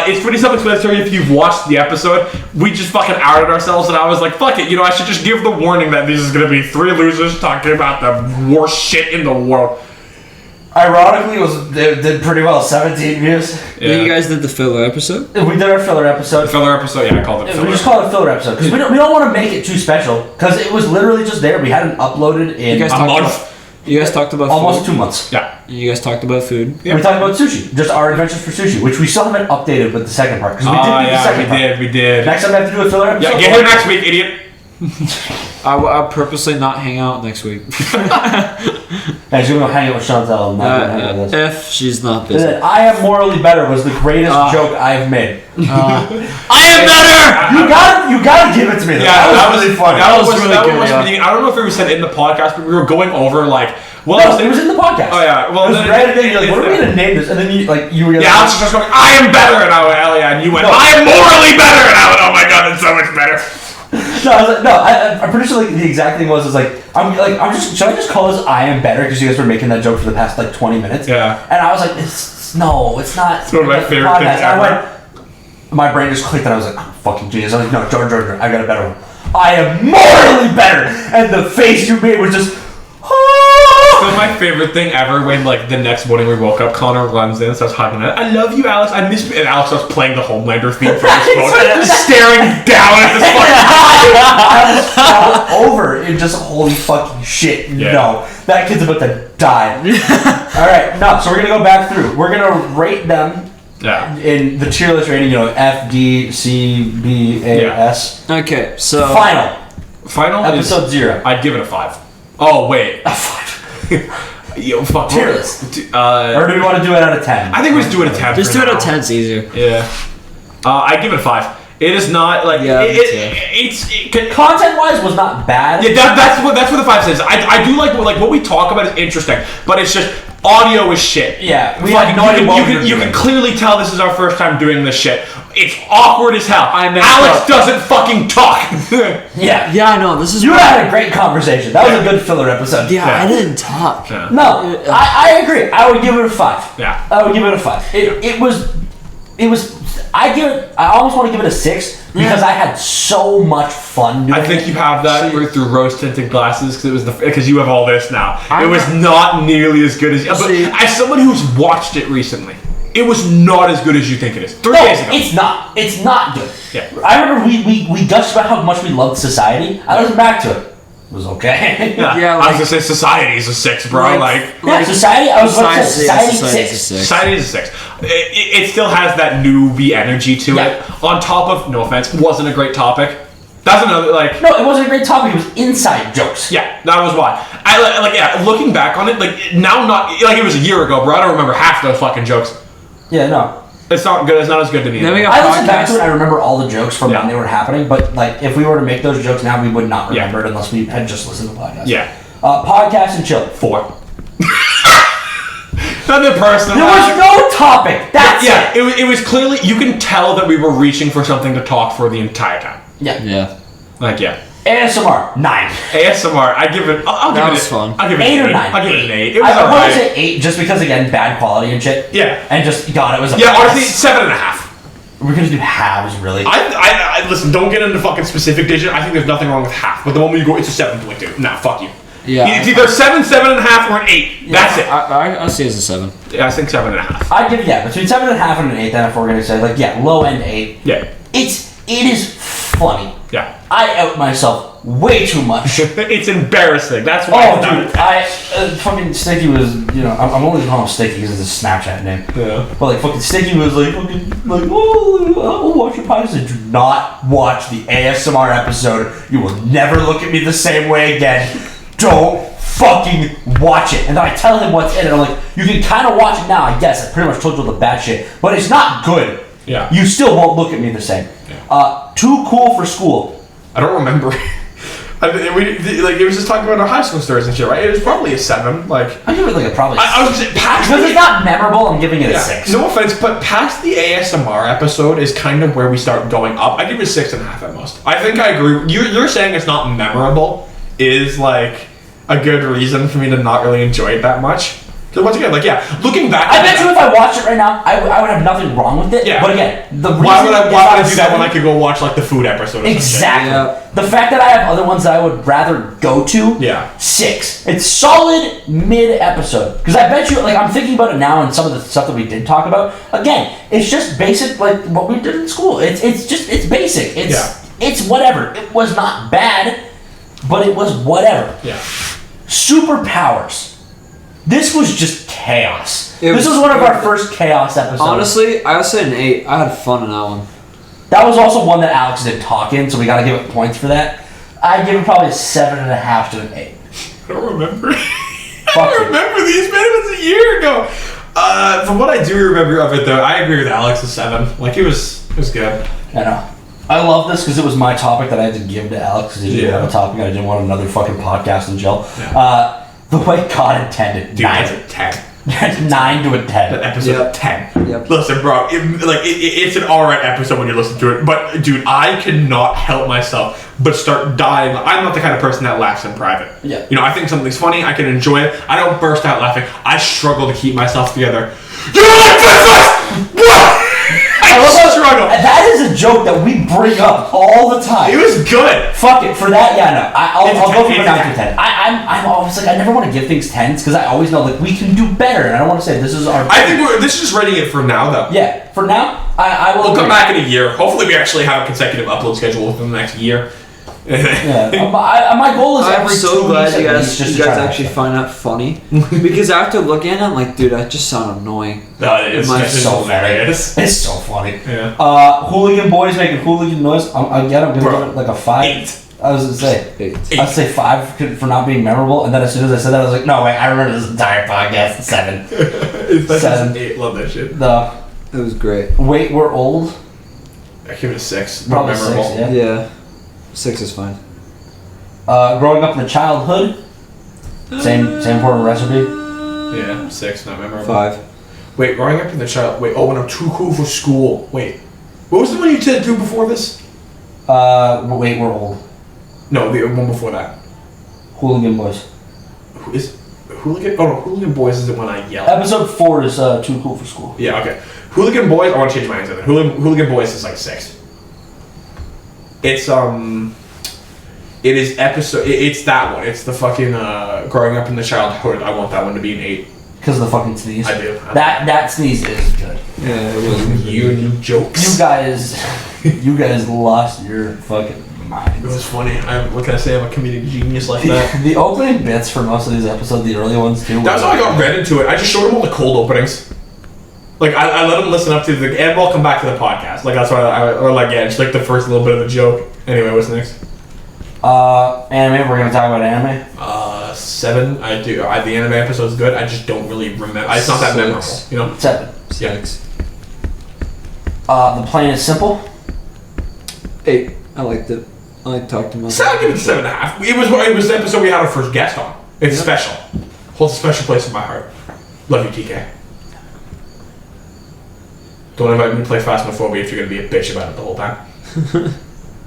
It's pretty self-explanatory if you've watched the episode. We just fucking outed ourselves, and I was like, fuck it. I should just give the warning that this is gonna be 3 losers talking about the worst shit in the world. Ironically, it did pretty well. 17 views. Yeah. Then you guys did the filler episode. We did our filler episode. Filler episode, yeah, I called it filler. We just call it a filler episode because we don't want to make it too special because it was literally just there. We hadn't uploaded in You guys talked about almost food. 2 months. Yeah. You guys talked about food. Yeah. We talked about sushi, just our adventures for sushi, which we still haven't updated with the second part because we did do the second part. We did. Next time we have to do a filler episode. Yeah, get here next week, idiot. I'll purposely not hang out next week. Actually, we're gonna hang out with Chantal. And not hang out with us. If she's not busy. Listen, I am morally better was the greatest joke I've made. I am better. You gotta give it to me. Yeah, that was really funny. That was really that good, was yeah. I don't know if it was said in the podcast, but we were going over like. Well, No, it was in the podcast. Oh yeah. Well, it was then right at the end. You're like, what are we gonna name this? And then you were yeah, Alex was just going, I am better, and I went, hell yeah, and you went, I am morally better, and I went, oh my god, that's so much better. No, I was like, I'm pretty sure like the exact thing was should I just call this I am better because you guys were making that joke for the past like 20 minutes. Yeah. And I was like, it's not. It's one of my favorite things ever. My brain just clicked and I was like, oh, fucking genius. I was like, no, Jordan, I got a better one. I am morally better. And the face you made was just. So my favorite thing ever when like the next morning we woke up, Connor runs in and starts hugging it. I love you, Alex. I miss you. And Alex starts playing the Homelander theme from his phone, staring down at this fucking. I was fell over in just holy fucking shit. Yeah. No, that kid's about to die. All right, no. So we're gonna go back through. We're gonna rate them. Yeah. In the tier list rating, F, D, C, B, A, S. Okay, so Final episode 0. I'd give it a 5. Oh wait. A 5. Yo, fuck. Tier list. Or do we want to do it out of 10? I think we just do it a 10. just do it at 10. It's easier. Yeah. I'd give it a 5. It is not like Content wise was not bad. Yeah, that's what the 5 says. I do like what we talk about is interesting, but it's just audio is shit. Yeah, we like, had no idea what we were you doing. can clearly tell this is our first time doing this shit. It's awkward as hell. Alex doesn't fucking talk. Yeah. Yeah, I know. This is. You had a great conversation. That was a good filler episode. Yeah, I didn't talk. Yeah. No, I agree. I would give it a 5. Yeah. I would give it a 5. It was. I almost want to give it a 6 because I had so much fun doing it. I think you have that through rose tinted glasses because you have all this now. It was not nearly as good as. But as someone who's watched it recently, it was not as good as you think it is. 3 days ago. It's not. It's not good. Yeah. I remember we gushed about how much we loved Society. I listened back to it. It was okay. Yeah, I was gonna say Society is a 6, bro. Society. I was about to say Society Society 6. Society is a 6. It still has that newbie energy to it. On top of, no offense, wasn't a great topic. That's another No, it wasn't a great topic. It was inside jokes. Yeah, that was why. Looking back on it, now not it was a year ago, bro. I don't remember half those fucking jokes. Yeah, no. It's not good. It's not as good to me. Then we got I listened back podcast. to it. I remember all the jokes from when they were happening, but if we were to make those jokes now, we would not remember it unless we had just listened to the podcast. Yeah. Podcast and chill. 4. Nothing personal. There was no topic. That's it. It was clearly you can tell that we were reaching for something to talk for the entire time. Yeah. Yeah. ASMR 9. ASMR. I give it. I'll give That it. was fun. I'll give it 8 an or 9. I'll give it an 8. It was I'd probably alright. say 8 just because again bad quality and shit. Yeah. And just God, it was. A Yeah. mess. Honestly, 7.5. We're gonna do halves, really. I listen. Don't get into fucking specific digit. I think there's nothing wrong with half. But the moment you go, it's a 7.2. Nah, fuck you. Yeah. It's either 7, 7.5, or an 8. That's it. I see it as a 7. Yeah, I think 7.5. I'd give between 7.5 and an 8. Then if we're gonna say low end 8. Yeah. It is funny. Yeah. I out myself way too much. It's embarrassing. That's why Oh, I've done dude, I fucking Sticky was, I'm only calling him Sticky because it's a Snapchat name. Yeah. But like fucking Sticky was like, oh, watch your podcast. I said, do not watch the ASMR episode. You will never look at me the same way again. Don't fucking watch it. And then I tell him what's in it. I'm like, you can kind of watch it now. I guess I pretty much told you all the bad shit, but it's not good. Yeah. You still won't look at me the same. Yeah. Too cool for school. I don't remember. It was just talking about our high school stories and shit, right? It was probably a 7. Like, I give it like a probably. I was gonna say, past because it's not memorable. I'm giving it a 6. No offense, but past the ASMR episode is kind of where we start going up. I give it 6.5 at most. I think I agree. You're saying it's not memorable is like a good reason for me to not really enjoy it that much. Because once again, looking back, I bet you if I watched it right now, I would have nothing wrong with it. Yeah. But again, the reason why would I do that 7, when I could go watch like the food episode? Or exactly. Yeah. The fact that I have other ones that I would rather go to. Yeah. 6. It's solid mid episode. Because I bet you, like, I'm thinking about it now and some of the stuff that we did talk about. Again, it's just basic, like what we did in school. It's basic. It's whatever. It was not bad, but it was whatever. Yeah. Superpowers. This was just chaos. This was one of our first chaos episodes. Honestly, I would say an 8. I had fun in that one. That was also one that Alex did talk in, so we gotta give it points for that. I'd give it probably a 7.5 to an 8. I don't remember. I don't remember these, man. It was a year ago. From what I do remember of it, though, I agree with Alex. A 7. Like, it was good. I know. I love this because it was my topic that I had to give to Alex because he didn't have a topic. I didn't want another fucking podcast in jail. Yeah. The way God intended. Dude, 9. that's a 10. 9 to a 10. That episode 10. Yep. Listen, bro, it's an alright episode when you listen to it, but dude, I cannot help myself but start dying. I'm not the kind of person that laughs in private. Yeah. I think something's funny, I can enjoy it. I don't burst out laughing. I struggle to keep myself together. You like this? What? I struggle. That is a joke that we bring up all the time. It was good. Fuck it. For that, yeah, no. I'll go from a 9 to 10. 10. I'm always like, I never want to give things 10s because I always know, like, we can do better. And I don't want to say this is our... I think this is just rating it for now, though. Yeah. For now, I will... We'll come back in a year. Hopefully we actually have a consecutive upload schedule within the next year. Yeah. My goal is I'm every 2 so weeks glad at you least guys just to try to actually have find that funny. Because after looking at it, I'm like, dude, that just sound annoying. It's so hilarious. funny. It's so funny. Yeah. Hooligan boys making hooligan noise. I'm gonna give it like a 5. 8. I was gonna say 8. I'd say 5 for not being memorable, and then as soon as I said that, I was like, no wait, I remember this entire podcast. 7. That's 7. 8. Love that shit. It was great. Wait, we're old. I give it a 6. Probably Memorable. 6. Yeah. Yeah. 6 is fine. Growing up in the childhood. Same important recipe. Yeah, 6. Not memorable. 5. Wait, growing up in the child. Wait, when I'm too cool for school. Wait, what was the one you did do before this? Wait, we're old. No, the one before that. Hooligan boys. Who is Hooligan? Oh no, Hooligan Boys is the one I yell. Episode 4 is too cool for school. Yeah, okay. Hooligan Boys. I want to change my answer. Hooligan Boys is like a 6. It's It is episode. It's that one. It's the fucking growing up in the childhood. I want that one to be an 8. Because of the fucking sneeze. I do. That sneeze is good. Yeah, it was. You and your jokes. You guys lost your fucking It minds. was funny. What can I say? I'm a comedic genius like that. The opening bits for most of these episodes, the early ones too. That's how I got read into it. I just showed him all the cold openings. Like I let him listen up to the, and we'll come back to the podcast. Like that's why just like the first little bit of the joke. Anyway, what's next? Anime. We're gonna talk about anime. 7. I do. The anime episode's good. I just don't really remember. It's not that 6. memorable. You know. 7. 6. The plan is simple. 8. I liked it. I like talking about. So I'll give it 7.5. It was the episode we had our first guest on. It's special. Holds a special place in my heart. Love you, TK. Don't invite me to play Phasmophobia if you're gonna be a bitch about it the whole time.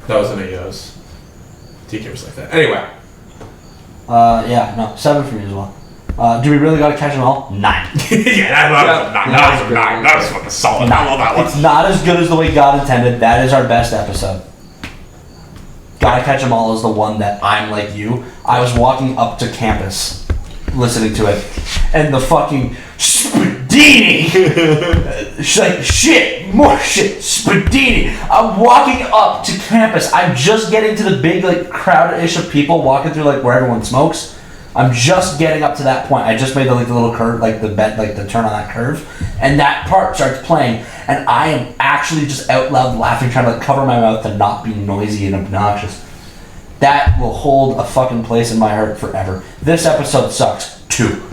That wasn't a yours. TK was like that. Anyway. Yeah, no, 7 for me as well. Do we really gotta catch them all? 9. That was a 9. That was a 9. That was fucking solid. I love that one. It's not as good as the way God intended. That is our best episode. Gotta Catch 'Em All is the one that I'm like you. I was walking up to campus listening to it, and the fucking stupid Spadini! She's like, shit, more shit, Spadini! I'm walking up to campus. I'm just getting to the big, like, crowd-ish of people walking through, like, where everyone smokes. I'm just getting up to that point. I just made the little curve, like the turn on that curve, and that part starts playing, and I am actually just out loud laughing, trying to like cover my mouth to not be noisy and obnoxious. That will hold a fucking place in my heart forever. This episode sucks too.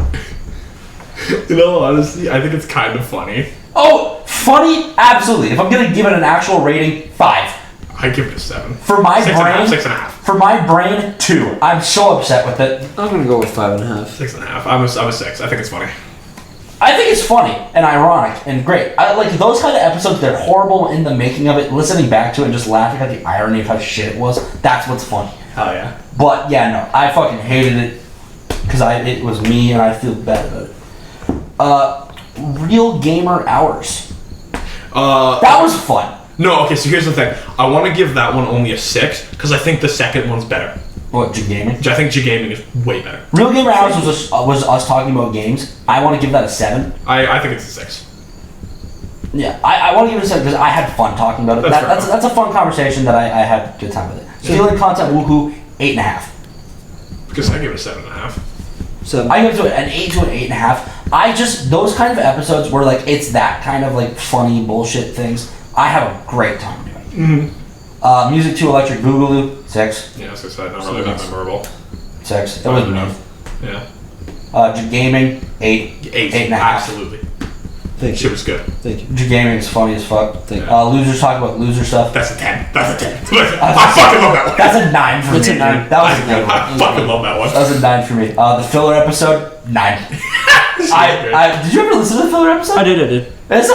You know, honestly, I think it's kind of funny. Oh, funny? Absolutely. If I'm gonna give it an actual rating, 5. I give it a 7. For my 6.5, brain, 6.5. For my brain, 2. I'm so upset with it. I'm gonna go with 5.5. 6.5. I'm a 6. I think it's funny. I think it's funny and ironic and great. I like those kind of episodes. They're horrible in the making of it. Listening back to it and just laughing at the irony of how shit it was. That's what's funny. Hell yeah. But yeah, no, I fucking hated it because it was me and I feel bad about it. Real gamer hours. That was fun. No, okay. So here's the thing. I want to give that one only a 6 because I think the second one's better. What, G-Gaming? I think G-Gaming is way better. Real Gamer Hours was us talking about games. I want to give that a 7. I think it's a 6. Yeah, I want to give it a 7 because I had fun talking about it. That's a fun conversation that I had a good time with it. Stealing content, woohoo, 8.5. Because I give it a 7.5. So I give it an 8 to an 8.5. Those kind of episodes where like it's that kind of like funny bullshit things, I have a great time doing. Mm-hmm. Music to Electric Boogaloo, 6. Yeah, as I said, not really that memorable. 6. It was enough. Yeah. Gaming, 8. 8.5. Absolutely. thank Shit you. was good. Thank you. Gaming is funny as fuck. Thank Losers talk about loser stuff. That's a 10. That's a 10. I fucking love that one. That's a 9 for That's me. a 9. That was a good one. I fucking love that one. That was a 9 for me. The filler episode, 9. Did you ever listen to the filler episode? I did. It's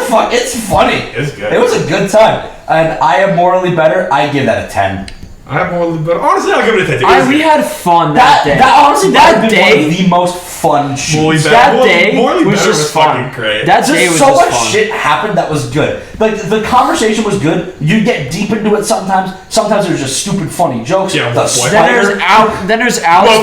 funny. It's good. It was a good time. And I Am Morally Better, I give that a 10. I have more, but honestly, I'll give it a 10. We had fun that day. That day, one of the most fun shoots. That day was just fun. Fucking great. That day was so just much fun. shit happened that was good. Like the conversation was good. You get deep into it sometimes. Sometimes there's just stupid funny jokes. Yeah, the boy. spider. Then there's Alex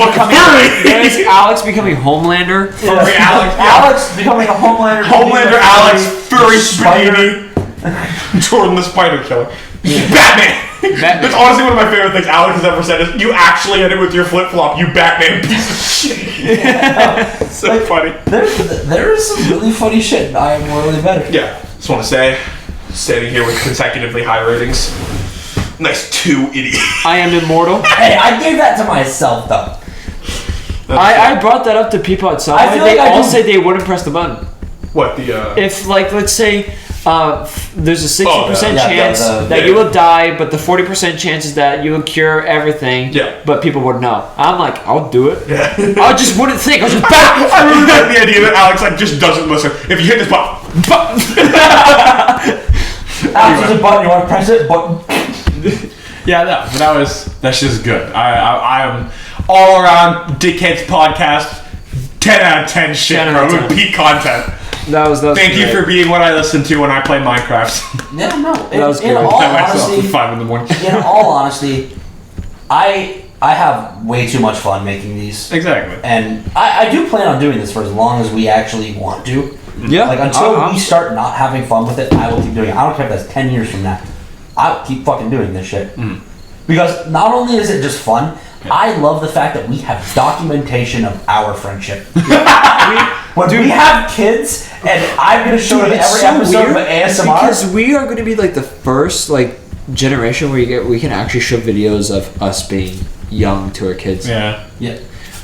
becoming Homelander. Furry Alex. Alex becoming a Homelander. Homelander Alex. Furry spider. Spaghetti. Jordan the Spider Killer. Batman. That's honestly one of my favorite things Alex has ever said is, you actually hit it with your flip-flop, you Batman piece of shit. Yeah. So like, funny. There is some really funny shit. I Am Morally Better. Yeah. Just want to say, standing here with consecutively high ratings. Nice 2 idiot. I Am Immortal. Hey, I gave that to myself though. I brought that up to people at Subway. They all said they wouldn't press the button. What, the If, like, let's say there's a 60% chance that you will die, but the 40% chance is that you will cure everything. Yeah. But people would know. I'm like, I'll do it. Yeah. I just wouldn't think. I was just back. I really like the idea that Alex like just doesn't listen. If you hit this button. Alex, there's a button. You want to press it? Button. Yeah, no, but that's just good. I am all around dickheads podcast. 10 out of 10 shit, 10 bro. out of 10. Peak content. That was Thank you for being what I listen to when I play Minecraft. Yeah, no. That was good. In all By myself honesty, at 5 in the morning. in all honesty, I have way too much fun making these. Exactly. And I do plan on doing this for as long as we actually want to. Yeah. Like, until we start not having fun with it, I will keep doing it. I don't care if that's 10 years from now. I'll keep fucking doing this shit. Because not only is it just fun, I love the fact that we have documentation of our friendship. When we have kids, and I'm going to show them every episode of ASMR. Because we are going to be like the first generation where we can actually show videos of us being young to our kids. Yeah. Yeah.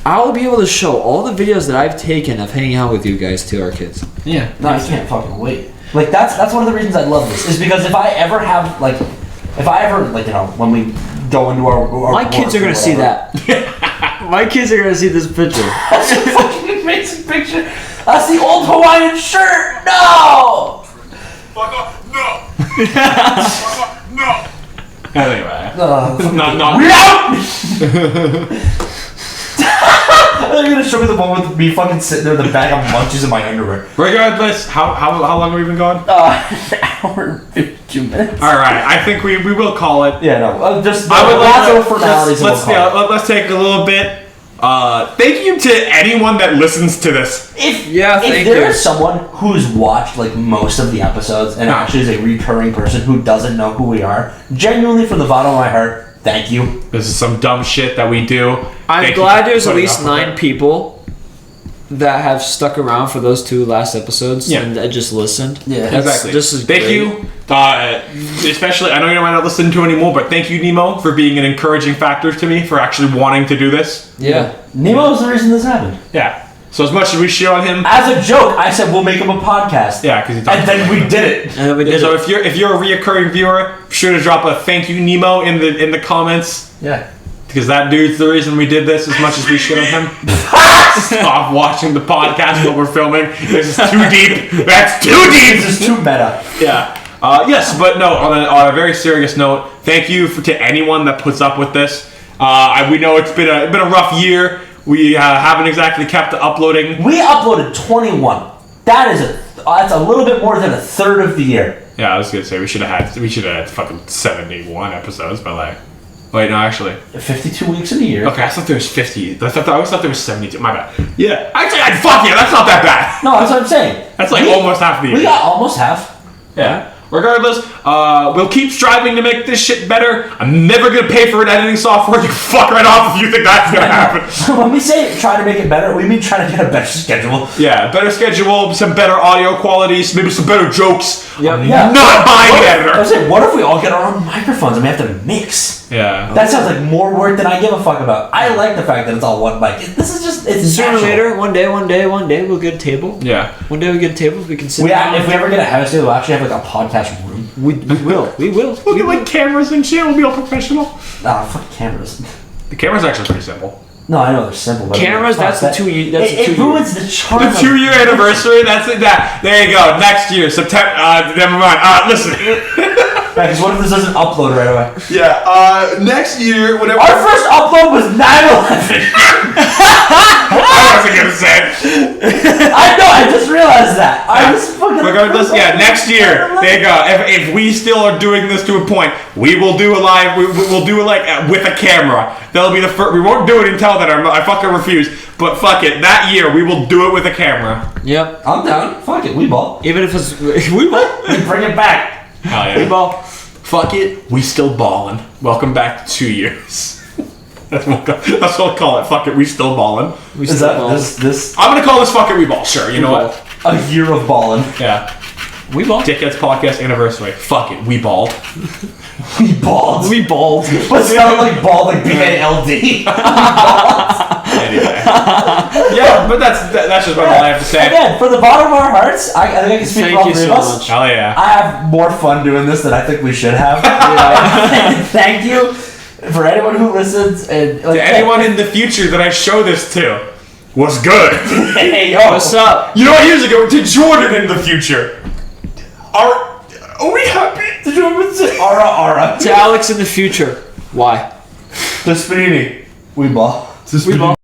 I will be able to show all the videos that I've taken of hanging out with you guys to our kids. Yeah. No, I can't fucking wait. Like, that's one of the reasons I love this, is because if I ever, when we go into our My kids are going to see that. My kids are going to see this picture. That's a fucking amazing picture. That's the old Hawaiian shirt. No. Fuck off. No. Fuck off. No. Anyway. Not. They're gonna show me the one with me fucking sitting there with a bag of munchies in my underwear. Regardless, how long have we been gone? An hour and 52 minutes. All right, I think we will call it. Yeah, no, just I would lots like of formalities. let's take a little bit Thank you to anyone that listens to this. If thank there you. is someone who's watched like most of the episodes and actually is a recurring person who doesn't know who we are, genuinely from the bottom of my heart, thank you. This is some dumb shit that we do. I'm Thank you glad for there's at putting least up with 9 it. people that have stuck around for those 2 last episodes and that just listened. Yeah, Exactly. This is thank great. you. Especially, I know you might not listen to anymore, but thank you, Nemo, for being an encouraging factor to me for actually wanting to do this. Yeah. Nemo was the reason this happened. Yeah. So as much as we shit on him, As a joke, I said we'll make him a podcast. yeah, because And then we did it. And then we did So it. if you're a reoccurring viewer, be sure to drop a thank you, Nemo, in the comments. Yeah. Because that dude's the reason we did this as much as we shit on him. Stop watching the podcast while we're filming. This is too deep. That's too deep. This is too meta. Yeah. Yes, but no, on a very serious note, thank you to anyone that puts up with this. We know it's been a rough year. We haven't exactly kept uploading. We uploaded 21. That's a little bit more than a third of the year. Yeah, I was gonna say we should have had fucking 71 episodes, but like, wait, no, actually. 52 weeks in a year. Okay, I thought there was 50. I always thought there was 72. My bad. Yeah, actually, fuck yeah, that's not that bad. No, that's what I'm saying. That's like almost half the year. We got almost half. Yeah. Regardless, we'll keep striving to make this shit better. I'm never gonna pay for an editing software. You can fuck right off if you think that's gonna happen. When we say try to make it better, we mean try to get a better schedule. Yeah, better schedule, some better audio qualities, maybe some better jokes. Yep. Yeah. Not buying an I editor. was saying, what if we all get our own microphones and we have to mix? Yeah. That sounds like more work than I give a fuck about. I like the fact that it's all one mic. This is just, it's Sooner or natural. later, one day we'll get a table. Yeah. One day we get a table, we can sit If down. we ever get a house, we'll actually have like a podcast room. We will. We'll get like cameras and shit. We'll be all professional. Nah, fuck cameras. The camera's actually pretty simple. No, I know they're simple. But Cameras, fuck, that's the 2 year. That's it the 2 year. ruins the charm. The of 2-year anniversary. That's it. There you go. Next year, September. Never mind. Listen. Because what if this doesn't upload right away? Yeah. Next year, whenever. Our first upload was 9/11. I wasn't gonna say it. I know. I just realized that. I was fucking. Regardless, yeah, next year. There you go. If we still are doing this to a point, we will do a live. We'll do it like with a camera. That'll be the first. We won't do it until then. I fucking refuse. But fuck it. That year, we will do it with a camera. Yep. I'm down. Fuck it. We ball. Even if it's we will. We bring it back. Hell yeah. We ball. Fuck it. We still ballin'. Welcome back to 2 years. That's what I'll call it. Fuck it. We still ballin'. We Is still that ball. this I'm gonna call this fuck it. We ball. Sure. You know what? a year of balling? Yeah. We ball. Dickheads podcast anniversary. Fuck it. We balled. We balled. We balled. But it's not like bald, like BALD. Anyway. Yeah, but that's just what I have to say. Again, from the bottom of our hearts, I think I can speak for Thank all you three so of us. much. Hell yeah. I have more fun doing this than I think we should have. Thank you for anyone who listens and like, To anyone in the future that I show this to, what's good? Hey yo, What's up? You know what? Years ago, to Jordan in the future. Are we happy? Did you ever say Ara? To Alex in the future. Why? The Spinini. We ball. We ball.